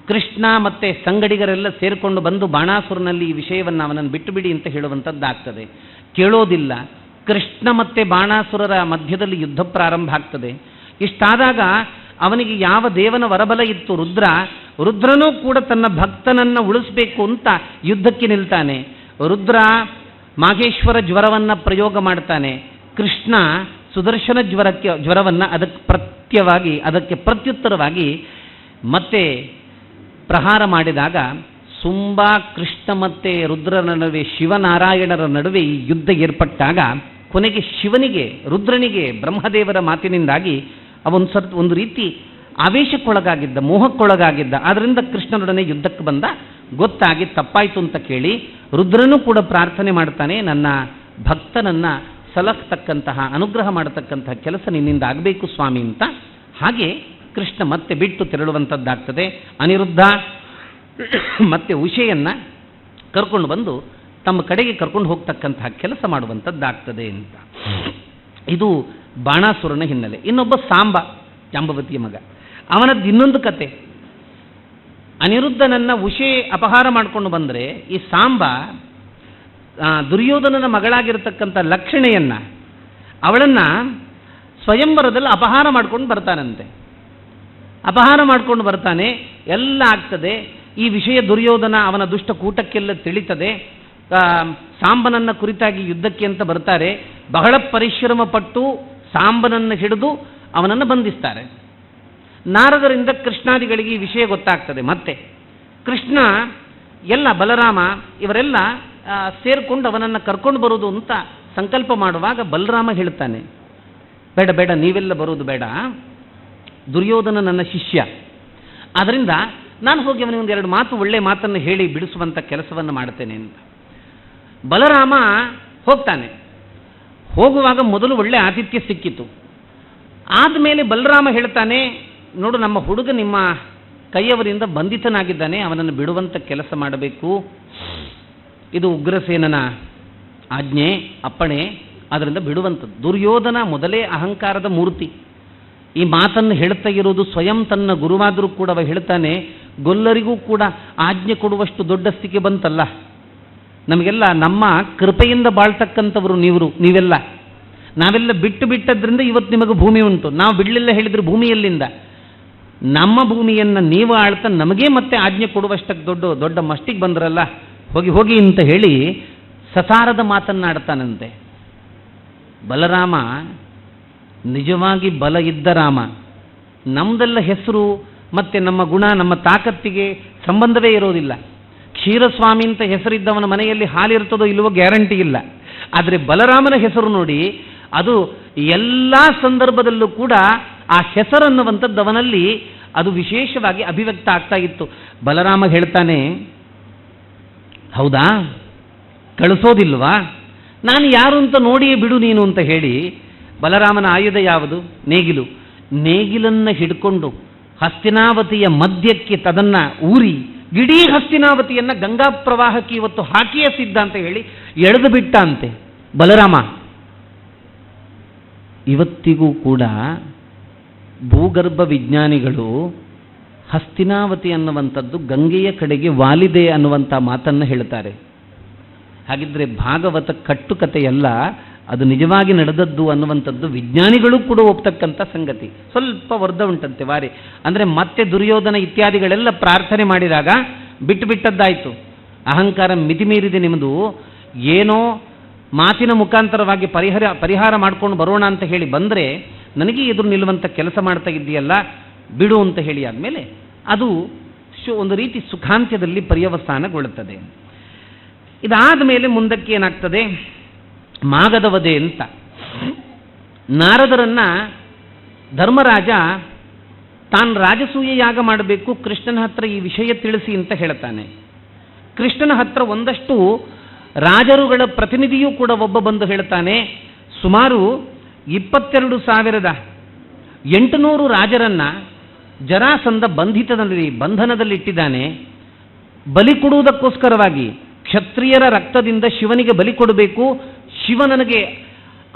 ಕೃಷ್ಣ ಮತ್ತು ಸಂಗಡಿಗರೆಲ್ಲ ಸೇರಿಕೊಂಡು ಬಂದು ಬಾಣಾಸುರನಲ್ಲಿ ಈ ವಿಷಯವನ್ನು ಅವನನ್ನು ಬಿಟ್ಟು ಬಿಡಿ ಅಂತ ಹೇಳುವಂಥದ್ದಾಗ್ತದೆ. ಕೇಳೋದಿಲ್ಲ. ಕೃಷ್ಣ ಮತ್ತು ಬಾಣಾಸುರರ ಮಧ್ಯದಲ್ಲಿ ಯುದ್ಧ ಪ್ರಾರಂಭ ಆಗ್ತದೆ. ಇಷ್ಟಾದಾಗ ಅವನಿಗೆ ಯಾವ ದೇವನ ವರಬಲ ಇತ್ತು, ರುದ್ರನೂ ಕೂಡ ತನ್ನ ಭಕ್ತನನ್ನು ಉಳಿಸಬೇಕು ಅಂತ ಯುದ್ಧಕ್ಕೆ ನಿಲ್ತಾನೆ. ರುದ್ರ ಮಾಘೇಶ್ವರ ಜ್ವರವನ್ನು ಪ್ರಯೋಗ ಮಾಡ್ತಾನೆ. ಕೃಷ್ಣ ಸುದರ್ಶನ ಜ್ವರವನ್ನು ಅದಕ್ಕೆ ಪ್ರತ್ಯುತ್ತರವಾಗಿ ಮತ್ತೆ ಪ್ರಹಾರ ಮಾಡಿದಾಗ ಸುಂಬ ಕೃಷ್ಣ ಮತ್ತು ರುದ್ರನ ನಡುವೆ, ಶಿವನಾರಾಯಣರ ನಡುವೆ ಈ ಯುದ್ಧ ಏರ್ಪಟ್ಟಾಗ ಕೊನೆಗೆ ಶಿವನಿಗೆ, ರುದ್ರನಿಗೆ ಬ್ರಹ್ಮದೇವರ ಮಾತಿನಿಂದಾಗಿ ಒಂದು ರೀತಿ ಆವೇಶಕ್ಕೊಳಗಾಗಿದ್ದ, ಮೋಹಕ್ಕೊಳಗಾಗಿದ್ದ. ಆದ್ದರಿಂದ ಕೃಷ್ಣನೊಡನೆ ಯುದ್ಧಕ್ಕೆ ಬಂದ. ಗೊತ್ತಾಗಿ ತಪ್ಪಾಯಿತು ಅಂತ ಕೇಳಿ ರುದ್ರನೂ ಕೂಡ ಪ್ರಾರ್ಥನೆ ಮಾಡ್ತಾನೆ, ನನ್ನ ಭಕ್ತನನ್ನು ಸಲಹತಕ್ಕಂತಹ, ಅನುಗ್ರಹ ಮಾಡತಕ್ಕಂತಹ ಕೆಲಸ ನಿನ್ನಿಂದ ಆಗಬೇಕು ಸ್ವಾಮಿ ಅಂತ. ಹಾಗೆ ಕೃಷ್ಣ ಮತ್ತೆ ಬಿಟ್ಟು ತೆರಳುವಂಥದ್ದಾಗ್ತದೆ. ಅನಿರುದ್ಧ ಮತ್ತೆ ಉಷೆಯನ್ನು ಕರ್ಕೊಂಡು ಬಂದು ತಮ್ಮ ಕಡೆಗೆ ಕರ್ಕೊಂಡು ಹೋಗ್ತಕ್ಕಂತಹ ಕೆಲಸ ಮಾಡುವಂಥದ್ದಾಗ್ತದೆ ಅಂತ. ಇದು ಬಾಣಾಸುರನ ಹಿನ್ನೆಲೆ. ಇನ್ನೊಬ್ಬ ಸಾಂಬ, ಜಾಂಬವತಿಯ ಮಗ, ಅವನದ್ದು ಇನ್ನೊಂದು ಕತೆ. ಅನಿರುದ್ಧನನ್ನು ಉಷೆ ಅಪಹಾರ ಮಾಡಿಕೊಂಡು ಬಂದರೆ ಈ ಸಾಂಬ ದುರ್ಯೋಧನನ ಮಗಳಾಗಿರತಕ್ಕಂಥ ಲಕ್ಷಣೆಯನ್ನು, ಅವಳನ್ನು ಸ್ವಯಂವರದಲ್ಲಿ ಅಪಹಾರ ಮಾಡ್ಕೊಂಡು ಬರ್ತಾನಂತೆ. ಅಪಹಾರ ಮಾಡ್ಕೊಂಡು ಬರ್ತಾನೆ, ಎಲ್ಲ ಆಗ್ತದೆ. ಈ ವಿಷಯ ದುರ್ಯೋಧನ ಅವನ ದುಷ್ಟ ಕೂಟಕ್ಕೆಲ್ಲ ತಿಳಿತದೆ. ಸಾಂಬನನ್ನು ಕುರಿತಾಗಿ ಯುದ್ಧಕ್ಕೆ ಅಂತ ಬರ್ತಾರೆ. ಬಹಳ ಪರಿಶ್ರಮ ಪಟ್ಟು ಸಾಂಬನನ್ನು ಹಿಡಿದು ಅವನನ್ನು ಬಂಧಿಸ್ತಾರೆ. ನಾರದರಿಂದ ಕೃಷ್ಣಾದಿಗಳಿಗೆ ಈ ವಿಷಯ ಗೊತ್ತಾಗ್ತದೆ. ಮತ್ತೆ ಕೃಷ್ಣ ಎಲ್ಲ, ಬಲರಾಮ ಇವರೆಲ್ಲ ಸೇರಿಕೊಂಡು ಅವನನ್ನು ಕರ್ಕೊಂಡು ಬರೋದು ಅಂತ ಸಂಕಲ್ಪ ಮಾಡುವಾಗ ಬಲರಾಮ ಹೇಳ್ತಾನೆ, ಬೇಡ ಬೇಡ, ನೀವೆಲ್ಲ ಬರೋದು ಬೇಡ, ದುರ್ಯೋಧನ ನನ್ನ ಶಿಷ್ಯ, ಆದ್ದರಿಂದ ನಾನು ಹೋಗಿ ಅವನಿಗೆ ಒಂದೆರಡು ಮಾತು, ಒಳ್ಳೆ ಮಾತನ್ನು ಹೇಳಿ ಬಿಡಿಸುವಂಥ ಕೆಲಸವನ್ನು ಮಾಡ್ತೇನೆ ಅಂತ. ಬಲರಾಮ ಹೋಗ್ತಾನೆ. ಹೋಗುವಾಗ ಮೊದಲು ಒಳ್ಳೆ ಆತಿಥ್ಯ ಸಿಕ್ಕಿತು. ಆದಮೇಲೆ ಬಲರಾಮ ಹೇಳ್ತಾನೆ, ನೋಡು, ನಮ್ಮ ಹುಡುಗ ನಿಮ್ಮ ಕೈಯವರಿಂದ ಬಂಧಿತನಾಗಿದ್ದಾನೆ, ಅವನನ್ನು ಬಿಡುವಂಥ ಕೆಲಸ ಮಾಡಬೇಕು. ಇದು ಉಗ್ರಸೇನನ ಆಜ್ಞೆ, ಅಪ್ಪಣೆ, ಅದರಿಂದ ಬಿಡುವಂಥದ್ದು. ದುರ್ಯೋಧನ ಮೊದಲೇ ಅಹಂಕಾರದ ಮೂರ್ತಿ. ಈ ಮಾತನ್ನು ಹೇಳ್ತಾ ಇರೋದು ಸ್ವಯಂ ತನ್ನ ಗುರುವಾದರೂ ಕೂಡ ಅವ ಹೇಳ್ತಾನೆ, ಗೊಲ್ಲರಿಗೂ ಕೂಡ ಆಜ್ಞೆ ಕೊಡುವಷ್ಟು ದೊಡ್ಡ ಸ್ಥಿತಿ ಬಂತಲ್ಲ, ನಮಗೆಲ್ಲ ನಮ್ಮ ಕೃಪೆಯಿಂದ ಬಾಳ್ತಕ್ಕಂಥವರು ನೀವೆಲ್ಲ, ನಾವೆಲ್ಲ ಬಿಟ್ಟದ್ರಿಂದ ಇವತ್ತು ನಿಮಗೆ ಭೂಮಿ ಉಂಟು. ನಾವು ಬಿಡಲಿಲ್ಲ ಹೇಳಿದರೆ ಭೂಮಿಯಲ್ಲಿಂದ, ನಮ್ಮ ಭೂಮಿಯನ್ನು ನೀವು ಆಳ್ತಾ ನಮಗೇ ಮತ್ತೆ ಆಜ್ಞೆ ಕೊಡುವಷ್ಟಕ್ಕೆ ದೊಡ್ಡ ಮಷ್ಟಿಗೆ ಬಂದ್ರಲ್ಲ, ಹೋಗಿ ಅಂತ ಹೇಳಿ ಸಸಾರದ ಮಾತನ್ನಾಡ್ತಾನಂತೆ. ಬಲರಾಮ ನಿಜವಾಗಿ ಬಲ ಇದ್ದ ರಾಮ. ನಮ್ಮದೆಲ್ಲ ಹೆಸರು ಮತ್ತು ನಮ್ಮ ಗುಣ, ನಮ್ಮ ತಾಕತ್ತಿಗೆ ಸಂಬಂಧವೇ ಇರೋದಿಲ್ಲ. ಕ್ಷೀರಸ್ವಾಮಿ ಅಂತ ಹೆಸರಿದ್ದವನ ಮನೆಯಲ್ಲಿ ಹಾಲಿರ್ತದೋ ಇಲ್ಲವೋ ಗ್ಯಾರಂಟಿ ಇಲ್ಲ. ಆದರೆ ಬಲರಾಮನ ಹೆಸರು ನೋಡಿ, ಅದು ಎಲ್ಲ ಸಂದರ್ಭದಲ್ಲೂ ಕೂಡ ಆ ಹೆಸರನ್ನುವಂಥದ್ದು ಅವನಲ್ಲಿ ಅದು ವಿಶೇಷವಾಗಿ ಅಭಿವ್ಯಕ್ತ ಆಗ್ತಾ ಇತ್ತು. ಬಲರಾಮ ಹೇಳ್ತಾನೆ, ಹೌದಾ, ಕಳಿಸೋದಿಲ್ವಾ, ನಾನು ಯಾರು ಅಂತ ನೋಡಿಯೇ ಬಿಡು ನೀನು ಅಂತ ಹೇಳಿ. ಬಲರಾಮನ ಆಯುಧ ಯಾವುದು? ನೇಗಿಲು. ನೇಗಿಲನ್ನು ಹಿಡ್ಕೊಂಡು ಹಸ್ತಿನಾವತಿಯ ಮಧ್ಯಕ್ಕೆ ತದನ್ನ ಊರಿ ಇಡೀ ಹಸ್ತಿನಾವತಿಯನ್ನು ಗಂಗಾ ಪ್ರವಾಹಕ್ಕೆ ಇವತ್ತು ಹಾಕಿಯೇ ಸಿದ್ಧ ಅಂತ ಹೇಳಿ ಎಳೆದು ಬಿಟ್ಟ ಅಂತೆ ಬಲರಾಮ. ಇವತ್ತಿಗೂ ಕೂಡ ಭೂಗರ್ಭ ವಿಜ್ಞಾನಿಗಳು ಹಸ್ತಿನಾವತಿ ಅನ್ನುವಂಥದ್ದು ಗಂಗೆಯ ಕಡೆಗೆ ವಾಲಿದೆ ಅನ್ನುವಂಥ ಮಾತನ್ನು ಹೇಳ್ತಾರೆ. ಹಾಗಿದ್ರೆ ಭಾಗವತ ಕಟ್ಟುಕತೆಯಲ್ಲ, ಅದು ನಿಜವಾಗಿ ನಡೆದದ್ದು ಅನ್ನುವಂಥದ್ದು ವಿಜ್ಞಾನಿಗಳು ಕೂಡ ಒಪ್ತಕ್ಕಂಥ ಸಂಗತಿ. ಸ್ವಲ್ಪ ವರ್ಧ ಉಂಟಂತೆ ವಾರಿ. ಅಂದರೆ ಮತ್ತೆ ದುರ್ಯೋಧನ ಇತ್ಯಾದಿಗಳೆಲ್ಲ ಪ್ರಾರ್ಥನೆ ಮಾಡಿದಾಗ ಬಿಟ್ಟು ಬಿಟ್ಟದ್ದಾಯಿತು. ಅಹಂಕಾರ ಮಿತಿಮೀರಿದೆ ನಿಮ್ಮದು, ಏನೋ ಮಾತಿನ ಮುಖಾಂತರವಾಗಿ ಪರಿಹಾರ ಮಾಡ್ಕೊಂಡು ಬರೋಣ ಅಂತ ಹೇಳಿ ಬಂದರೆ ನನಗೆ ಎದುರು ನಿಲ್ಲುವಂಥ ಕೆಲಸ ಮಾಡ್ತಾ ಇದ್ದೀಯಲ್ಲ, ಬಿಡು ಅಂತ ಹೇಳಿ ಆದಮೇಲೆ ಅದು ಒಂದು ರೀತಿ ಸುಖಾಂತ್ಯದಲ್ಲಿ ಪರ್ಯವಸಾನಗೊಳ್ಳುತ್ತದೆ. ಇದಾದ ಮೇಲೆ ಮುಂದಕ್ಕೆ ಏನಾಗ್ತದೆ? ಮಾಗದ ವಧೆ ಅಂತ. ನಾರದರನ್ನ ಧರ್ಮರಾಜ ತಾನು ರಾಜಸೂಯ ಯಾಗ ಮಾಡಬೇಕು, ಕೃಷ್ಣನ ಹತ್ರ ಈ ವಿಷಯ ತಿಳಿಸಿ ಅಂತ ಹೇಳ್ತಾನೆ. ಕೃಷ್ಣನ ಹತ್ರ ಒಂದಷ್ಟು ರಾಜರುಗಳ ಪ್ರತಿನಿಧಿಯೂ ಕೂಡ ಒಬ್ಬ ಬಂದು ಹೇಳ್ತಾನೆ, ಸುಮಾರು 22,800 ರಾಜರನ್ನ ಜರಾಸಂಧ ಬಂಧನದಲ್ಲಿಟ್ಟಿದ್ದಾನೆ. ಬಲಿ ಕೊಡುವುದಕ್ಕೋಸ್ಕರವಾಗಿ ಕ್ಷತ್ರಿಯರ ರಕ್ತದಿಂದ ಶಿವನಿಗೆ ಬಲಿ ಕೊಡಬೇಕು. ಶಿವ ನನಗೆ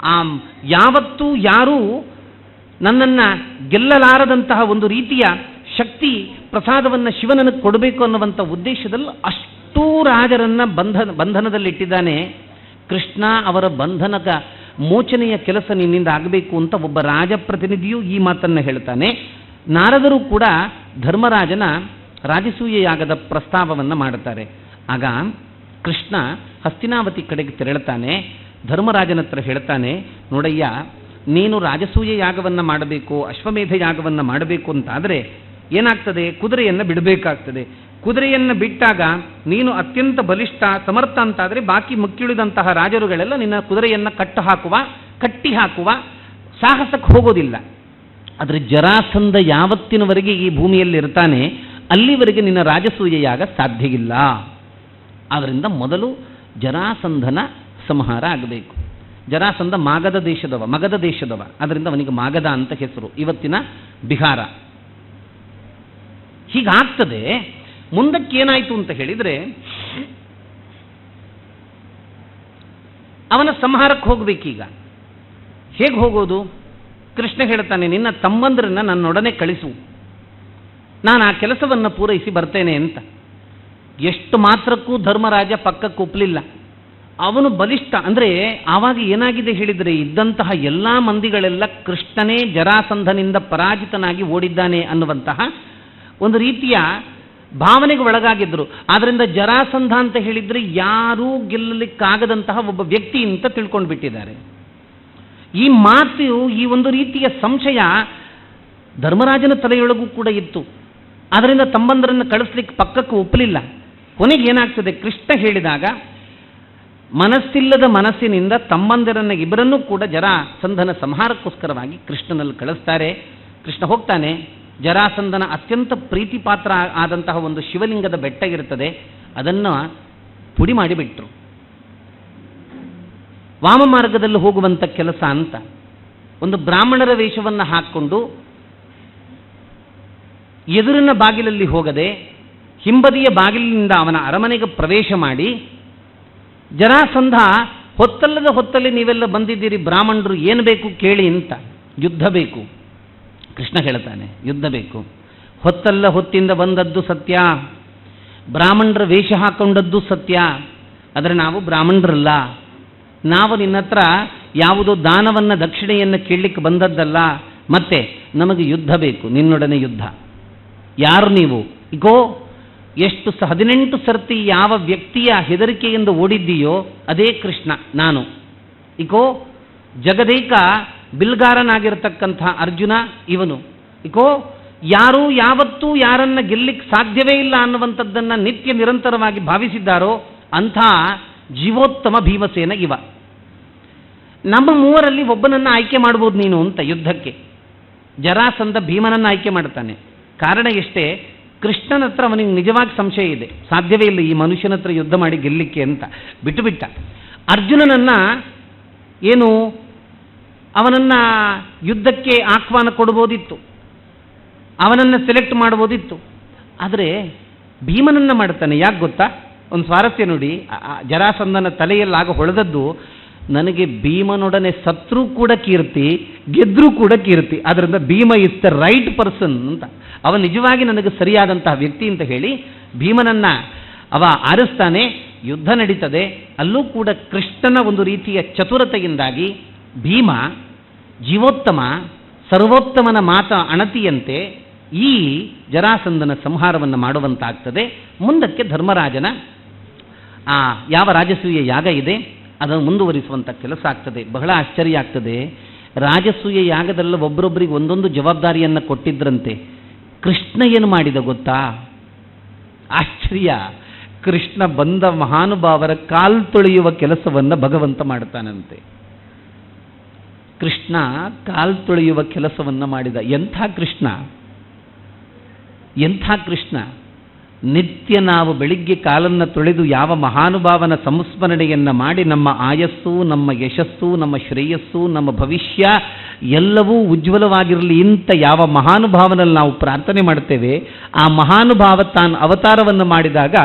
ಯಾವತ್ತೂ ಯಾರೂ ನನ್ನನ್ನು ಗೆಲ್ಲಲಾರದಂತಹ ಒಂದು ರೀತಿಯ ಶಕ್ತಿ ಪ್ರಸಾದವನ್ನು ಶಿವ ನನಗೆ ಕೊಡಬೇಕು ಅನ್ನುವಂಥ ಉದ್ದೇಶದಲ್ಲಿ ಅಷ್ಟೂ ರಾಜರನ್ನ ಬಂಧನದಲ್ಲಿಟ್ಟಿದ್ದಾನೆ. ಕೃಷ್ಣ ಅವರ ಬಂಧನದ ಮೋಚನೆಯ ಕೆಲಸ ನಿನ್ನಿಂದ ಆಗಬೇಕು ಅಂತ ಒಬ್ಬ ರಾಜಪ್ರತಿನಿಧಿಯು ಈ ಮಾತನ್ನು ಹೇಳ್ತಾನೆ. ನಾರದರು ಕೂಡ ಧರ್ಮರಾಜನ ರಾಜಸೂಯ ಯಾಗದ ಪ್ರಸ್ತಾವವನ್ನು ಮಾಡುತ್ತಾರೆ. ಆಗ ಕೃಷ್ಣ ಹಸ್ತಿನಾವತಿ ಕಡೆಗೆ ತೆರಳುತ್ತಾನೆ. ಧರ್ಮರಾಜನ ಹತ್ರ ಹೇಳ್ತಾನೆ, ನೋಡಯ್ಯ, ನೀನು ರಾಜಸೂಯ ಯಾಗವನ್ನು ಮಾಡಬೇಕು, ಅಶ್ವಮೇಧ ಯಾಗವನ್ನು ಮಾಡಬೇಕು ಅಂತಾದರೆ ಏನಾಗ್ತದೆ? ಕುದುರೆಯನ್ನು ಬಿಡಬೇಕಾಗ್ತದೆ. ಕುದುರೆಯನ್ನು ಬಿಟ್ಟಾಗ ನೀನು ಅತ್ಯಂತ ಬಲಿಷ್ಠ ಸಮರ್ಥ ಅಂತಾದರೆ ಬಾಕಿ ಮುಕ್ಕಿಳಿದಂತಹ ರಾಜರುಗಳೆಲ್ಲ ನಿನ್ನ ಕುದುರೆಯನ್ನು ಕಟ್ಟಿ ಹಾಕುವ ಸಾಹಸಕ್ಕೆ ಹೋಗೋದಿಲ್ಲ. ಆದರೆ ಜರಾಸಂಧ ಯಾವತ್ತಿನವರೆಗೆ ಈ ಭೂಮಿಯಲ್ಲಿ ಇರ್ತಾನೆ ಅಲ್ಲಿವರೆಗೆ ನಿನ್ನ ರಾಜಸೂಯ ಯಾಗ ಸಾಧ್ಯ ಇಲ್ಲ. ಆದ್ದರಿಂದ ಮೊದಲು ಜರಾಸಂಧನ ಸಂಹಾರ ಆಗಬೇಕು. ಜರಾಸಂಧ ಮಗಧ ದೇಶದವ, ಅದರಿಂದ ಅವನಿಗೆ ಮಾಗಧ ಅಂತ ಹೆಸರು, ಇವತ್ತಿನ ಬಿಹಾರ. ಹೀಗಾಗ್ತದೆ. ಮುಂದಕ್ಕೇನಾಯಿತು ಅಂತ ಹೇಳಿದರೆ, ಅವನ ಸಂಹಾರಕ್ಕೆ ಹೋಗ್ಬೇಕೀಗ. ಹೇಗೆ ಹೋಗೋದು? ಕೃಷ್ಣ ಹೇಳ್ತಾನೆ, ನಿನ್ನ ತಮ್ಮಂದ್ರನ್ನ ನನ್ನೊಡನೆ ಕಳಿಸು, ನಾನು ಆ ಕೆಲಸವನ್ನು ಪೂರೈಸಿ ಬರ್ತೇನೆ ಅಂತ. ಎಷ್ಟು ಮಾತ್ರಕ್ಕೂ ಧರ್ಮರಾಜ ಪಕ್ಕಕ್ಕೆ ಒಪ್ಪಲಿಲ್ಲ. ಅವನು ಬಲಿಷ್ಠ. ಅಂದರೆ ಆವಾಗ ಏನಾಗಿದೆ ಹೇಳಿದರೆ, ಇದ್ದಂತಹ ಎಲ್ಲ ಮಂದಿಗಳೆಲ್ಲ ಕೃಷ್ಣನೇ ಜರಾಸಂಧನಿಂದ ಪರಾಜಿತನಾಗಿ ಓಡಿದ್ದಾನೆ ಅನ್ನುವಂತಹ ಒಂದು ರೀತಿಯ ಭಾವನೆಗೆ ಒಳಗಾಗಿದ್ದರು. ಆದ್ದರಿಂದ ಜರಾಸಂಧ ಅಂತ ಹೇಳಿದರೆ ಯಾರೂ ಗೆಲ್ಲಲಿಕ್ಕಾಗದಂತಹ ಒಬ್ಬ ವ್ಯಕ್ತಿ ಅಂತ ತಿಳ್ಕೊಂಡು ಬಿಟ್ಟಿದ್ದಾರೆ. ಈ ಮಾತು, ಈ ಒಂದು ರೀತಿಯ ಸಂಶಯ ಧರ್ಮರಾಜನ ತಲೆಯೊಳಗೂ ಕೂಡ ಇತ್ತು. ಆದ್ದರಿಂದ ತಮ್ಮಂದರನ್ನು ಕಳಿಸ್ಲಿಕ್ಕೆ ಪಕ್ಕಕ್ಕೆ ಒಪ್ಪಲಿಲ್ಲ. ಕೊನೆಗೆ ಏನಾಗ್ತದೆ? ಕೃಷ್ಣ ಹೇಳಿದಾಗ ಮನಸ್ಸಿಲ್ಲದ ಮನಸ್ಸಿನಿಂದ ತಮ್ಮಂದಿರನ್ನ ಇಬ್ಬರನ್ನೂ ಕೂಡ ಜರಾಸಂಧನ ಸಂಹಾರಕ್ಕೋಸ್ಕರವಾಗಿ ಕೃಷ್ಣನಲ್ಲಿ ಕಳಿಸ್ತಾರೆ. ಕೃಷ್ಣ ಹೋಗ್ತಾನೆ. ಜರಾಸಂಧನ ಅತ್ಯಂತ ಪ್ರೀತಿ ಪಾತ್ರ ಆದಂತಹ ಒಂದು ಶಿವಲಿಂಗದ ಬೆಟ್ಟ ಇರುತ್ತದೆ, ಅದನ್ನು ಪುಡಿ ಮಾಡಿಬಿಟ್ರು. ವಾಮ ಮಾರ್ಗದಲ್ಲಿ ಹೋಗುವಂಥ ಕೆಲಸ ಅಂತ ಒಂದು ಬ್ರಾಹ್ಮಣರ ವೇಷವನ್ನು ಹಾಕ್ಕೊಂಡು ಎದುರಿನ ಬಾಗಿಲಲ್ಲಿ ಹೋಗದೆ ಹಿಂಬದಿಯ ಬಾಗಿಲಿನಿಂದ ಅವನ ಅರಮನೆಗೆ ಪ್ರವೇಶ ಮಾಡಿ, ಜರಾಸಂಧ ಹೊತ್ತಲ್ಲದ ಹೊತ್ತಲ್ಲಿ ನೀವೆಲ್ಲ ಬಂದಿದ್ದೀರಿ ಬ್ರಾಹ್ಮಣರು, ಏನು ಬೇಕು ಕೇಳಿ ಅಂತ. ಯುದ್ಧ ಬೇಕು. ಕೃಷ್ಣ ಹೇಳ್ತಾನೆ, ಯುದ್ಧ ಬೇಕು. ಹೊತ್ತಲ್ಲ ಹೊತ್ತಿಂದ ಬಂದದ್ದು ಸತ್ಯ, ಬ್ರಾಹ್ಮಣರ ವೇಷ ಹಾಕೊಂಡದ್ದು ಸತ್ಯ. ಆದರೆ ನಾವು ಬ್ರಾಹ್ಮಣರಲ್ಲ, ನಾವು ನಿನ್ನ ಹತ್ರ ಯಾವುದೋ ದಾನವನ್ನು ದಕ್ಷಿಣೆಯನ್ನು ಕೇಳಲಿಕ್ಕೆ ಬಂದದ್ದಲ್ಲ. ಮತ್ತೆ ನಮಗೆ ಯುದ್ಧ ಬೇಕು, ನಿನ್ನೊಡನೆ ಯುದ್ಧ. ಯಾರು ನೀವು? ಇಗೋ ಎಷ್ಟು 18 ಸರ್ತಿ ಯಾವ ವ್ಯಕ್ತಿಯ ಹೆದರಿಕೆಯಿಂದ ಓಡಿದ್ದೀಯೋ ಅದೇ ಕೃಷ್ಣ ನಾನು. ಇಕೋ ಜಗದೇಕ ಬಿಲ್ಗಾರನಾಗಿರತಕ್ಕಂಥ ಅರ್ಜುನ ಇವನು. ಇಕೋ ಯಾರೂ ಯಾವತ್ತೂ ಯಾರನ್ನ ಗೆಲ್ಲಿಕ್ಕೆ ಸಾಧ್ಯವೇ ಇಲ್ಲ ಅನ್ನುವಂಥದ್ದನ್ನು ನಿತ್ಯ ನಿರಂತರವಾಗಿ ಭಾವಿಸಿದ್ದಾರೋ ಅಂಥ ಜೀವೋತ್ತಮ ಭೀಮಸೇನ ಇವ. ನಮ್ಮ ಮೂವರಲ್ಲಿ ಒಬ್ಬನನ್ನು ಆಯ್ಕೆ ಮಾಡ್ಬೋದು ನೀನು ಅಂತ ಯುದ್ಧಕ್ಕೆ. ಜರಾಸಂಧ ಭೀಮನನ್ನು ಆಯ್ಕೆ ಮಾಡ್ತಾನೆ. ಕಾರಣ ಎಷ್ಟೇ, ಕೃಷ್ಣನ ಹತ್ರ ಅವನಿಗೆ ನಿಜವಾಗಿ ಸಂಶಯ ಇದೆ, ಸಾಧ್ಯವೇ ಇಲ್ಲ ಈ ಮನುಷ್ಯನ ಹತ್ರ ಯುದ್ಧ ಮಾಡಿ ಗೆಲ್ಲಿಕ್ಕೆ ಅಂತ ಬಿಟ್ಟುಬಿಟ್ಟ. ಅರ್ಜುನನನ್ನ ಏನು ಅವನನ್ನು ಯುದ್ಧಕ್ಕೆ ಆಹ್ವಾನ ಕೊಡ್ಬೋದಿತ್ತು, ಅವನನ್ನು ಸೆಲೆಕ್ಟ್ ಮಾಡ್ಬೋದಿತ್ತು. ಆದರೆ ಭೀಮನನ್ನು ಮಾಡ್ತಾನೆ. ಯಾಕೆ ಗೊತ್ತಾ? ಒಂದು ಸ್ವಾರಸ್ಯ ನೋಡಿ, ಜರಾಸಂಧನ ತಲೆಯಲ್ಲಾಗ ಹೊಳೆದದ್ದು, ನನಗೆ ಭೀಮನೊಡನೆ ಸತ್ರೂ ಕೂಡ ಕೀರ್ತಿ, ಗೆದ್ರೂ ಕೂಡ ಕೀರ್ತಿ, ಆದ್ದರಿಂದ Bheema is the right person ಅಂತ, ಅವ ನಿಜವಾಗಿ ನನಗೆ ಸರಿಯಾದಂತಹ ವ್ಯಕ್ತಿ ಅಂತ ಹೇಳಿ ಭೀಮನನ್ನ ಅವ ಆರಿಸ್ತಾನೆ. ಯುದ್ಧ ನಡೀತದೆ. ಅಲ್ಲೂ ಕೂಡ ಕೃಷ್ಣನ ಒಂದು ರೀತಿಯ ಚತುರತೆಯಿಂದಾಗಿ ಭೀಮ ಜೀವೋತ್ತಮ ಸರ್ವೋತ್ತಮನ ಮಾತ ಅಣತಿಯಂತೆ ಈ ಜರಾಸಂಧನ ಸಂಹಾರವನ್ನು ಮಾಡುವಂತಾಗ್ತದೆ. ಮುಂದಕ್ಕೆ ಧರ್ಮರಾಜನ ಯಾವ ರಾಜಸೂಯ ಯಾಗ ಇದೆ ಅದನ್ನು ಮುಂದುವರಿಸುವಂಥ ಕೆಲಸ ಆಗ್ತದೆ. ಬಹಳ ಆಶ್ಚರ್ಯ ಆಗ್ತದೆ. ರಾಜಸೂಯ ಯಾಗದಲ್ಲ ಒಬ್ಬರೊಬ್ಬರಿಗೆ ಒಂದೊಂದು ಜವಾಬ್ದಾರಿಯನ್ನು ಕೊಟ್ಟಿದ್ರಂತೆ. ಕೃಷ್ಣ ಏನು ಮಾಡಿದ ಗೊತ್ತಾ? ಆಶ್ಚರ್ಯ. ಕೃಷ್ಣ ಬಂದ ಮಹಾನುಭಾವರ ಕಾಲು ತೊಳೆಯುವ ಕೆಲಸವನ್ನು ಭಗವಂತ ಮಾಡ್ತಾನಂತೆ. ಕೃಷ್ಣ ಕಾಲು ತೊಳೆಯುವ ಕೆಲಸವನ್ನು ಮಾಡಿದ. ಎಂಥ ಕೃಷ್ಣ, ಎಂಥ ಕೃಷ್ಣ! ನಿತ್ಯ ನಾವು ಬೆಳಿಗ್ಗೆ ಕಾಲನ್ನು ತೊಳೆದು ಯಾವ ಮಹಾನುಭಾವನ ಸಂಸ್ಮರಣೆಯನ್ನು ಮಾಡಿ ನಮ್ಮ ಆಯಸ್ಸು, ನಮ್ಮ ಯಶಸ್ಸು, ನಮ್ಮ ಶ್ರೇಯಸ್ಸು, ನಮ್ಮ ಭವಿಷ್ಯ ಎಲ್ಲವೂ ಉಜ್ವಲವಾಗಿರಲಿ ಅಂತ ಯಾವ ಮಹಾನುಭಾವನಲ್ಲಿ ನಾವು ಪ್ರಾರ್ಥನೆ ಮಾಡ್ತೇವೆ, ಆ ಮಹಾನುಭಾವ ತಾನು ಅವತಾರವನ್ನು ಮಾಡಿದಾಗ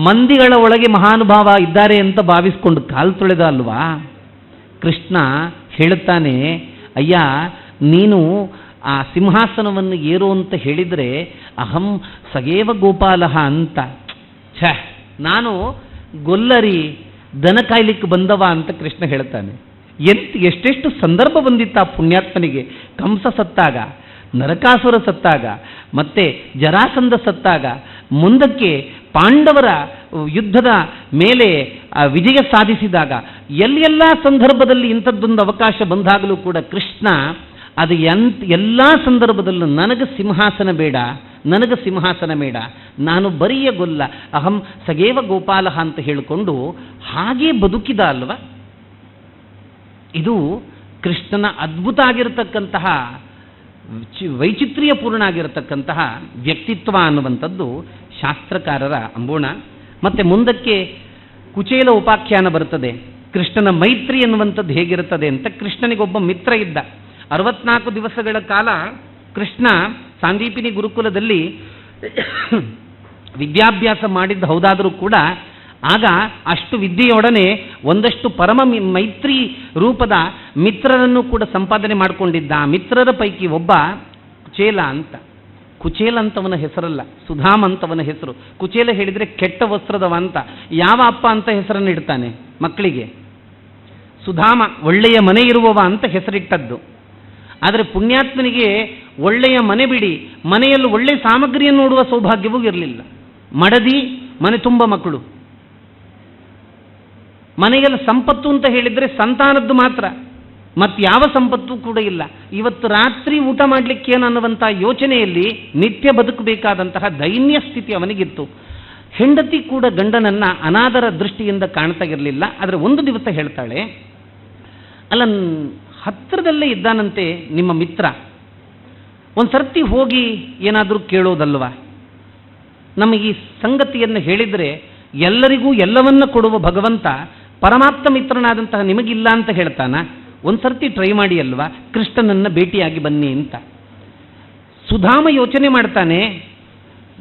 ಮಂದಿಗಳ ಒಳಗೆ ಮಹಾನುಭಾವ ಇದ್ದಾರೆ ಅಂತ ಭಾವಿಸ್ಕೊಂಡು ಕಾಲು ತೊಳೆದ ಅಲ್ವಾ? ಕೃಷ್ಣ ಹೇಳುತ್ತಾನೆ, ಅಯ್ಯ ನೀನು ಆ ಸಿಂಹಾಸನವನ್ನು ಏರು ಅಂತ ಹೇಳಿದರೆ ಅಹಂ ಸಗೇವ ಗೋಪಾಲಹ ಅಂತ. ನಾನು ಗೊಲ್ಲರಿ ದನ ಕಾಯ್ಲಿಕ್ಕೆ ಬಂದವ ಅಂತ ಕೃಷ್ಣ ಹೇಳ್ತಾನೆ. ಎಷ್ಟೆಷ್ಟು ಸಂದರ್ಭ ಬಂದಿತ್ತ ಆ ಪುಣ್ಯಾತ್ಮನಿಗೆ. ಕಂಸ ಸತ್ತಾಗ, ನರಕಾಸುರ ಸತ್ತಾಗ, ಮತ್ತೆ ಜರಾಸಂಧ ಸತ್ತಾಗ, ಮುಂದಕ್ಕೆ ಪಾಂಡವರ ಯುದ್ಧದ ಮೇಲೆ ವಿಜಯ ಸಾಧಿಸಿದಾಗ, ಎಲ್ಲೆಲ್ಲ ಸಂದರ್ಭದಲ್ಲಿ ಇಂಥದ್ದೊಂದು ಅವಕಾಶ ಬಂದಾಗಲೂ ಕೂಡ ಕೃಷ್ಣ ಅದು ಎಲ್ಲ ಸಂದರ್ಭದಲ್ಲೂ ನನಗೆ ಸಿಂಹಾಸನ ಬೇಡ, ನನಗೆ ಸಿಂಹಾಸನ ಬೇಡ, ನಾನು ಬರಿಯ ಗೊಲ್ಲ, ಅಹಂ ಸಗೇವ ಗೋಪಾಲಹ ಅಂತ ಹೇಳಿಕೊಂಡು ಹಾಗೇ ಬದುಕಿದ ಅಲ್ವ. ಇದು ಕೃಷ್ಣನ ಅದ್ಭುತ ಆಗಿರತಕ್ಕಂತಹ ವೈಚಿತ್ರ್ಯಪೂರ್ಣ ಆಗಿರತಕ್ಕಂತಹ ವ್ಯಕ್ತಿತ್ವ ಅನ್ನುವಂಥದ್ದು ಶಾಸ್ತ್ರಕಾರರ ಅಂಬೋಣ. ಮತ್ತೆ ಮುಂದಕ್ಕೆ ಕುಚೇಲ ಉಪಾಖ್ಯಾನ ಬರುತ್ತದೆ. ಕೃಷ್ಣನ ಮೈತ್ರಿ ಎನ್ನುವಂಥದ್ದು ಹೇಗಿರುತ್ತದೆ ಅಂತ. ಕೃಷ್ಣನಿಗೊಬ್ಬ ಮಿತ್ರ ಇದ್ದ. 64 ದಿವಸಗಳ ಕಾಲ ಕೃಷ್ಣ ಸಾಂದೀಪಿನಿ ಗುರುಕುಲದಲ್ಲಿ ವಿದ್ಯಾಭ್ಯಾಸ ಮಾಡಿದ್ದು ಹೌದಾದರೂ ಕೂಡ ಆಗ ಅಷ್ಟು ವಿದ್ಯೆಯೊಡನೆ ಒಂದಷ್ಟು ಪರಮ ಮೈತ್ರಿ ರೂಪದ ಮಿತ್ರರನ್ನು ಕೂಡ ಸಂಪಾದನೆ ಮಾಡಿಕೊಂಡಿದ್ದ. ಆ ಮಿತ್ರರ ಪೈಕಿ ಒಬ್ಬ ಕುಚೇಲ ಅಂತ. ಕುಚೇಲ ಅಂತವನ ಹೆಸರಲ್ಲ, ಸುಧಾಮ ಅಂತವನ ಹೆಸರು. ಕುಚೇಲ ಹೇಳಿದರೆ ಕೆಟ್ಟ ವಸ್ತ್ರದವ ಅಂತ. ಯಾವ ಅಪ್ಪ ಅಂತ ಹೆಸರನ್ನು ಇಡ್ತಾನೆ ಮಕ್ಕಳಿಗೆ? ಸುಧಾಮ ಒಳ್ಳೆಯ ಮನೆ ಇರುವವ ಅಂತ ಹೆಸರಿಟ್ಟದ್ದು. ಆದರೆ ಪುಣ್ಯಾತ್ಮನಿಗೆ ಒಳ್ಳೆಯ ಮನೆ ಬಿಡಿ, ಮನೆಯಲ್ಲಿ ಒಳ್ಳೆಯ ಸಾಮಗ್ರಿಯನ್ನು ನೋಡುವ ಸೌಭಾಗ್ಯವೂ ಇರಲಿಲ್ಲ. ಮಡದಿ, ಮನೆ ತುಂಬ ಮಕ್ಕಳು. ಮನೆಯಲ್ಲಿ ಸಂಪತ್ತು ಅಂತ ಹೇಳಿದರೆ ಸಂತಾನದ್ದು ಮಾತ್ರ, ಮತ್ಯಾವ ಸಂಪತ್ತು ಕೂಡ ಇಲ್ಲ. ಇವತ್ತು ರಾತ್ರಿ ಊಟ ಮಾಡಲಿಕ್ಕೆ ಅನ್ನುವಂಥ ಯೋಚನೆಯಲ್ಲಿ ನಿತ್ಯ ಬದುಕಬೇಕಾದಂತಹ ದೈನ್ಯ ಸ್ಥಿತಿ ಅವನಿಗಿತ್ತು. ಹೆಂಡತಿ ಕೂಡ ಗಂಡನನ್ನ ಅನಾದರ ದೃಷ್ಟಿಯಿಂದ ಕಾಣ್ತಾ ಇರಲಿಲ್ಲ. ಆದರೆ ಒಂದು ದಿವಸ ಹೇಳ್ತಾಳೆ, ಅಲ್ಲ ಹತ್ತಿರದಲ್ಲೇ ಇದ್ದಾನಂತೆ ನಿಮ್ಮ ಮಿತ್ರ, ಒಂದು ಸರ್ತಿ ಹೋಗಿ ಏನಾದರೂ ಕೇಳೋದಲ್ವ? ನಮಗೆ ಈ ಸಂಗತಿಯನ್ನು ಹೇಳಿದರೆ ಎಲ್ಲರಿಗೂ ಎಲ್ಲವನ್ನ ಕೊಡುವ ಭಗವಂತ ಪರಮಾತ್ಮ ಮಿತ್ರನಾದಂತಹ ನಿಮಗಿಲ್ಲ ಅಂತ ಹೇಳ್ತಾನ? ಒಂದು ಸರ್ತಿ ಟ್ರೈ ಮಾಡಿ ಅಲ್ವಾ, ಕೃಷ್ಣನನ್ನು ಭೇಟಿಯಾಗಿ ಬನ್ನಿ ಅಂತ. ಸುಧಾಮ ಯೋಚನೆ ಮಾಡ್ತಾನೆ,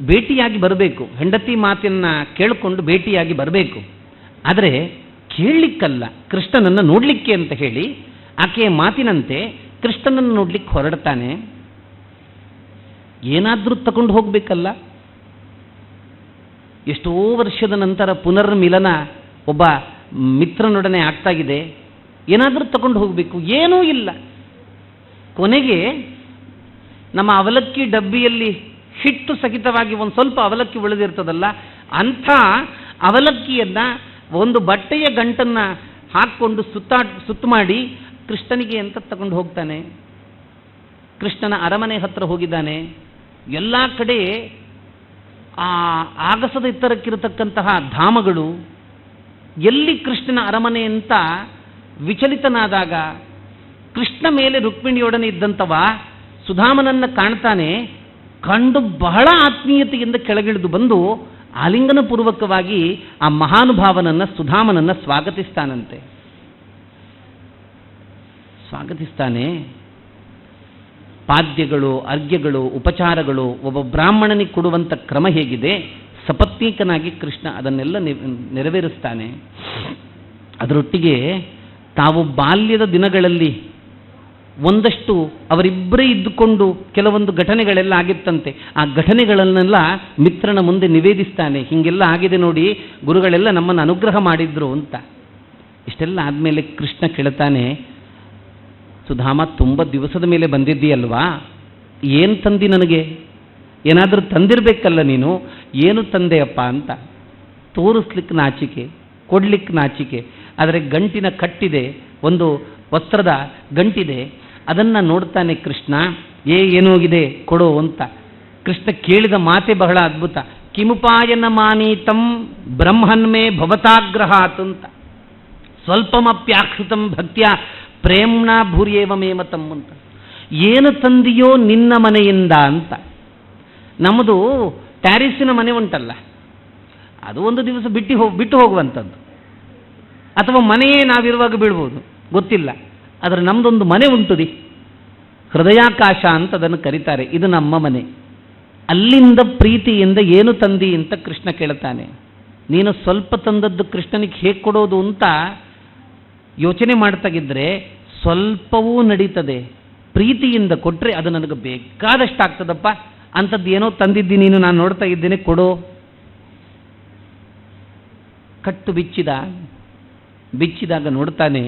ಭೇಟಿಯಾಗಿ ಬರಬೇಕು, ಹೆಂಡತಿ ಮಾತನ್ನ ಕೇಳಿಕೊಂಡು ಭೇಟಿಯಾಗಿ ಬರಬೇಕು. ಆದರೆ ಕೇಳಲಿಕ್ಕಲ್ಲ, ಕೃಷ್ಣನನ್ನು ನೋಡಲಿಕ್ಕೆ ಅಂತ ಹೇಳಿ ಆಕೆಯ ಮಾತಿನಂತೆ ಕೃಷ್ಣನನ್ನು ನೋಡ್ಲಿಕ್ಕೆ ಹೊರಡ್ತಾನೆ. ಏನಾದರೂ ತಗೊಂಡು ಹೋಗಬೇಕಲ್ಲ. ಎಷ್ಟೋ ವರ್ಷದ ನಂತರ ಪುನರ್ಮಿಲನ ಒಬ್ಬ ಮಿತ್ರನೊಡನೆ ಆಗ್ತಾಗಿದೆ. ಏನಾದರೂ ತಗೊಂಡು ಹೋಗಬೇಕು, ಏನೂ ಇಲ್ಲ. ಕೊನೆಗೆ ನಮ್ಮ ಅವಲಕ್ಕಿ ಡಬ್ಬಿಯಲ್ಲಿ ಹಿಟ್ಟು ಸಹಿತವಾಗಿ ಒಂದು ಸ್ವಲ್ಪ ಅವಲಕ್ಕಿ ಉಳಿದಿರ್ತದಲ್ಲ, ಅಂಥ ಅವಲಕ್ಕಿಯನ್ನು ಒಂದು ಬಟ್ಟೆಯ ಗಂಟನ್ನು ಹಾಕ್ಕೊಂಡು ಸುತ್ತು ಮಾಡಿ ಕೃಷ್ಣನಿಗೆ ಅಂತ ತಗೊಂಡು ಹೋಗ್ತಾನೆ. ಕೃಷ್ಣನ ಅರಮನೆ ಹತ್ರ ಹೋಗಿದ್ದಾನೆ. ಎಲ್ಲ ಕಡೆ ಆ ಆಗಸದ ಎತ್ತರಕ್ಕಿರತಕ್ಕಂತಹ ಧಾಮಗಳು, ಎಲ್ಲಿ ಕೃಷ್ಣನ ಅರಮನೆ ಅಂತ ವಿಚಲಿತನಾದಾಗ ಕೃಷ್ಣ ಮೇಲೆ ರುಕ್ಮಿಣಿಯೊಡನೆ ಇದ್ದಂಥವ ಸುಧಾಮನನ್ನು ಕಾಣ್ತಾನೆ. ಕಂಡು ಬಹಳ ಆತ್ಮೀಯತೆಯಿಂದ ಕೆಳಗಿಳಿದು ಬಂದು ಆಲಿಂಗನ ಪೂರ್ವಕವಾಗಿ ಆ ಮಹಾನುಭಾವನನ್ನು ಸುಧಾಮನನ್ನು ಸ್ವಾಗತಿಸ್ತಾನೆ. ಪಾದ್ಯಗಳು, ಅರ್ಘ್ಯಗಳು, ಉಪಚಾರಗಳು, ಒಬ್ಬ ಬ್ರಾಹ್ಮಣನಿಗೆ ಕೊಡುವಂಥ ಕ್ರಮ ಹೇಗಿದೆ, ಸಪತ್ನೀಕನಾಗಿ ಕೃಷ್ಣ ಅದನ್ನೆಲ್ಲ ನೆರವೇರಿಸ್ತಾನೆ. ಅದರೊಟ್ಟಿಗೆ ತಾವು ಬಾಲ್ಯದ ದಿನಗಳಲ್ಲಿ ಒಂದಷ್ಟು ಅವರಿಬ್ಬರೇ ಇದ್ದುಕೊಂಡು ಕೆಲವೊಂದು ಘಟನೆಗಳೆಲ್ಲ ಆಗಿತ್ತಂತೆ. ಆ ಘಟನೆಗಳನ್ನೆಲ್ಲ ಮಿತ್ರನ ಮುಂದೆ ನಿವೇದಿಸ್ತಾನೆ. ಹೀಗೆಲ್ಲ ಆಗಿದೆ ನೋಡಿ, ಗುರುಗಳೆಲ್ಲ ನಮ್ಮನ್ನು ಅನುಗ್ರಹ ಮಾಡಿದ್ರು ಅಂತ. ಇಷ್ಟೆಲ್ಲ ಆದಮೇಲೆ ಕೃಷ್ಣ ಕೇಳ್ತಾನೆ, ಸುಧಾಮ, ತುಂಬ ದಿವಸದ ಮೇಲೆ ಬಂದಿದ್ದೀಯಲ್ವಾ, ಏನು ತಂದಿ ನನಗೆ? ಏನಾದರೂ ತಂದಿರಬೇಕಲ್ಲ ನೀನು, ಏನು ತಂದೆಯಪ್ಪ ಅಂತ. ತೋರಿಸ್ಲಿಕ್ಕೆ ನಾಚಿಕೆ, ಕೊಡ್ಲಿಕ್ಕೆ ನಾಚಿಕೆ. ಆದರೆ ಗಂಟಿನ ಕಟ್ಟಿದೆ, ಒಂದು ವಸ್ತ್ರದ ಗಂಟಿದೆ, ಅದನ್ನು ನೋಡ್ತಾನೆ ಕೃಷ್ಣ. ಏನೋಗಿದೆ ಕೊಡೋ ಅಂತ. ಕೃಷ್ಣ ಕೇಳಿದ ಮಾತೆ ಬಹಳ ಅದ್ಭುತ. ಕಿಮುಪಾಯನ ಮಾನೀತಂ ಬ್ರಹ್ಮನ್ಮೇ ಭವತಾಗ್ರಹಾತ್ ಅಂತ. ಸ್ವಲ್ಪಮಪ್ಯಾಕ್ಷಿತಂ ಭಕ್ತ್ಯ ಪ್ರೇಮ್ಣ ಭೂರ್ಯೇವ ಮೇಮತಂ ಅಂತ. ಏನು ತಂದಿಯೋ ನಿನ್ನ ಮನೆಯಿಂದ ಅಂತ. ನಮ್ಮದು ಟ್ಯಾರಿಸಿನ ಮನೆ ಉಂಟಲ್ಲ, ಅದು ಒಂದು ದಿವಸ ಬಿಟ್ಟು ಹೋಗುವಂಥದ್ದು, ಅಥವಾ ಮನೆಯೇ ನಾವಿರುವಾಗ ಬೀಳ್ಬೋದು, ಗೊತ್ತಿಲ್ಲ. ಆದರೆ ನಮ್ಮದೊಂದು ಮನೆ ಉಂಟು ರೀ, ಹೃದಯಾಕಾಶ ಅಂತ ಅದನ್ನು ಕರೀತಾರೆ. ಇದು ನಮ್ಮ ಮನೆ. ಅಲ್ಲಿಂದ ಪ್ರೀತಿಯಿಂದ ಏನು ತಂದಿ ಅಂತ ಕೃಷ್ಣ ಕೇಳ್ತಾನೆ. ನೀನು ಸ್ವಲ್ಪ ತಂದದ್ದು ಕೃಷ್ಣನಿಗೆ ಹೇಗೆ ಕೊಡೋದು ಅಂತ ಯೋಚನೆ ಮಾಡ್ತಾಗಿದ್ರೆ ಸ್ವಲ್ಪವೂ ನಡೀತದೆ. ಪ್ರೀತಿಯಿಂದ ಕೊಟ್ಟರೆ ಅದು ನನಗೆ ಬೇಕಾದಷ್ಟಾಗ್ತದಪ್ಪ. ಅಂಥದ್ದು ಏನೋ ತಂದಿದ್ದಿ ನೀನು, ನಾನು ನೋಡ್ತಾ ಇದ್ದೇನೆ, ಕೊಡೋ. ಕಟ್ಟು ಬಿಚ್ಚಿದಾಗ ನೋಡ್ತಾನೆ,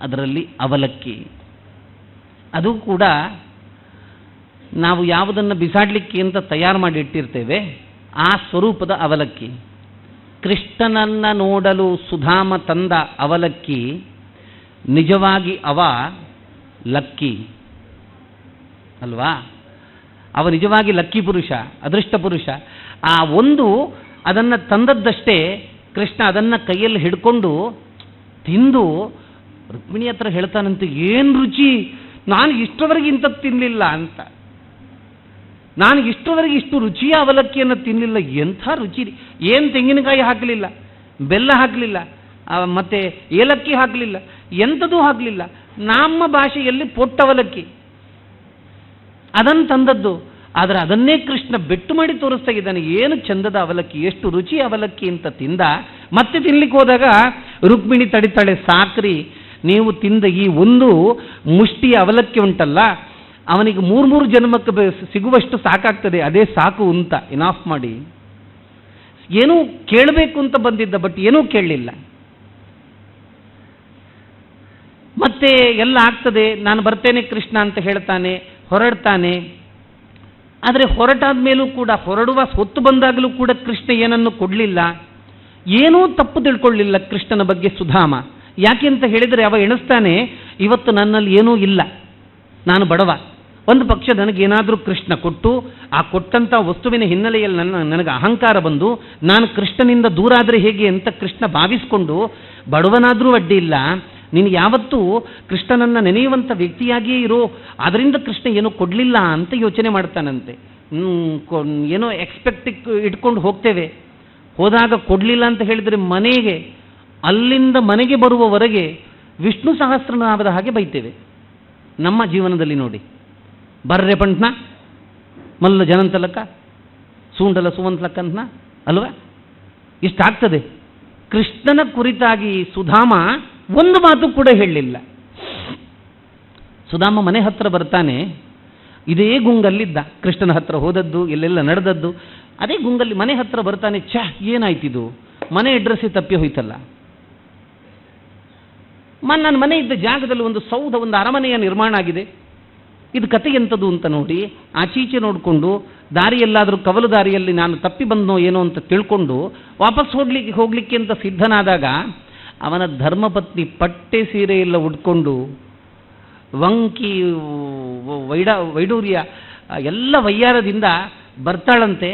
ಅದರಲ್ಲಿ ಅವಲಕ್ಕಿ. ಅದು ಕೂಡ ನಾವು ಯಾವುದನ್ನು ಬಿಸಾಡಲಿಕ್ಕೆ ಅಂತ ತಯಾರು ಮಾಡಿ ಇಟ್ಟಿರ್ತೇವೆ, ಆ ಸ್ವರೂಪದ ಅವಲಕ್ಕಿ. ಕೃಷ್ಣನನ್ನು ನೋಡಲು ಸುಧಾಮ ತಂದ ಅವಲಕ್ಕಿ ನಿಜವಾಗಿ ಅವ ಲಕ್ಕಿ ಅಲ್ವಾ? ಅವ ನಿಜವಾಗಿ ಲಕ್ಕಿ ಪುರುಷ, ಅದೃಷ್ಟ ಪುರುಷ. ಆ ಒಂದು ಅದನ್ನು ತಂದದ್ದಷ್ಟೇ. ಕೃಷ್ಣ ಅದನ್ನು ಕೈಯಲ್ಲಿ ಹಿಡ್ಕೊಂಡು ತಿಂದು ರುಕ್ಮಿಣಿ ಹತ್ರ ಹೇಳ್ತಾನಂತೆ, ಏನು ರುಚಿ, ನಾನು ಇಷ್ಟರವರೆಗೆ ಇಂಥದ್ದು ತಿನ್ನಲಿಲ್ಲ ಅಂತ. ನಾನು ಇಷ್ಟರವರೆಗೆ ಇಷ್ಟು ರುಚಿಯ ಅವಲಕ್ಕಿಯನ್ನು ತಿನ್ನಲಿಲ್ಲ. ಎಂಥ ರುಚಿ! ಏನು ತೆಂಗಿನಕಾಯಿ ಹಾಕಲಿಲ್ಲ, ಬೆಲ್ಲ ಹಾಕಲಿಲ್ಲ, ಮತ್ತು ಏಲಕ್ಕಿ ಹಾಕಲಿಲ್ಲ, ಎಂಥದೂ ಹಾಕಲಿಲ್ಲ. ನಮ್ಮ ಭಾಷೆಯಲ್ಲಿ ಪೊಟ್ಟವಲಕ್ಕಿ ಅದನ್ನು ತಂದದ್ದು. ಆದರೆ ಅದನ್ನೇ ಕೃಷ್ಣ ಬೆಟ್ಟು ಮಾಡಿ ತೋರಿಸ್ತಾ ಇದ್ದಾನೆ. ಏನು ಚಂದದ ಅವಲಕ್ಕಿ, ಎಷ್ಟು ರುಚಿ ಅವಲಕ್ಕಿ ಅಂತ ತಿಂದ. ಮತ್ತೆ ತಿನ್ಲಿಕ್ಕೆ ಹೋದಾಗ ರುಕ್ಮಿಣಿ ತಡಿತಾಳೆ, ಸಾಕ್ರಿ, ನೀವು ತಿಂದ ಈ ಒಂದು ಮುಷ್ಟಿ ಅವಲಕ್ಕಿ ಉಂಟಲ್ಲ, ಅವನಿಗೆ 3 ಜನ್ಮಕ್ಕೆ ಸಿಗುವಷ್ಟು ಸಾಕಾಗ್ತದೆ, ಅದೇ ಸಾಕು ಅಂತ ಇನಾಫ್ ಮಾಡಿ. ಏನೂ ಕೇಳಬೇಕು ಅಂತ ಬಂದಿದ್ದ, ಬಟ್ ಏನೂ ಕೇಳಲಿಲ್ಲ. ಮತ್ತೆ ಎಲ್ಲ ಆಗ್ತದೆ, ನಾನು ಬರ್ತೇನೆ ಕೃಷ್ಣ ಅಂತ ಹೇಳ್ತಾನೆ, ಹೊರಡ್ತಾನೆ. ಆದರೆ ಹೊರಟಾದ ಮೇಲೂ ಕೂಡ, ಹೊರಡುವ ಹೊತ್ತು ಬಂದಾಗಲೂ ಕೂಡ ಕೃಷ್ಣ ಏನನ್ನು ಕೊಡಲಿಲ್ಲ. ಏನೂ ತಪ್ಪು ತಿಳ್ಕೊಳ್ಳಿಲ್ಲ ಕೃಷ್ಣನ ಬಗ್ಗೆ ಸುಧಾಮ. ಯಾಕೆ ಅಂತ ಹೇಳಿದರೆ, ಅವ ಎಣಿಸ್ತಾನೆ, ಇವತ್ತು ನನ್ನಲ್ಲಿ ಏನೂ ಇಲ್ಲ, ನಾನು ಬಡವ. ಒಂದು ಪಕ್ಷ ನನಗೇನಾದರೂ ಕೃಷ್ಣ ಕೊಟ್ಟು, ಆ ಕೊಟ್ಟಂಥ ವಸ್ತುವಿನ ಹಿನ್ನೆಲೆಯಲ್ಲಿ ನನಗೆ ಅಹಂಕಾರ ಬಂದು ನಾನು ಕೃಷ್ಣನಿಂದ ದೂರ ಆದರೆ ಹೇಗೆ ಅಂತ ಕೃಷ್ಣ ಭಾವಿಸಿಕೊಂಡು, ಬಡವನಾದರೂ ಅಡ್ಡಿ ಇಲ್ಲ, ನೀನು ಯಾವತ್ತೂ ಕೃಷ್ಣನನ್ನು ನೆನೆಯುವಂಥ ವ್ಯಕ್ತಿಯಾಗಿಯೇ ಇರೋ, ಅದರಿಂದ ಕೃಷ್ಣ ಏನೋ ಕೊಡಲಿಲ್ಲ ಅಂತ ಯೋಚನೆ ಮಾಡ್ತಾನಂತೆ. ಏನೋ ಎಕ್ಸ್ಪೆಕ್ಟ್ ಇಟ್ಕೊಂಡು ಹೋಗ್ತೇವೆ, ಹೋದಾಗ ಕೊಡಲಿಲ್ಲ ಅಂತ ಹೇಳಿದರೆ ಮನೆಗೆ, ಅಲ್ಲಿಂದ ಮನೆಗೆ ಬರುವವರೆಗೆ ವಿಷ್ಣು ಸಹಸ್ರನಾಮದ ಹಾಗೆ ಬೈತೇವೆ. ನಮ್ಮ ಜೀವನದಲ್ಲಿ ನೋಡಿ, ಬರ್ರೆ ಪಂಟ್ನ ಮಲ್ಲ ಜನಂತಲಕ್ಕ ಸೂಂಡಲ ಸುವಂತಲಕ್ಕಂತನ ಅಲ್ವಾ, ಇಷ್ಟಾಗ್ತದೆ. ಕೃಷ್ಣನ ಕುರಿತಾಗಿ ಸುಧಾಮ ಒಂದು ಮಾತು ಕೂಡ ಹೇಳಲಿಲ್ಲ. ಸುಧಾಮ ಮನೆ ಹತ್ರ ಬರ್ತಾನೆ, ಇದೇ ಗುಂಗಲ್ಲಿದ್ದ, ಕೃಷ್ಣನ ಹತ್ರ ಹೋದದ್ದು, ಎಲ್ಲೆಲ್ಲ ನಡೆದದ್ದು ಅದೇ ಗುಂಗಲ್ಲಿ. ಮನೆ ಹತ್ರ ಬರ್ತಾನೆ, ಏನಾಯ್ತಿದು, ಮನೆ ಅಡ್ರೆಸ್ಸೇ ತಪ್ಪಿ ಹೋಯ್ತಲ್ಲ. ನನ್ನ ಮನೆ ಇದ್ದ ಜಾಗದಲ್ಲಿ ಒಂದು ಸೌಧ, ಒಂದು ಅರಮನೆಯ ನಿರ್ಮಾಣ ಆಗಿದೆ, ಇದು ಕತೆ ಎಂಥದ್ದು ಅಂತ ನೋಡಿ ಆಚೀಚೆ ನೋಡಿಕೊಂಡು ದಾರಿಯಲ್ಲಾದರೂ ಕವಲು ದಾರಿಯಲ್ಲಿ ನಾನು ತಪ್ಪಿ ಬಂದನೋ ಏನೋ ಅಂತ ತಿಳ್ಕೊಂಡು ವಾಪಸ್ ಹೋಗ್ಲಿಕ್ಕೆ ಅಂತ ಸಿದ್ಧನಾದಾಗ ಅವನ ಧರ್ಮಪತ್ನಿ ಪಟ್ಟೆ ಸೀರೆ ಎಲ್ಲ ಉಟ್ಕೊಂಡು ವಂಕಿ ವೈಡೂರ್ಯ ಎಲ್ಲ ವಯ್ಯಾರದಿಂದ ಬರ್ತಾಳಂತೆ.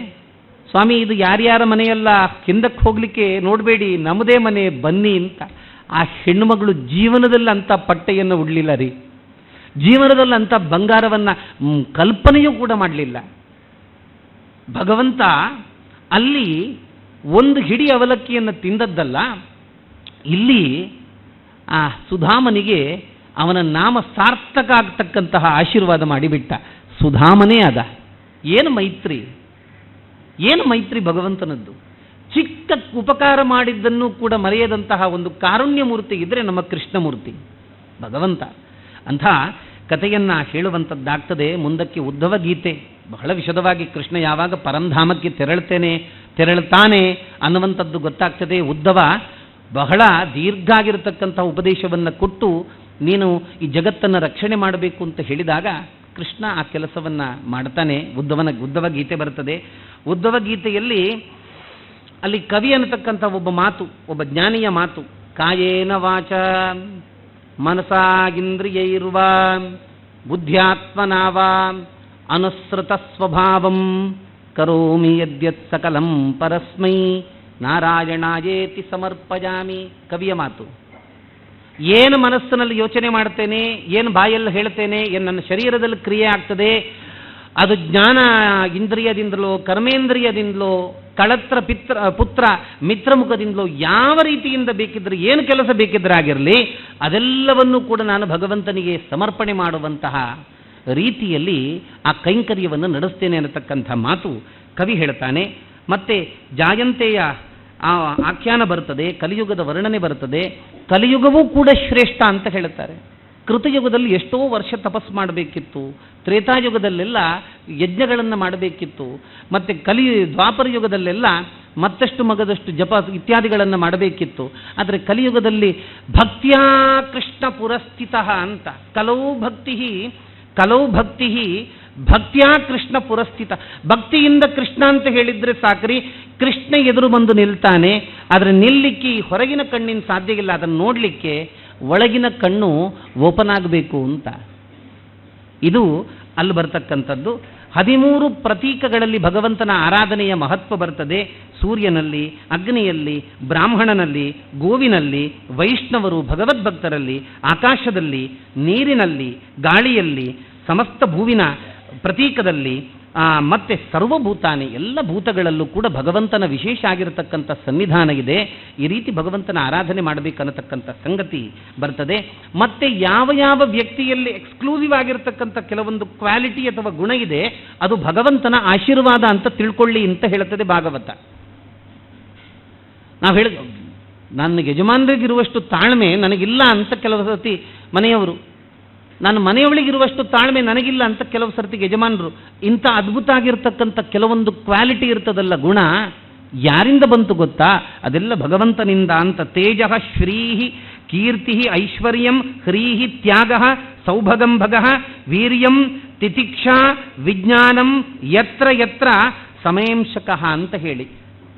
ಸ್ವಾಮಿ, ಇದು ಯಾರ್ಯಾರ ಮನೆಯಲ್ಲ, ಹಿಂದಕ್ಕೆ ಹೋಗಲಿಕ್ಕೆ ನೋಡಬೇಡಿ, ನಮ್ಮದೇ ಮನೆ, ಬನ್ನಿ ಅಂತ. ಆ ಹೆಣ್ಣುಮಗಳು ಜೀವನದಲ್ಲಿ ಅಂಥ ಪಟ್ಟೆಯನ್ನು ಉಡಲಿಲ್ಲ ರೀ, ಜೀವನದಲ್ಲಿ ಅಂಥ ಬಂಗಾರವನ್ನು ಕಲ್ಪನೆಯೂ ಕೂಡ ಮಾಡಲಿಲ್ಲ. ಭಗವಂತ ಅಲ್ಲಿ ಒಂದು ಹಿಡಿ ಅವಲಕ್ಕಿಯನ್ನು ತಿಂದದ್ದಲ್ಲ, ಇಲ್ಲಿ ಆ ಸುಧಾಮನಿಗೆ ಅವನ ನಾಮ ಸಾರ್ಥಕ ಆಗ್ತಕ್ಕಂತಹ ಆಶೀರ್ವಾದ ಮಾಡಿಬಿಟ್ಟ. ಸುಧಾಮನೇ ಅದ. ಏನು ಮೈತ್ರಿ, ಏನು ಮೈತ್ರಿ ಭಗವಂತನದ್ದು. ಚಿಕ್ಕ ಉಪಕಾರ ಮಾಡಿದ್ದನ್ನು ಕೂಡ ಮರೆಯದಂತಹ ಒಂದು ಕಾರುಣ್ಯ ಮೂರ್ತಿ ಇದ್ದರೆ ನಮ್ಮ ಕೃಷ್ಣಮೂರ್ತಿ ಭಗವಂತ. ಅಂಥ ಕಥೆಯನ್ನು ಹೇಳುವಂಥದ್ದಾಗ್ತದೆ. ಮುಂದಕ್ಕೆ ಉದ್ಧವ ಗೀತೆ ಬಹಳ ವಿಶದವಾಗಿ ಕೃಷ್ಣ ಯಾವಾಗ ಪರಂಧಾಮಕ್ಕೆ ತೆರಳ್ತಾನೆ ಅನ್ನುವಂಥದ್ದು ಗೊತ್ತಾಗ್ತದೆ. ಉದ್ಧವ ಬಹಳ ದೀರ್ಘ ಆಗಿರತಕ್ಕಂಥ ಉಪದೇಶವನ್ನು ಕೊಟ್ಟು ನೀನು ಈ ಜಗತ್ತನ್ನು ರಕ್ಷಣೆ ಮಾಡಬೇಕು ಅಂತ ಹೇಳಿದಾಗ ಕೃಷ್ಣ ಆ ಕೆಲಸವನ್ನು ಮಾಡ್ತಾನೆ. ಉದ್ಧವ ಗೀತೆ ಬರ್ತದೆ. ಉದ್ಧವ ಗೀತೆಯಲ್ಲಿ ಅಲ್ಲಿ ಕವಿ ಅನ್ನತಕ್ಕಂಥ ಒಬ್ಬ ಮಾತು, ಒಬ್ಬ ಜ್ಞಾನಿಯ ಮಾತು, ಕಾಯೇನ ವಾಚ ಮನಸಾಗಿಂದ್ರಿಯೈರ್ವ ಬುದ್ಧ್ಯಾತ್ಮನಾವ ಅನುಸೃತ ಸ್ವಭಾವಂ ಕರೋಮಿ ಯದ್ಯತ್ ಸಕಲಂ ಪರಸ್ಮೈ ನಾರಾಯಣಾಯೇತಿ ಸಮರ್ಪಯಾಮಿ. ಕವಿಯ ಮಾತು. ಏನು ಮನಸ್ಸಿನಲ್ಲಿ ಯೋಚನೆ ಮಾಡ್ತೇನೆ, ಏನು ಬಾಯಲ್ಲಿ ಹೇಳ್ತೇನೆ, ಏನು ನನ್ನ ಶರೀರದಲ್ಲಿ ಕ್ರಿಯೆ ಆಗ್ತದೆ, ಅದು ಜ್ಞಾನ ಇಂದ್ರಿಯದಿಂದಲೋ ಕರ್ಮೇಂದ್ರಿಯದಿಂದಲೋ ಕಳತ್ರ ಪುತ್ರ ಮಿತ್ರಮುಖದಿಂದಲೋ ಯಾವ ರೀತಿಯಿಂದ ಬೇಕಿದ್ರೆ, ಏನು ಕೆಲಸ ಬೇಕಿದ್ರೆ ಆಗಿರಲಿ, ಅದೆಲ್ಲವನ್ನೂ ಕೂಡ ನಾನು ಭಗವಂತನಿಗೆ ಸಮರ್ಪಣೆ ಮಾಡುವಂತಹ ರೀತಿಯಲ್ಲಿ ಆ ಕೈಂಕರ್ಯವನ್ನು ನಡೆಸ್ತೇನೆ ಅನ್ನತಕ್ಕಂಥ ಮಾತು ಕವಿ ಹೇಳ್ತಾನೆ. ಮತ್ತೆ ಜಾಯಂತೆಯ ಆ ಆಖ್ಯಾನ ಬರ್ತದೆ, ಕಲಿಯುಗದ ವರ್ಣನೆ ಬರ್ತದೆ. ಕಲಿಯುಗವೂ ಕೂಡ ಶ್ರೇಷ್ಠ ಅಂತ ಹೇಳ್ತಾರೆ. ಕೃತಯುಗದಲ್ಲಿ ಎಷ್ಟೋ ವರ್ಷ ತಪಸ್ಸು ಮಾಡಬೇಕಿತ್ತು, ತ್ರೇತಾಯುಗದಲ್ಲೆಲ್ಲ ಯಜ್ಞಗಳನ್ನು ಮಾಡಬೇಕಿತ್ತು, ಮತ್ತು ದ್ವಾಪರ ಯುಗದಲ್ಲೆಲ್ಲ ಮತ್ತಷ್ಟು ಮಗದಷ್ಟು ಜಪ ಇತ್ಯಾದಿಗಳನ್ನು ಮಾಡಬೇಕಿತ್ತು. ಆದರೆ ಕಲಿಯುಗದಲ್ಲಿ ಭಕ್ತ್ಯಾ ಕೃಷ್ಣ ಪುರಸ್ಥಿತ ಅಂತ, ಕಲೌ ಭಕ್ತಿ ಭಕ್ತ್ಯಾ ಕೃಷ್ಣ ಪುರಸ್ಥಿತ. ಭಕ್ತಿಯಿಂದ ಕೃಷ್ಣ ಅಂತ ಹೇಳಿದರೆ ಸಾಕ್ರಿ, ಕೃಷ್ಣ ಎದುರು ಬಂದು ನಿಲ್ತಾನೆ. ಆದರೆ ನಿಲ್ಲಿಕ್ಕೆ ಹೊರಗಿನ ಕಣ್ಣಿನ ಸಾಧ್ಯ ಇಲ್ಲ, ಅದನ್ನು ನೋಡಲಿಕ್ಕೆ ಒಳಗಿನ ಕಣ್ಣು ಓಪನ್ ಆಗಬೇಕು ಅಂತ. ಇದು ಅಲ್ಲಿ ಬರ್ತಕ್ಕಂಥದ್ದು. 13 ಪ್ರತೀಕಗಳಲ್ಲಿ ಭಗವಂತನ ಆರಾಧನೆಯ ಮಹತ್ವ ಬರ್ತದೆ. ಸೂರ್ಯನಲ್ಲಿ, ಅಗ್ನಿಯಲ್ಲಿ, ಬ್ರಾಹ್ಮಣನಲ್ಲಿ, ಗೋವಿನಲ್ಲಿ, ವೈಷ್ಣವರು ಭಗವದ್ಭಕ್ತರಲ್ಲಿ, ಆಕಾಶದಲ್ಲಿ, ನೀರಿನಲ್ಲಿ, ಗಾಳಿಯಲ್ಲಿ, ಸಮಸ್ತ ಭೂವಿನ ಪ್ರತೀಕದಲ್ಲಿ, ಮತ್ತೆ ಸರ್ವಭೂತಾನಿ ಎಲ್ಲ ಭೂತಗಳಲ್ಲೂ ಕೂಡ ಭಗವಂತನ ವಿಶೇಷ ಆಗಿರತಕ್ಕಂಥ ಸನ್ನಿಧಾನ ಇದೆ. ಈ ರೀತಿ ಭಗವಂತನ ಆರಾಧನೆ ಮಾಡಬೇಕನ್ನತಕ್ಕಂಥ ಸಂಗತಿ ಬರ್ತದೆ. ಮತ್ತೆ ಯಾವ ಯಾವ ವ್ಯಕ್ತಿಯಲ್ಲಿ ಎಕ್ಸ್ಕ್ಲೂಸಿವ್ ಆಗಿರತಕ್ಕಂಥ ಕೆಲವೊಂದು ಕ್ವಾಲಿಟಿ ಅಥವಾ ಗುಣ ಇದೆ, ಅದು ಭಗವಂತನ ಆಶೀರ್ವಾದ ಅಂತ ತಿಳ್ಕೊಳ್ಳಿ ಅಂತ ಹೇಳ್ತದೆ ಭಾಗವತ. ನಾವು ನನ್ನ ಯಜಮಾನರಿಗಿರುವಷ್ಟು ತಾಳ್ಮೆ ನನಗಿಲ್ಲ ಅಂತ ಕೆಲವು ಸರ್ತಿ ಮನೆಯವರು, ನನ್ನ ಮನೆಯೊಳಗಿರುವಷ್ಟು ತಾಳ್ಮೆ ನನಗಿಲ್ಲ ಅಂತ ಕೆಲವು ಸರ್ತಿ ಯಜಮಾನರು. ಇಂಥ ಅದ್ಭುತ ಆಗಿರ್ತಕ್ಕಂಥ ಕೆಲವೊಂದು ಕ್ವಾಲಿಟಿ ಇರ್ತದಲ್ಲ, ಗುಣ, ಯಾರಿಂದ ಬಂತು ಗೊತ್ತಾ? ಅದೆಲ್ಲ ಭಗವಂತನಿಂದ ಅಂತ. ತೇಜ ಶ್ರೀಹಿ ಕೀರ್ತಿ ಐಶ್ವರ್ಯಂ ಹ್ರೀಹಿ ತ್ಯಾಗ ಸೌಭಗಂ ಭಗ ವೀರ್ಯಂ ತಿತಿಕ್ಷಾ ವಿಜ್ಞಾನಂ ಯತ್ರ ಯತ್ರ ಸಮಯಂಶಕಃ ಅಂತ ಹೇಳಿ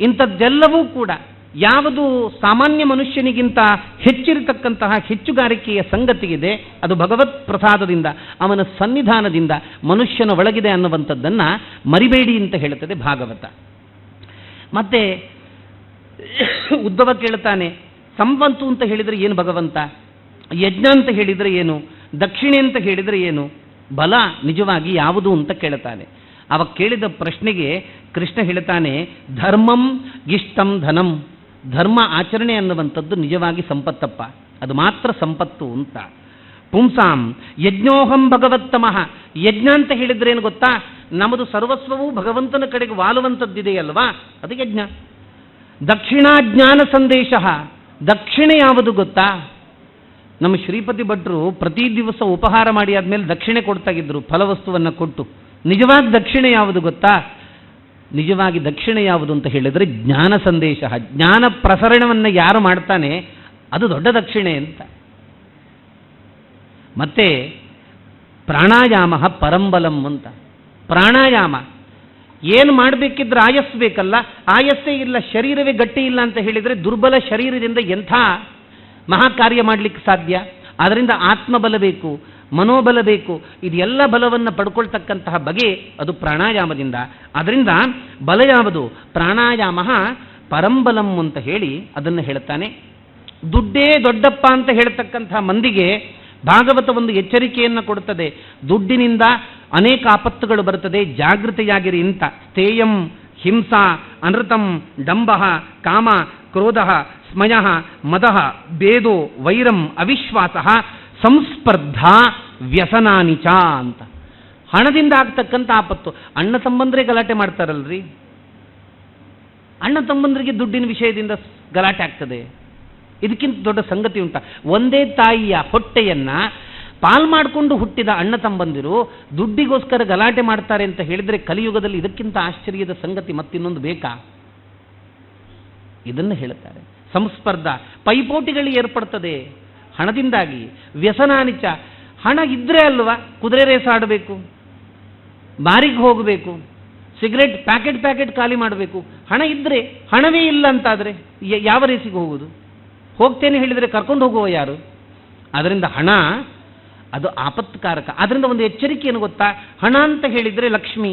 ಇಂಥದ್ದೆಲ್ಲವೂ ಕೂಡ ಯಾವುದು ಸಾಮಾನ್ಯ ಮನುಷ್ಯನಿಗಿಂತ ಹೆಚ್ಚಿರತಕ್ಕಂತಹ ಹೆಚ್ಚುಗಾರಿಕೆಯ ಸಂಗತಿ ಇದೆ, ಅದು ಭಗವತ್ ಪ್ರಸಾದದಿಂದ, ಅವನ ಸನ್ನಿಧಾನದಿಂದ ಮನುಷ್ಯನ ಒಳಗಿದೆ ಅನ್ನುವಂಥದ್ದನ್ನು ಮರಿಬೇಡಿ ಅಂತ ಹೇಳುತ್ತದೆ ಭಾಗವತ. ಮತ್ತೆ ಉದ್ಧವ ಕೇಳ್ತಾನೆ, ಸಂಪತ್ತು ಅಂತ ಹೇಳಿದರೆ ಏನು ಭಗವಂತ? ಯಜ್ಞ ಅಂತ ಹೇಳಿದರೆ ಏನು? ದಕ್ಷಿಣೆ ಅಂತ ಹೇಳಿದರೆ ಏನು? ಬಲ ನಿಜವಾಗಿ ಯಾವುದು ಅಂತ ಕೇಳ್ತಾನೆ. ಅವ ಕೇಳಿದ ಪ್ರಶ್ನೆಗೆ ಕೃಷ್ಣ ಹೇಳ್ತಾನೆ, ಧರ್ಮಂ ಇಷ್ಟಂ ಧನಂ. ಧರ್ಮ ಆಚರಣೆ ಅನ್ನುವಂಥದ್ದು ನಿಜವಾಗಿ ಸಂಪತ್ತಪ್ಪ, ಅದು ಮಾತ್ರ ಸಂಪತ್ತು ಅಂತ. ಪುಂಸಾಂ ಯಜ್ಞೋಹಂ ಭಗವತ್ತಮಃ. ಯಜ್ಞ ಅಂತ ಹೇಳಿದ್ರೇನು ಗೊತ್ತಾ? ನಮ್ಮದು ಸರ್ವಸ್ವವೂ ಭಗವಂತನ ಕಡೆಗೆ ವಾಲುವಂಥದ್ದಿದೆಯಲ್ವಾ, ಅದು ಯಜ್ಞ. ದಕ್ಷಿಣಾ ಜ್ಞಾನ ಸಂದೇಶ. ದಕ್ಷಿಣೆ ಯಾವುದು ಗೊತ್ತಾ? ನಮ್ಮ ಶ್ರೀಪತಿ ಭಟ್ರು ಪ್ರತಿ ದಿವಸ ಉಪಹಾರ ಮಾಡಿ ಆದಮೇಲೆ ದಕ್ಷಿಣೆ ಕೊಡ್ತಾಗಿದ್ರು, ಫಲವಸ್ತುವನ್ನು ಕೊಟ್ಟು. ನಿಜವಾಗಿ ದಕ್ಷಿಣೆ ಯಾವುದು ಗೊತ್ತಾ? ನಿಜವಾಗಿ ದಕ್ಷಿಣೆ ಯಾವುದು ಅಂತ ಹೇಳಿದರೆ ಜ್ಞಾನ ಸಂದೇಶ. ಜ್ಞಾನ ಪ್ರಸರಣವನ್ನು ಯಾರು ಮಾಡ್ತಾನೆ ಅದು ದೊಡ್ಡ ದಕ್ಷಿಣೆ ಅಂತ. ಮತ್ತೆ ಪ್ರಾಣಾಯಾಮ ಪರಂಬಲಂ ಅಂತ. ಪ್ರಾಣಾಯಾಮ ಏನು ಮಾಡಬೇಕಿದ್ರೆ ಆಯಸ್ಸು ಬೇಕಲ್ಲ, ಆಯಸ್ಸೇ ಇಲ್ಲ, ಶರೀರವೇ ಗಟ್ಟಿ ಇಲ್ಲ ಅಂತ ಹೇಳಿದರೆ ದುರ್ಬಲ ಶರೀರದಿಂದ ಎಂಥ ಮಹಾಕಾರ್ಯ ಮಾಡಲಿಕ್ಕೆ ಸಾಧ್ಯ? ಅದರಿಂದ ಆತ್ಮಬಲ ಬೇಕು, ಮನೋಬಲ ಬೇಕು. ಇದೆಲ್ಲ ಬಲವನ್ನು ಪಡ್ಕೊಳ್ತಕ್ಕಂತಹ ಬಗೆ ಅದು ಪ್ರಾಣಾಯಾಮದಿಂದ. ಅದರಿಂದ ಬಲ ಯಾವುದು? ಪ್ರಾಣಾಯಾಮ ಪರಂಬಲಂ ಅಂತ ಹೇಳಿ ಅದನ್ನು ಹೇಳ್ತಾನೆ. ದುಡ್ಡೇ ದೊಡ್ಡಪ್ಪ ಅಂತ ಹೇಳ್ತಕ್ಕಂತಹ ಮಂದಿಗೆ ಭಾಗವತ ಒಂದು ಎಚ್ಚರಿಕೆಯನ್ನು ಕೊಡುತ್ತದೆ. ದುಡ್ಡಿನಿಂದ ಅನೇಕ ಆಪತ್ತುಗಳು ಬರುತ್ತದೆ, ಜಾಗೃತೆಯಾಗಿರಿ ಅಂತ. ಸ್ಥೇಯಂ ಹಿಂಸಾ ಅನೃತಂ ಡಂಬ ಕಾಮ ಕ್ರೋಧ ಸ್ಮಯ ಮದ ಭೇದೋ ವೈರಂ ಅವಿಶ್ವಾಸ ಸಂಸ್ಪರ್ಧಾ ವ್ಯಸನಾನಿಚ ಅಂತ. ಹಣದಿಂದ ಆಗ್ತಕ್ಕಂಥ ಆಪತ್ತು. ಅಣ್ಣ ತಮ್ಮಂದ್ರೆ ಗಲಾಟೆ ಮಾಡ್ತಾರಲ್ರಿ, ಅಣ್ಣ ತಮ್ಮಂದ್ರಿಗೆ ದುಡ್ಡಿನ ವಿಷಯದಿಂದ ಗಲಾಟೆ ಆಗ್ತದೆ. ಇದಕ್ಕಿಂತ ದೊಡ್ಡ ಸಂಗತಿ ಉಂಟ? ಒಂದೇ ತಾಯಿಯ ಹೊಟ್ಟೆಯನ್ನ ಪಾಲ್ ಮಾಡಿಕೊಂಡು ಹುಟ್ಟಿದ ಅಣ್ಣ ತಮ್ಮಂದಿರು ದುಡ್ಡಿಗೋಸ್ಕರ ಗಲಾಟೆ ಮಾಡ್ತಾರೆ ಅಂತ ಹೇಳಿದರೆ ಕಲಿಯುಗದಲ್ಲಿ ಇದಕ್ಕಿಂತ ಆಶ್ಚರ್ಯದ ಸಂಗತಿ ಮತ್ತಿನ್ನೊಂದು ಬೇಕಾ? ಇದನ್ನು ಹೇಳುತ್ತಾರೆ. ಸಂಸ್ಪರ್ಧಾ, ಪೈಪೋಟಿಗಳು ಏರ್ಪಡ್ತದೆ ಹಣದಿಂದಾಗಿ. ವ್ಯಸನಾನಿಚ, ಹಣ ಇದ್ರೆ ಅಲ್ವಾ ಕುದುರೆ ರೇಸ್ ಆಡಬೇಕು, ಬಾರಿಗೆ ಹೋಗಬೇಕು, ಸಿಗರೆಟ್ ಪ್ಯಾಕೆಟ್ ಖಾಲಿ ಮಾಡಬೇಕು. ಹಣ ಇದ್ರೆ, ಹಣವೇ ಇಲ್ಲ ಅಂತಾದರೆ ಯಾವ ರೇಸಿಗೆ ಹೋಗುವುದು? ಹೋಗ್ತೇನೆ ಹೇಳಿದರೆ ಕರ್ಕೊಂಡು ಹೋಗುವ ಯಾರು? ಅದರಿಂದ ಹಣ ಅದು ಆಪತ್ಕಾರಕ. ಅದರಿಂದ ಒಂದು ಎಚ್ಚರಿಕೆ ಏನು ಗೊತ್ತಾ? ಹಣ ಅಂತ ಹೇಳಿದರೆ ಲಕ್ಷ್ಮಿ.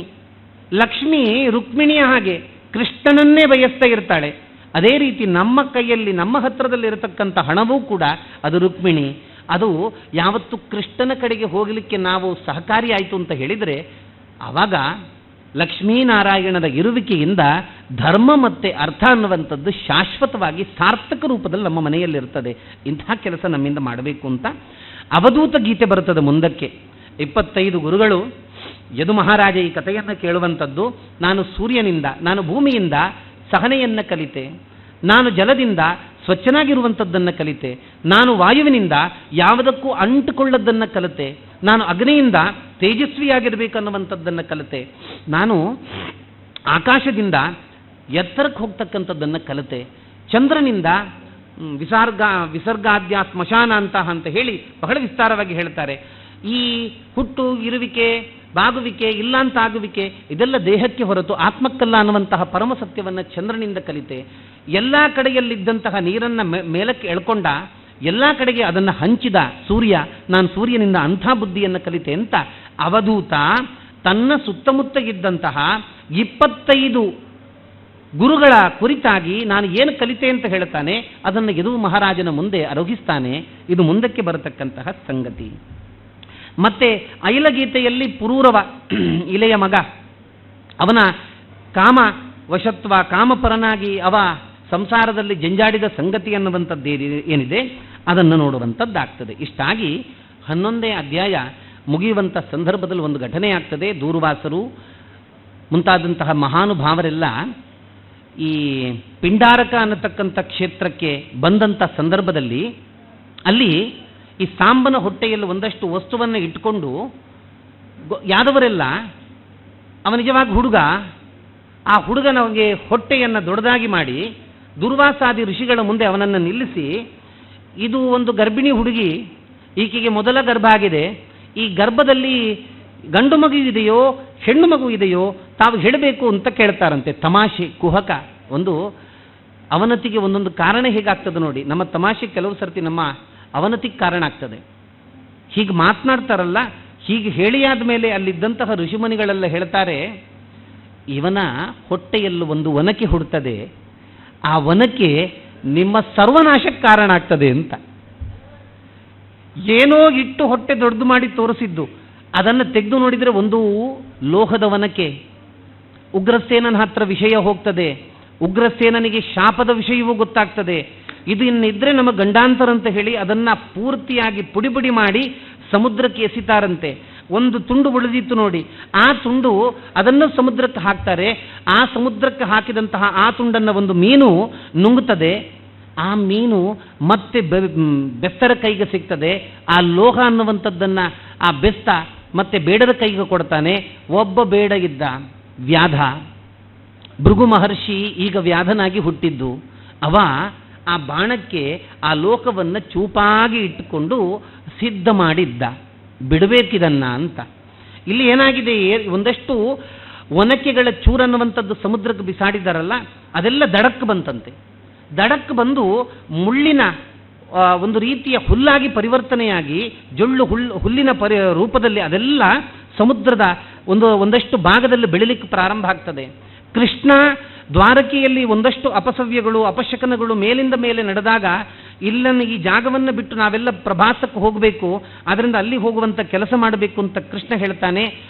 ಲಕ್ಷ್ಮಿ ರುಕ್ಮಿಣಿಯ ಹಾಗೆ ಕೃಷ್ಣನನ್ನೇ ಬಯಸ್ತಾ ಇರ್ತಾಳೆ. ಅದೇ ರೀತಿ ನಮ್ಮ ಕೈಯಲ್ಲಿ, ನಮ್ಮ ಹತ್ತಿರದಲ್ಲಿರತಕ್ಕಂಥ ಹಣವೂ ಕೂಡ ಅದು ರುಕ್ಮಿಣಿ. ಅದು ಯಾವತ್ತು ಕೃಷ್ಣನ ಕಡೆಗೆ ಹೋಗಲಿಕ್ಕೆ ನಾವು ಸಹಕಾರಿಯಾಯಿತು ಅಂತ ಹೇಳಿದರೆ ಆವಾಗ ಲಕ್ಷ್ಮೀನಾರಾಯಣದ ಇರುವಿಕೆಯಿಂದ ಧರ್ಮ ಮತ್ತು ಅರ್ಥ ಅನ್ನುವಂಥದ್ದು ಶಾಶ್ವತವಾಗಿ ಸಾರ್ಥಕ ರೂಪದಲ್ಲಿ ನಮ್ಮ ಮನೆಯಲ್ಲಿರ್ತದೆ. ಇಂಥ ಕೆಲಸ ನಮ್ಮಿಂದ ಮಾಡಬೇಕು ಅಂತ ಅವಧೂತ ಗೀತೆ ಬರುತ್ತದೆ ಮುಂದಕ್ಕೆ. 25 ಗುರುಗಳು ಯದು ಮಹಾರಾಜ ಈ ಕಥೆಯನ್ನು ಕೇಳುವಂಥದ್ದು. ನಾನು ಸೂರ್ಯನಿಂದ, ನಾನು ಭೂಮಿಯಿಂದ ಸಹನೆಯನ್ನು ಕಲಿತೆ, ನಾನು ಜಲದಿಂದ ಸ್ವಚ್ಛನಾಗಿರುವಂಥದ್ದನ್ನು ಕಲಿತೆ, ನಾನು ವಾಯುವಿನಿಂದ ಯಾವುದಕ್ಕೂ ಅಂಟುಕೊಳ್ಳದ್ದನ್ನು ಕಲಿತೆ, ನಾನು ಅಗ್ನಿಯಿಂದ ತೇಜಸ್ವಿಯಾಗಿರಬೇಕನ್ನುವಂಥದ್ದನ್ನು ಕಲಿತೆ, ನಾನು ಆಕಾಶದಿಂದ ಎತ್ತರಕ್ಕೆ ಹೋಗ್ತಕ್ಕಂಥದ್ದನ್ನು ಕಲಿತೆ, ಚಂದ್ರನಿಂದ ವಿಸರ್ಗಾದ್ಯ ಸ್ಮಶಾನ ಅಂತ ಹೇಳಿ ಬಹಳ ವಿಸ್ತಾರವಾಗಿ ಹೇಳ್ತಾರೆ. ಈ ಹುಟ್ಟು ಇರುವಿಕೆ ಬಾಗುವಿಕೆ ಇಲ್ಲ ಅಂತ ಆಗುವಿಕೆ ಇದೆಲ್ಲ ದೇಹಕ್ಕೆ ಹೊರತು ಆತ್ಮಕ್ಕಲ್ಲ ಅನ್ನುವಂತಹ ಪರಮ ಸತ್ಯವನ್ನು ಚಂದ್ರನಿಂದ ಕಲಿತೆ. ಎಲ್ಲ ಕಡೆಯಲ್ಲಿದ್ದಂತಹ ನೀರನ್ನು ಮೇಲಕ್ಕೆ ಎಳ್ಕೊಂಡ, ಎಲ್ಲ ಕಡೆಗೆ ಅದನ್ನು ಹಂಚಿದ ಸೂರ್ಯ, ನಾನು ಸೂರ್ಯನಿಂದ ಅಂಥ ಬುದ್ಧಿಯನ್ನು ಕಲಿತೆ ಅಂತ ಅವಧೂತ ತನ್ನ ಸುತ್ತಮುತ್ತ ಇದ್ದಂತಹ 25 ಗುರುಗಳ ಕುರಿತಾಗಿ ನಾನು ಏನು ಕಲಿತೆ ಅಂತ ಹೇಳ್ತಾನೆ. ಅದನ್ನು ಯದು ಮಹಾರಾಜನ ಮುಂದೆ ಆರೋಗಿಸ್ತಾನೆ. ಇದು ಮುಂದಕ್ಕೆ ಬರತಕ್ಕಂತಹ ಸಂಗತಿ. ಮತ್ತೆ ಐಲಗೀತೆಯಲ್ಲಿ ಪುರೂರವ ಇಲೆಯ ಮಗ, ಅವನ ಕಾಮ ವಶತ್ವ, ಕಾಮಪರನಾಗಿ ಅವ ಸಂಸಾರದಲ್ಲಿ ಜಂಜಾಡಿದ ಸಂಗತಿ ಅನ್ನುವಂಥದ್ದು ಏನಿದೆ ಅದನ್ನು ನೋಡುವಂಥದ್ದಾಗ್ತದೆ. ಇಷ್ಟಾಗಿ 11ನೇ ಅಧ್ಯಾಯ ಮುಗಿಯುವಂಥ ಸಂದರ್ಭದಲ್ಲಿ ಒಂದು ಘಟನೆ ಆಗ್ತದೆ. ದೂರ್ವಾಸರು ಮುಂತಾದಂತಹ ಮಹಾನುಭಾವರೆಲ್ಲ ಈ ಪಿಂಡಾರಕ ಅನ್ನತಕ್ಕಂಥ ಕ್ಷೇತ್ರಕ್ಕೆ ಬಂದಂಥ ಸಂದರ್ಭದಲ್ಲಿ ಅಲ್ಲಿ ಈ ಸಾಂಬನ ಹೊಟ್ಟೆಯಲ್ಲಿ ಒಂದಷ್ಟು ವಸ್ತುವನ್ನು ಇಟ್ಕೊಂಡು ಯಾದವರೆಲ್ಲ, ಅವ ನಿಜವಾಗಿ ಹುಡುಗ, ಆ ಹುಡುಗನಿಗೆ ಹೊಟ್ಟೆಯನ್ನು ದೊಡ್ಡದಾಗಿ ಮಾಡಿ ದುರ್ವಾಸಾದಿ ಋಷಿಗಳ ಮುಂದೆ ಅವನನ್ನು ನಿಲ್ಲಿಸಿ, ಇದು ಒಂದು ಗರ್ಭಿಣಿ ಹುಡುಗಿ, ಈಕೆಗೆ ಮೊದಲ ಗರ್ಭ ಆಗಿದೆ, ಈ ಗರ್ಭದಲ್ಲಿ ಗಂಡು ಮಗು ಇದೆಯೋ ಹೆಣ್ಣು ಮಗು ಇದೆಯೋ ತಾವು ಹೇಳಬೇಕು ಅಂತ ಕೇಳ್ತಾರಂತೆ. ತಮಾಷೆ, ಕುಹಕ. ಒಂದು ಅವನತಿಗೆ ಒಂದೊಂದು ಕಾರಣ ಹೇಗಾಗ್ತದೆ ನೋಡಿ. ನಮ್ಮ ತಮಾಷೆ ಕೆಲವು ಸರ್ತಿ ನಮ್ಮ ಅವನತಿಗೆ ಕಾರಣ ಆಗ್ತದೆ. ಹೀಗೆ ಮಾತನಾಡ್ತಾರಲ್ಲ, ಹೀಗೆ ಹೇಳಿಯಾದ ಮೇಲೆ ಅಲ್ಲಿದ್ದಂತಹ ಋಷಿಮುನಿಗಳೆಲ್ಲ ಹೇಳ್ತಾರೆ, ಇವನ ಹೊಟ್ಟೆಯಲ್ಲೂ ಒಂದು ಒನಕೆ ಹುಡ್ತದೆ, ಆ ಒನಕೆ ನಿಮ್ಮ ಸರ್ವನಾಶಕ್ಕೆ ಕಾರಣ ಆಗ್ತದೆ ಅಂತ. ಏನೋ ಇಟ್ಟು ಹೊಟ್ಟೆ ದೊಡ್ಡದು ಮಾಡಿ ತೋರಿಸಿದ್ದು, ಅದನ್ನು ತೆಗೆದು ನೋಡಿದರೆ ಒಂದು ಲೋಹದ ಒನಕೆ. ಉಗ್ರಸೇನನ ಹತ್ರ ವಿಷಯ ಹೋಗ್ತದೆ, ಉಗ್ರಸೇನನಿಗೆ ಶಾಪದ ವಿಷಯವೂ ಗೊತ್ತಾಗ್ತದೆ. ಇದು ಇನ್ನಿದ್ರೆ ನಮ್ಮ ಗಂಡಾಂತರ ಅಂತ ಹೇಳಿ ಅದನ್ನು ಪೂರ್ತಿಯಾಗಿ ಪುಡಿ ಪುಡಿ ಮಾಡಿ ಸಮುದ್ರಕ್ಕೆ ಎಸಿತಾರಂತೆ. ಒಂದು ತುಂಡು ಉಳಿದಿತ್ತು ನೋಡಿ, ಆ ತುಂಡು ಅದನ್ನು ಸಮುದ್ರಕ್ಕೆ ಹಾಕ್ತಾರೆ. ಆ ಸಮುದ್ರಕ್ಕೆ ಹಾಕಿದಂತಹ ಆ ತುಂಡನ್ನು ಒಂದು ಮೀನು ನುಂಗುತ್ತದೆ. ಆ ಮೀನು ಮತ್ತೆ ಬೆಸ್ತರ ಕೈಗೆ ಸಿಗ್ತದೆ. ಆ ಲೋಹ ಅನ್ನುವಂಥದ್ದನ್ನು ಆ ಬೆಸ್ತ ಮತ್ತೆ ಬೇಡದ ಕೈಗೆ ಕೊಡ್ತಾನೆ. ಒಬ್ಬ ಬೇಡ ಇದ್ದ ವ್ಯಾಧ, ಭೃಗು ಮಹರ್ಷಿ ಈಗ ವ್ಯಾಧನಾಗಿ ಹುಟ್ಟಿದ್ದು. ಅವ ಆ ಬಾಣಕ್ಕೆ ಆ ಲೋಕವನ್ನು ಚೂಪಾಗಿ ಇಟ್ಟುಕೊಂಡು ಸಿದ್ಧ ಮಾಡಿದ್ದ. ಬಿಡಬೇಕಿದನ್ನ ಅಂತ. ಇಲ್ಲಿ ಏನಾಗಿದೆ, ಒಂದಷ್ಟು ಒನಕೆಗಳ ಚೂರನ್ನುವಂಥದ್ದು ಸಮುದ್ರಕ್ಕೆ ಬಿಸಾಡಿದಾರಲ್ಲ, ಅದೆಲ್ಲ ದಡಕ್ಕೆ ಬಂತಂತೆ. ದಡಕ್ಕೆ ಬಂದು ಮುಳ್ಳಿನ ಒಂದು ರೀತಿಯ ಹುಲ್ಲಾಗಿ ಪರಿವರ್ತನೆಯಾಗಿ ಜೊಳ್ಳು ಹುಲ್ಲಿನ ರೂಪದಲ್ಲಿ ಅದೆಲ್ಲ ಸಮುದ್ರದ ಒಂದಷ್ಟು ಭಾಗದಲ್ಲಿ ಬೆಳಿಲಿಕ್ಕೆ ಪ್ರಾರಂಭ ಆಗ್ತದೆ. ಕೃಷ್ಣ ದ್ವಾರಕೆಯಲ್ಲಿ ಒಂದಷ್ಟು ಅಪಸವ್ಯಗಳು ಅಪಶಕನಗಳು ಮೇಲಿಂದ ಮೇಲೆ ನಡೆದಾಗ, ಇಲ್ಲನ್ನು ಈ ಜಾಗವನ್ನು ಬಿಟ್ಟು ನಾವೆಲ್ಲ ಪ್ರಭಾಸಕ್ಕೆ ಹೋಗಬೇಕು, ಅದರಿಂದ ಅಲ್ಲಿ ಹೋಗುವಂಥ ಕೆಲಸ ಮಾಡಬೇಕು ಅಂತ ಕೃಷ್ಣ ಹೇಳ್ತಾನೆ.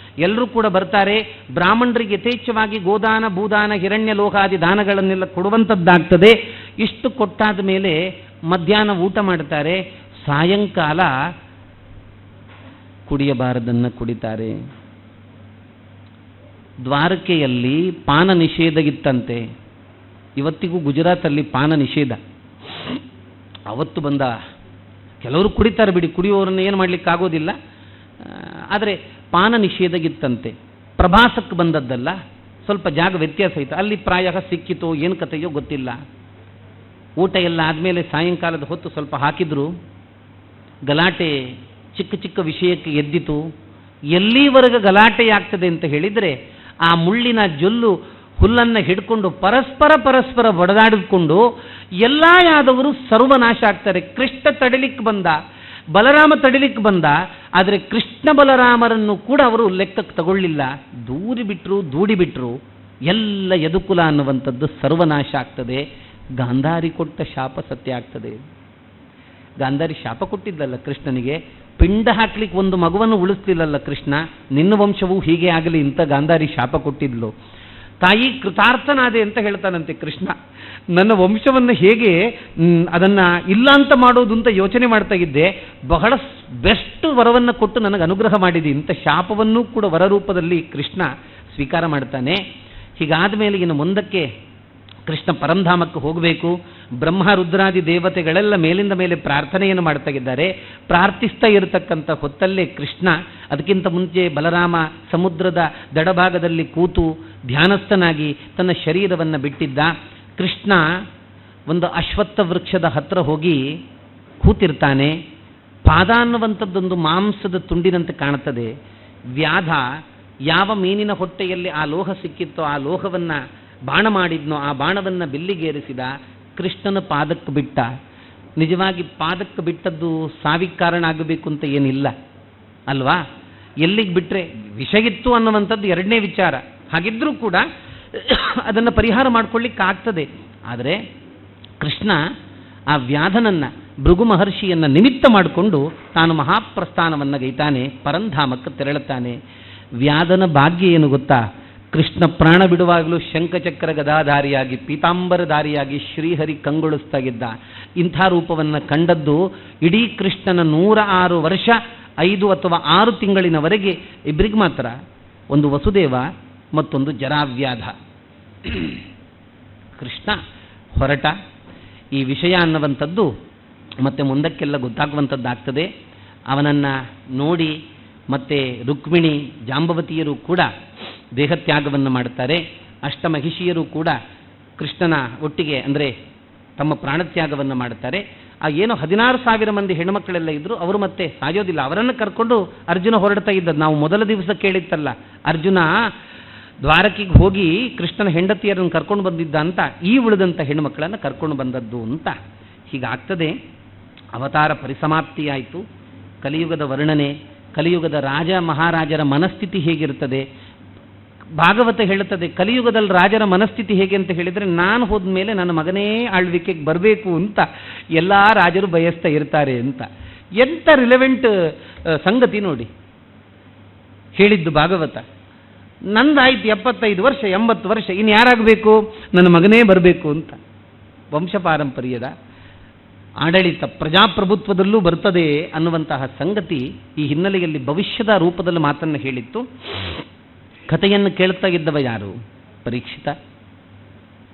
ಎಲ್ಲರೂ ಕೂಡ ಬರ್ತಾರೆ. ಬ್ರಾಹ್ಮಣರಿಗೆ ಯಥೇಚ್ಛವಾಗಿ ಗೋದಾನ ಭೂದಾನ ಹಿರಣ್ಯ ಲೋಕಾದಿ ದಾನಗಳನ್ನೆಲ್ಲ ಕೊಡುವಂಥದ್ದಾಗ್ತದೆ. ಇಷ್ಟು ಕೊಟ್ಟಾದ ಮೇಲೆ ಮಧ್ಯಾಹ್ನ ಊಟ ಮಾಡ್ತಾರೆ. ಸಾಯಂಕಾಲ ಕುಡಿಯಬಾರದನ್ನು ಕುಡಿತಾರೆ. ದ್ವಾರಕೆಯಲ್ಲಿ ಪಾನ ನಿಷೇಧ ಇತ್ತಂತೆ. ಇವತ್ತಿಗೂ ಗುಜರಾತಲ್ಲಿ ಪಾನ ನಿಷೇಧ. ಅವತ್ತು ಬಂದ ಕೆಲವರು ಕುಡಿತಾರೆ ಬಿಡಿ, ಕುಡಿಯೋರನ್ನು ಏನು ಮಾಡಲಿಕ್ಕಾಗೋದಿಲ್ಲ. ಆದರೆ ಪಾನ ನಿಷೇಧ ಇತ್ತಂತೆ. ಪ್ರಭಾಸಕ್ಕೆ ಬಂದದ್ದಲ್ಲ, ಸ್ವಲ್ಪ ಜಾಗ ವ್ಯತ್ಯಾಸ ಇತ್ತು. ಅಲ್ಲಿ ಪ್ರಾಯ ಸಿಕ್ಕಿತೋ ಏನು ಕಥೆಯೋ ಗೊತ್ತಿಲ್ಲ. ಊಟ ಎಲ್ಲ ಆದಮೇಲೆ ಸಾಯಂಕಾಲದ ಹೊತ್ತು ಸ್ವಲ್ಪ ಹಾಕಿದ್ರು. ಗಲಾಟೆ ಚಿಕ್ಕ ಚಿಕ್ಕ ವಿಷಯಕ್ಕೆ ಎದ್ದಿತು. ಎಲ್ಲಿವರೆಗೆ ಗಲಾಟೆ ಆಗ್ತದೆ ಅಂತ ಹೇಳಿದರೆ, ಆ ಮುಳ್ಳಿನ ಜೊಲ್ಲು ಹುಲ್ಲನ್ನು ಹಿಡ್ಕೊಂಡು ಪರಸ್ಪರ ಬಡದಾಡಿಕೊಂಡು ಎಲ್ಲ ಯಾದವರು ಸರ್ವನಾಶ ಆಗ್ತಾರೆ. ಕೃಷ್ಣ ತಡಿಲಿಕ್ಕೆ ಬಂದ, ಬಲರಾಮ ತಡಿಲಿಕ್ಕೆ ಬಂದ, ಆದರೆ ಕೃಷ್ಣ ಬಲರಾಮರನ್ನು ಕೂಡ ಅವರು ಲೆಕ್ಕಕ್ಕೆ ತಗೊಳ್ಳಿಲ್ಲ. ದೂಡಿಬಿಟ್ರು. ಎಲ್ಲ ಯದುಕುಲ ಅನ್ನುವಂಥದ್ದು ಸರ್ವನಾಶ ಆಗ್ತದೆ. ಗಾಂಧಾರಿ ಕೊಟ್ಟ ಶಾಪ ಸತ್ಯ ಆಗ್ತದೆ. ಗಾಂಧಾರಿ ಶಾಪ ಕೊಟ್ಟಿದ್ದಲ್ಲ ಕೃಷ್ಣನಿಗೆ, ಪಿಂಡ ಹಾಕ್ಲಿಕ್ಕೆ ಒಂದು ಮಗುವನ್ನು ಉಳಿಸ್ಲಿಲ್ಲಲ್ಲ ಕೃಷ್ಣ. ನಿನ್ನ ವಂಶವು ಹೀಗೆ ಆಗಲಿ ಅಂತ ಗಾಂಧಾರಿ ಶಾಪ ಕೊಟ್ಟಿದ್ಲು. ತಾಯಿ ಕೃತಾರ್ಥನಾದೆ ಅಂತ ಹೇಳ್ತಾನಂತೆ ಕೃಷ್ಣ. ನನ್ನ ವಂಶವನ್ನು ಹೇಗೆ ಅದನ್ನು ಇಲ್ಲ ಅಂತ ಮಾಡೋದು ಅಂತ ಯೋಚನೆ ಮಾಡ್ತಾ ಇದ್ದೆ, ಬಹಳ ಬೆಸ್ಟ್ ವರವನ್ನು ಕೊಟ್ಟು ನನಗೆ ಅನುಗ್ರಹ ಮಾಡಿದಿ ಅಂತ ಶಾಪವನ್ನೂ ಕೂಡ ವರರೂಪದಲ್ಲಿ ಕೃಷ್ಣ ಸ್ವೀಕಾರ ಮಾಡ್ತಾನೆ. ಹೀಗಾದ ಮೇಲೆ ಇನ್ನು ಮುಂದಕ್ಕೆ ಕೃಷ್ಣ ಪರಂಧಾಮಕ್ಕೆ ಹೋಗಬೇಕು. ಬ್ರಹ್ಮ ರುದ್ರಾದಿ ದೇವತೆಗಳೆಲ್ಲ ಮೇಲಿಂದ ಮೇಲೆ ಪ್ರಾರ್ಥನೆಯನ್ನು ಮಾಡ್ತಾ ಇದ್ದಾರೆ. ಪ್ರಾರ್ಥಿಸ್ತಾ ಇರತಕ್ಕಂಥ ಹೊತ್ತಲ್ಲೇ ಕೃಷ್ಣ, ಅದಕ್ಕಿಂತ ಮುಂಚೆ ಬಲರಾಮ ಸಮುದ್ರದ ದಡಭಾಗದಲ್ಲಿ ಕೂತು ಧ್ಯಾನಸ್ಥನಾಗಿ ತನ್ನ ಶರೀರವನ್ನು ಬಿಟ್ಟಿದ್ದ. ಕೃಷ್ಣ ಒಂದು ಅಶ್ವತ್ಥ ವೃಕ್ಷದ ಹತ್ರ ಹೋಗಿ ಕೂತಿರ್ತಾನೆ. ಪಾದ ಅನ್ನುವಂಥದ್ದೊಂದು ಮಾಂಸದ ತುಂಡಿನಂತೆ ಕಾಣುತ್ತದೆ. ವ್ಯಾಧ ಯಾವ ಮೀನಿನ ಹೊಟ್ಟೆಯಲ್ಲಿ ಆ ಲೋಹ ಸಿಕ್ಕಿತ್ತೋ ಆ ಲೋಹವನ್ನು ಬಾಣ ಮಾಡಿದ್ನೋ ಆ ಬಾಣವನ್ನು ಬಿಲ್ಲಿಗೇರಿಸಿದ. ಕೃಷ್ಣನ ಪಾದಕ್ಕೆ ಬಿಟ್ಟ. ನಿಜವಾಗಿ ಪಾದಕ್ಕೆ ಬಿಟ್ಟದ್ದು ಸಾವಿಗೆ ಕಾರಣ ಆಗಬೇಕು ಅಂತ ಏನಿಲ್ಲ ಅಲ್ವಾ? ಎಲ್ಲಿಗೆ ಬಿಟ್ಟರೆ ವಿಷಗಿತ್ತು ಅನ್ನುವಂಥದ್ದು ಎರಡನೇ ವಿಚಾರ. ಹಾಗಿದ್ರೂ ಕೂಡ ಅದನ್ನು ಪರಿಹಾರ ಮಾಡ್ಕೊಳ್ಳಿಕ್ಕೆ ಆಗ್ತದೆ. ಆದರೆ ಕೃಷ್ಣ ಆ ವ್ಯಾಧನನ್ನು ಭೃಗು ಮಹರ್ಷಿಯನ್ನು ನಿಮಿತ್ತ ಮಾಡಿಕೊಂಡು ತಾನು ಮಹಾಪ್ರಸ್ಥಾನವನ್ನು ಗೈತಾನೆ, ಪರಂಧಾಮಕ್ಕೆ ತೆರಳುತ್ತಾನೆ. ವ್ಯಾಧನ ಭಾಗ್ಯ ಏನು ಗೊತ್ತಾ? ಕೃಷ್ಣ ಪ್ರಾಣ ಬಿಡುವಾಗಲೂ ಶಂಖಚಕ್ರ ಗದಾಧಾರಿಯಾಗಿ ಪೀತಾಂಬರಧಾರಿಯಾಗಿ ಶ್ರೀಹರಿ ಕಂಗೊಳಿಸ್ತಾ ಇದ್ದ. ಇಂಥ ರೂಪವನ್ನು ಕಂಡದ್ದು ಇಡೀ ಕೃಷ್ಣನ 106 ವರ್ಷ 5 ಅಥವಾ 6 ತಿಂಗಳಿನವರೆಗೆ ಇಬ್ಬರಿಗೆ ಮಾತ್ರ. ಒಂದು ವಸುದೇವ, ಮತ್ತೊಂದು ಜರಾವ್ಯಾಧ. ಕೃಷ್ಣ ಹೊರಟ. ಈ ವಿಷಯ ಅನ್ನುವಂಥದ್ದು ಮತ್ತೆ ಮುಂದಕ್ಕೆಲ್ಲ ಗೊತ್ತಾಗುವಂಥದ್ದಾಗ್ತದೆ. ಅವನನ್ನು ನೋಡಿ ಮತ್ತೆ ರುಕ್ಮಿಣಿ ಜಾಂಬವತಿಯರು ಕೂಡ ದೇಹತ್ಯಾಗವನ್ನು ಮಾಡುತ್ತಾರೆ. ಅಷ್ಟಮಹಿಷಿಯರು ಕೂಡ ಕೃಷ್ಣನ ಒಟ್ಟಿಗೆ ಅಂದರೆ ತಮ್ಮ ಪ್ರಾಣತ್ಯಾಗವನ್ನು ಮಾಡುತ್ತಾರೆ. ಆ ಏನೋ 16,000 ಮಂದಿ ಹೆಣ್ಣುಮಕ್ಕಳೆಲ್ಲ ಇದ್ದರು, ಅವರು ಮತ್ತೆ ಸಾಯೋದಿಲ್ಲ. ಅವರನ್ನು ಕರ್ಕೊಂಡು ಅರ್ಜುನ ಹೊರಡ್ತಾ ಇದ್ದದ್ದು. ನಾವು ಮೊದಲ ದಿವಸ ಕೇಳಿತ್ತಲ್ಲ, ಅರ್ಜುನ ದ್ವಾರಕೆಗೆ ಹೋಗಿ ಕೃಷ್ಣನ ಹೆಂಡತಿಯರನ್ನು ಕರ್ಕೊಂಡು ಬಂದಿದ್ದ ಅಂತ, ಈ ಉಳಿದಂಥ ಹೆಣ್ಣುಮಕ್ಕಳನ್ನು ಕರ್ಕೊಂಡು ಬಂದದ್ದು ಅಂತ. ಹೀಗಾಗ್ತದೆ. ಅವತಾರ ಪರಿಸಮಾಪ್ತಿಯಾಯಿತು. ಕಲಿಯುಗದ ವರ್ಣನೆ, ಕಲಿಯುಗದ ರಾಜ ಮಹಾರಾಜರ ಮನಸ್ಥಿತಿ ಹೇಗಿರ್ತದೆ. ಭಾಗವತ ಹೇಳುತ್ತದೆ, ಕಲಿಯುಗದಲ್ಲಿ ರಾಜರ ಮನಸ್ಥಿತಿ ಹೇಗೆ ಅಂತ ಹೇಳಿದರೆ, ನಾನು ಹೋದ ಮೇಲೆ ನನ್ನ ಮಗನೇ ಆಳ್ವಿಕೆಗೆ ಬರಬೇಕು ಅಂತ ಎಲ್ಲ ರಾಜರು ಬಯಸ್ತಾ ಇರ್ತಾರೆ ಅಂತ. ಎಂಥ ರಿಲೆವೆಂಟ್ ಸಂಗತಿ ನೋಡಿ ಹೇಳಿದ್ದು ಭಾಗವತ. ನಂದಾಯ್ತು 75 ವರ್ಷ 80 ವರ್ಷ, ಇನ್ನು ಯಾರಾಗಬೇಕು? ನನ್ನ ಮಗನೇ ಬರಬೇಕು ಅಂತ. ವಂಶ ಪಾರಂಪರ್ಯದ ಆಡಳಿತ ಪ್ರಜಾಪ್ರಭುತ್ವದಲ್ಲೂ ಬರ್ತದೆ ಅನ್ನುವಂತಹ ಸಂಗತಿ ಈ ಹಿನ್ನೆಲೆಯಲ್ಲಿ ಭವಿಷ್ಯದ ರೂಪದಲ್ಲಿ ಮಾತನ್ನು ಹೇಳಿತ್ತು. ಕಥೆಯನ್ನು ಕೇಳ್ತಾ ಇದ್ದವ ಯಾರು? ಪರೀಕ್ಷಿತ.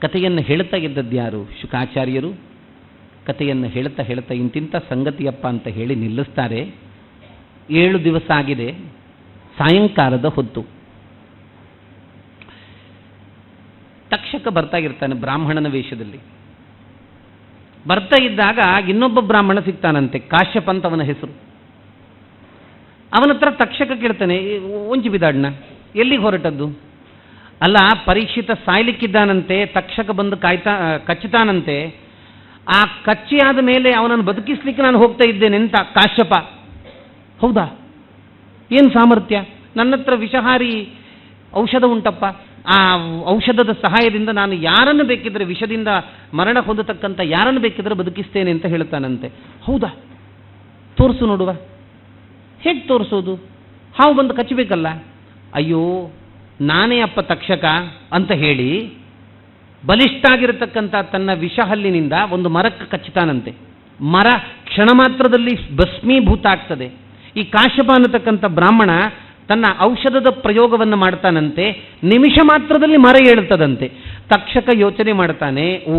ಕಥೆಯನ್ನು ಹೇಳ್ತಾ ಇದ್ದದ್ದು ಯಾರು? ಶುಕಾಚಾರ್ಯರು. ಕಥೆಯನ್ನು ಹೇಳ್ತಾ ಇಂತಿಂಥ ಸಂಗತಿಯಪ್ಪ ಅಂತ ಹೇಳಿ ನಿಲ್ಲಿಸ್ತಾರೆ. 7 ದಿವಸ ಆಗಿದೆ. ಸಾಯಂಕಾಲದ ಹೊತ್ತು ತಕ್ಷಕ ಬರ್ತಾ ಇರ್ತಾನೆ ಬ್ರಾಹ್ಮಣನ ವೇಷದಲ್ಲಿ. ಬರ್ತಾ ಇದ್ದಾಗ ಇನ್ನೊಬ್ಬ ಬ್ರಾಹ್ಮಣ ಸಿಗ್ತಾನಂತೆ, ಕಾಶ್ಯಪ ಅಂತ ಅವನ ಹೆಸರು. ಅವನ ಹತ್ರ ತಕ್ಷಕ ಕೇಳ್ತಾನೆ, ಒಂಚಿ ಬಿದಾಡ್ನ, ಎಲ್ಲಿಗೆ ಹೊರಟದ್ದು? ಅಲ್ಲ, ಪರೀಕ್ಷಿತ ಸಾಯ್ಲಿಕ್ಕಿದ್ದಾನಂತೆ, ತಕ್ಷಕ ಬಂದು ಕಚ್ಚುತ್ತಾನಂತೆ. ಆ ಕಚ್ಚಿ ಆದ ಮೇಲೆ ಅವನನ್ನು ಬದುಕಿಸ್ಲಿಕ್ಕೆ ನಾನು ಹೋಗ್ತಾ ಇದ್ದೇನೆ ಅಂತ ಕಾಶ್ಯಪ. ಹೌದಾ? ಏನು ಸಾಮರ್ಥ್ಯ? ನನ್ನ ಹತ್ರ ವಿಷಹಾರಿ ಔಷಧ ಉಂಟಪ್ಪ, ಆ ಔಷಧದ ಸಹಾಯದಿಂದ ನಾನು ಯಾರನ್ನು ಬೇಕಿದ್ರೆ, ವಿಷದಿಂದ ಮರಣ ಹೊಂದತಕ್ಕಂಥ ಯಾರನ್ನು ಬೇಕಿದ್ರೆ ಬದುಕಿಸ್ತೇನೆ ಅಂತ ಹೇಳ್ತಾನಂತೆ. ಹೌದಾ? ತೋರಿಸು ನೋಡುವ. ಹೇಗೆ ತೋರಿಸೋದು? ಹಾವು ಬಂದು ಕಚ್ಚಬೇಕಲ್ಲ. ಅಯ್ಯೋ, ನಾನೇ ಅಪ್ಪ ತಕ್ಷಕ ಅಂತ ಹೇಳಿ ಬಲಿಷ್ಠ ಆಗಿರತಕ್ಕಂಥ ತನ್ನ ವಿಷಹಲ್ಲಿನಿಂದ ಒಂದು ಮರಕ್ಕೆ ಕಚ್ಚುತ್ತಾನಂತೆ. ಮರ ಕ್ಷಣ ಮಾತ್ರದಲ್ಲಿ ಭಸ್ಮೀಭೂತ ಆಗ್ತದೆ. ಈ ಕಾಶ್ಯಪ ಅನ್ನತಕ್ಕಂಥ ಬ್ರಾಹ್ಮಣ ತನ್ನ ಔಷಧದ ಪ್ರಯೋಗವನ್ನು ಮಾಡ್ತಾನಂತೆ, ನಿಮಿಷ ಮಾತ್ರದಲ್ಲಿ ಮರ ಏಳ್ತದಂತೆ. ತಕ್ಷಕ ಯೋಚನೆ ಮಾಡ್ತಾನೆ, ಓ,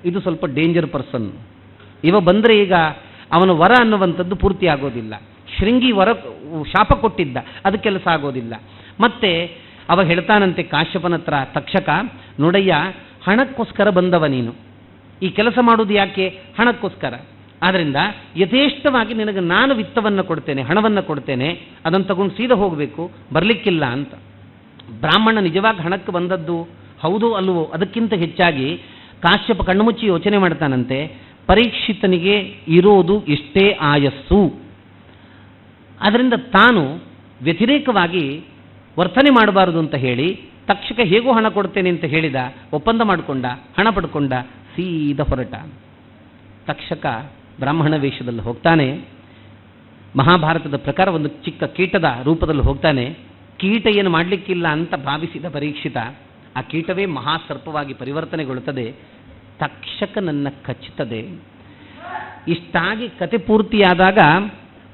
ಇದು ಸ್ವಲ್ಪ ಡೇಂಜರ್ ಪರ್ಸನ್, ಇವ ಬಂದರೆ ಈಗ ಅವನ ವರ ಅನ್ನುವಂಥದ್ದು ಪೂರ್ತಿ ಆಗೋದಿಲ್ಲ. ಶೃಂಗಿ ವರ ಶಾಪ ಕೊಟ್ಟಿದ್ದ, ಅದು ಕೆಲಸ ಆಗೋದಿಲ್ಲ. ಮತ್ತೆ ಅವ ಹೇಳ್ತಾನಂತೆ ಕಾಶ್ಯಪನ ಹತ್ರ, ತಕ್ಷಕ ನೋಡಯ್ಯ, ಹಣಕ್ಕೋಸ್ಕರ ಬಂದವ ನೀನು, ಈ ಕೆಲಸ ಮಾಡೋದು ಯಾಕೆ? ಹಣಕ್ಕೋಸ್ಕರ. ಆದ್ದರಿಂದ ಯಥೇಷ್ಟವಾಗಿ ನಿನಗೆ ನಾನು ವಿತ್ತವನ್ನು ಕೊಡ್ತೇನೆ, ಹಣವನ್ನು ಕೊಡ್ತೇನೆ, ಅದನ್ನು ತಗೊಂಡು ಸೀದಾ ಹೋಗಬೇಕು, ಬರಲಿಕ್ಕಿಲ್ಲ ಅಂತ. ಬ್ರಾಹ್ಮಣ ನಿಜವಾಗಿ ಹಣಕ್ಕೆ ಬಂದದ್ದು ಹೌದು ಅಲ್ವೋ? ಅದಕ್ಕಿಂತ ಹೆಚ್ಚಾಗಿ ಕಾಶ್ಯಪ ಕಣ್ಣುಮುಚ್ಚಿ ಯೋಚನೆ ಮಾಡ್ತಾನಂತೆ, ಪರೀಕ್ಷಿತನಿಗೆ ಇರೋದು ಎಷ್ಟೇ ಆಯಸ್ಸು, ಅದರಿಂದ ತಾನು ವ್ಯತಿರೇಕವಾಗಿ ವರ್ತನೆ ಮಾಡಬಾರದು ಅಂತ ಹೇಳಿ ತಕ್ಷಕ ಹೇಗೂ ಹಣ ಕೊಡ್ತೇನೆ ಅಂತ ಹೇಳಿದ, ಒಪ್ಪಂದ ಮಾಡಿಕೊಂಡ, ಹಣ ಪಡ್ಕೊಂಡ, ಸೀದಾ ಹೊರಟ. ತಕ್ಷಕ ಬ್ರಾಹ್ಮಣ ವೇಷದಲ್ಲಿ ಹೋಗ್ತಾನೆ. ಮಹಾಭಾರತದ ಪ್ರಕಾರ ಒಂದು ಚಿಕ್ಕ ಕೀಟದ ರೂಪದಲ್ಲಿ ಹೋಗ್ತಾನೆ. ಕೀಟ ಏನು ಮಾಡಲಿಕ್ಕಿಲ್ಲ ಅಂತ ಭಾವಿಸಿದ ಪರೀಕ್ಷಿತ, ಆ ಕೀಟವೇ ಮಹಾಸರ್ಪವಾಗಿ ಪರಿವರ್ತನೆಗೊಳ್ಳುತ್ತದೆ. ತಕ್ಷಕನನ್ನು ಕಚ್ಚುತ್ತದೆ. ಇಷ್ಟಾಗಿ ಕತೆ ಪೂರ್ತಿಯಾದಾಗ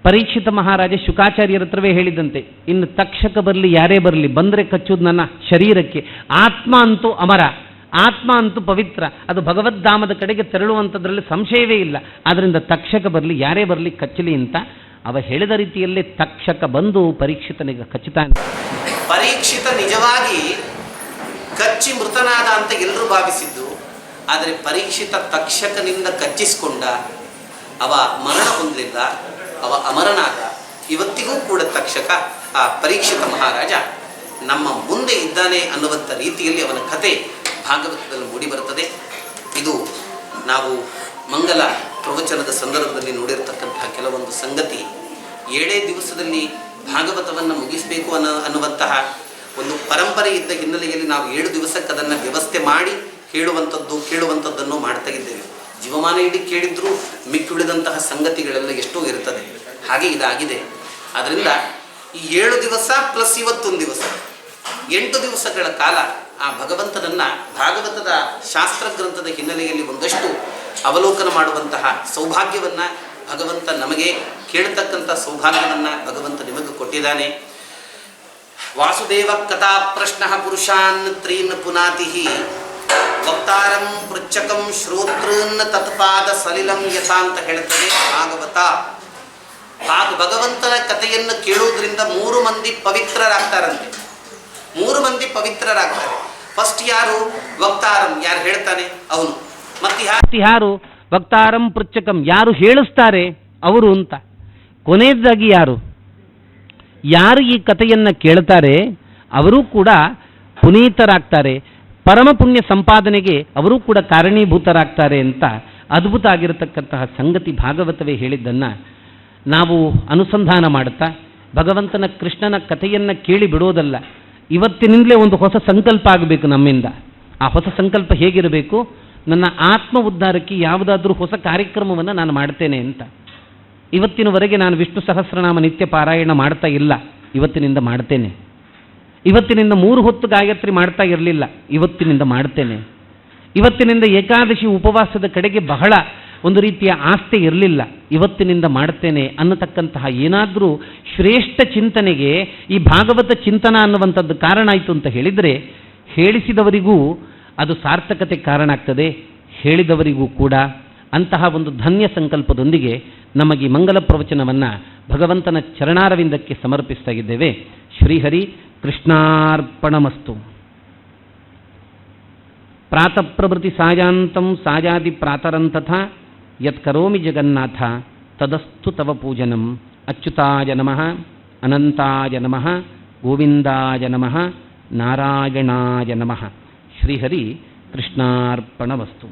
ಪರೀಕ್ಷಿತ ಮಹಾರಾಜ ಶುಕಾಚಾರ್ಯರ ಹತ್ರವೇ ಹೇಳಿದಂತೆ, ಇನ್ನು ತಕ್ಷಕ ಬರಲಿ ಯಾರೇ ಬರಲಿ, ಬಂದರೆ ಕಚ್ಚುವುದು ನನ್ನ ಶರೀರಕ್ಕೆ. ಆತ್ಮ ಅಂತೂ ಅಮರ, ಆತ್ಮ ಅಂತೂ ಪವಿತ್ರ, ಅದು ಭಗವದ್ಧಾಮದ ಕಡೆಗೆ ತೆರಳುವಂಥದ್ರಲ್ಲಿ ಸಂಶಯವೇ ಇಲ್ಲ. ಆದ್ದರಿಂದ ತಕ್ಷಕ ಬರಲಿ ಯಾರೇ ಬರಲಿ ಕಚ್ಚಲಿ ಅಂತ ಅವ ಹೇಳಿದ ರೀತಿಯಲ್ಲೇ ತಕ್ಷಕ ಬಂದು ಪರೀಕ್ಷಿತನಿಗೆ ಕಚ್ಚುತ್ತಾನೆ. ಪರೀಕ್ಷಿತ ನಿಜವಾಗಿ ಕಚ್ಚಿ ಮೃತನಾದ ಅಂತ ಎಲ್ಲರೂ ಭಾವಿಸಿದ್ದು, ಆದರೆ ಪರೀಕ್ಷಿತ ತಕ್ಷಕನಿಂದ ಕಚ್ಚಿಸಿಕೊಂಡ, ಅವ ಮರಣ ಹೊಂದಲಿಲ್ಲ, ಅವ ಅಮರನಾದ. ಇವತ್ತಿಗೂ ಕೂಡ ತಕ್ಷಕ, ಆ ಪರೀಕ್ಷಿತ ಮಹಾರಾಜ ನಮ್ಮ ಮುಂದೆ ಇದ್ದಾನೆ ಅನ್ನುವಂಥ ರೀತಿಯಲ್ಲಿ ಅವನ ಕತೆ ಭಾಗವತದಲ್ಲಿ ಮೂಡಿಬರುತ್ತದೆ. ಇದು ನಾವು ಮಂಗಲ ಪ್ರವಚನದ ಸಂದರ್ಭದಲ್ಲಿ ನೋಡಿರತಕ್ಕಂತಹ ಕೆಲವೊಂದು ಸಂಗತಿ. 7 ದಿವಸದಲ್ಲಿ ಭಾಗವತವನ್ನು ಮುಗಿಸಬೇಕು ಅನ್ನುವಂತಹ ಒಂದು ಪರಂಪರೆ ಇದ್ದ ಹಿನ್ನೆಲೆಯಲ್ಲಿ ನಾವು 7 ದಿವಸಕ್ಕೆ ಅದನ್ನು ವ್ಯವಸ್ಥೆ ಮಾಡಿ ಕೇಳುವಂಥದ್ದನ್ನು ಮಾಡ್ತಾ ಇದ್ದೇವೆ. ಜೀವಮಾನ ಇಡೀ ಕೇಳಿದ್ರೂ ಮಿಕ್ಕುಳಿದಂತಹ ಸಂಗತಿಗಳೆಲ್ಲ ಎಷ್ಟೋ ಇರ್ತದೆ. ಹಾಗೆ ಇದಾಗಿದೆ. ಆದ್ದರಿಂದ ಈ 7 ದಿವಸ ಪ್ಲಸ್ ಇವತ್ತೊಂದು ದಿವಸ, 8 ದಿವಸಗಳ ಕಾಲ ಆ ಭಗವಂತನನ್ನು ಭಾಗವತದ ಶಾಸ್ತ್ರ ಗ್ರಂಥದ ಹಿನ್ನೆಲೆಯಲ್ಲಿ ಒಂದಷ್ಟು ಅವಲೋಕನ ಮಾಡುವಂತಹ ಸೌಭಾಗ್ಯವನ್ನು ಭಗವಂತ ನಮಗೆ, ಕೇಳತಕ್ಕಂಥ ಸೌಭಾಗ್ಯವನ್ನು ಭಗವಂತ ನಿಮಗೆ ಕೊಟ್ಟಿದ್ದಾನೆ. ವಾಸುದೇವ ಕಥಾ ಪ್ರಶ್ನ ಪುರುಷಾನ್ ತ್ರೀನ್ ಪುನಾತಿ ವಕ್ತಾರಂ ಪೃಚ್ಛಕಂ ಶ್ರೋತೃನ್ ತತ್ಪಾದ ಸಲಿಲಂ ಯಥಾ ಅಂತ ಹೇಳ್ತದೆ ಭಾಗವತ. ಭಗವಂತನ ಕಥೆಯನ್ನು ಕೇಳುವುದರಿಂದ 3 ಮಂದಿ ಪವಿತ್ರರಾಗ್ತಾರಂತೆ. 3 ಮಂದಿ ಪವಿತ್ರರಾಗ್ತಾರೆ. ಫಸ್ಟ್ ಯಾರು? ವಕ್ತಾರಂ, ಯಾರು ಹೇಳ್ತಾನೆ ಅವನು. ಮತ್ತೆ ಯಾರು? ವಕ್ತಾರಂ ಪೃಚ್ಛಕಂ, ಯಾರು ಹೇಳಿಸ್ತಾರೆ ಅವರು ಅಂತ. ಕೊನೆಯದಾಗಿ ಯಾರು ಈ ಕಥೆಯನ್ನು ಕೇಳ್ತಾರೆ ಅವರೂ ಕೂಡ ಪುನೀತರಾಗ್ತಾರೆ, ಪರಮ ಪುಣ್ಯ ಸಂಪಾದನೆಗೆ ಅವರೂ ಕೂಡ ಕಾರಣೀಭೂತರಾಗ್ತಾರೆ ಅಂತ ಅದ್ಭುತ ಆಗಿರತಕ್ಕಂತಹ ಸಂಗತಿ ಭಾಗವತವೇ ಹೇಳಿದ್ದನ್ನು ನಾವು ಅನುಸಂಧಾನ ಮಾಡುತ್ತಾ ಭಗವಂತನ ಕೃಷ್ಣನ ಕಥೆಯನ್ನು ಕೇಳಿ ಬಿಡೋದಲ್ಲ, ಇವತ್ತಿನಿಂದಲೇ ಒಂದು ಹೊಸ ಸಂಕಲ್ಪ ಆಗಬೇಕು ನಮ್ಮಿಂದ. ಆ ಹೊಸ ಸಂಕಲ್ಪ ಹೇಗಿರಬೇಕು? ನನ್ನ ಆತ್ಮ ಉದ್ಧಾರಕ್ಕೆ ಯಾವುದಾದ್ರೂ ಹೊಸ ಕಾರ್ಯಕ್ರಮವನ್ನು ನಾನು ಮಾಡ್ತೇನೆ ಅಂತ. ಇವತ್ತಿನವರೆಗೆ ನಾನು ವಿಷ್ಣು ಸಹಸ್ರನಾಮ ನಿತ್ಯ ಪಾರಾಯಣ ಮಾಡ್ತಾ ಇಲ್ಲ, ಇವತ್ತಿನಿಂದ ಮಾಡ್ತೇನೆ. ಇವತ್ತಿನಿಂದ 3 ಹೊತ್ತು ಗಾಯತ್ರಿ ಮಾಡ್ತಾ ಇರಲಿಲ್ಲ, ಇವತ್ತಿನಿಂದ ಮಾಡ್ತೇನೆ. ಇವತ್ತಿನಿಂದ ಏಕಾದಶಿ ಉಪವಾಸದ ಕಡೆಗೆ ಬಹಳ ಒಂದು ರೀತಿಯ ಆಸ್ಥೆ ಇರಲಿಲ್ಲ, ಇವತ್ತಿನಿಂದ ಮಾಡ್ತೇನೆ ಅನ್ನತಕ್ಕಂತಹ ಏನಾದರೂ ಶ್ರೇಷ್ಠ ಚಿಂತನೆಗೆ ಈ ಭಾಗವತ ಚಿಂತನ ಅನ್ನುವಂಥದ್ದು ಕಾರಣ ಆಯಿತು ಅಂತ ಹೇಳಿದರೆ, ಹೇಳಿಸಿದವರಿಗೂ ಅದು ಸಾರ್ಥಕತೆ ಕಾರಣ ಆಗ್ತದೆ, ಹೇಳಿದವರಿಗೂ ಕೂಡ. ಅಂತಹ ಒಂದು ಧನ್ಯ ಸಂಕಲ್ಪದೊಂದಿಗೆ ನಮಗೆ ಮಂಗಲ ಪ್ರವಚನವನ್ನು ಭಗವಂತನ ಚರಣಾರವಿಂದಕ್ಕೆ ಸಮರ್ಪಿಸ್ತಾ ಇದ್ದೇವೆ. ಶ್ರೀಹರಿ ಕೃಷ್ಣಾರ್ಪಣಮಸ್ತು. ಪ್ರಾತಃ ಪ್ರಭೃತಿ ಸಾಯಾಂತಂ ಸಾಯಾದಿ ಪ್ರಾತರಂತಥ ಯತ್ಕರೋಮಿ ಜಗನ್ನಾಥ ತದಸ್ತು ತವ ಪೂಜನಂ. ಅಚ್ಯುತಾಯ ನಮಃ. ಅನಂತಾಯ ನಮಃ, ಗೋವಿಂದಾಯ ನಮಃ, ನಾರಾಯಣಾಯ ನಮಃ. ಶ್ರೀಹರಿ ಕೃಷ್ಣಾರ್ಪಣವಸ್ತು.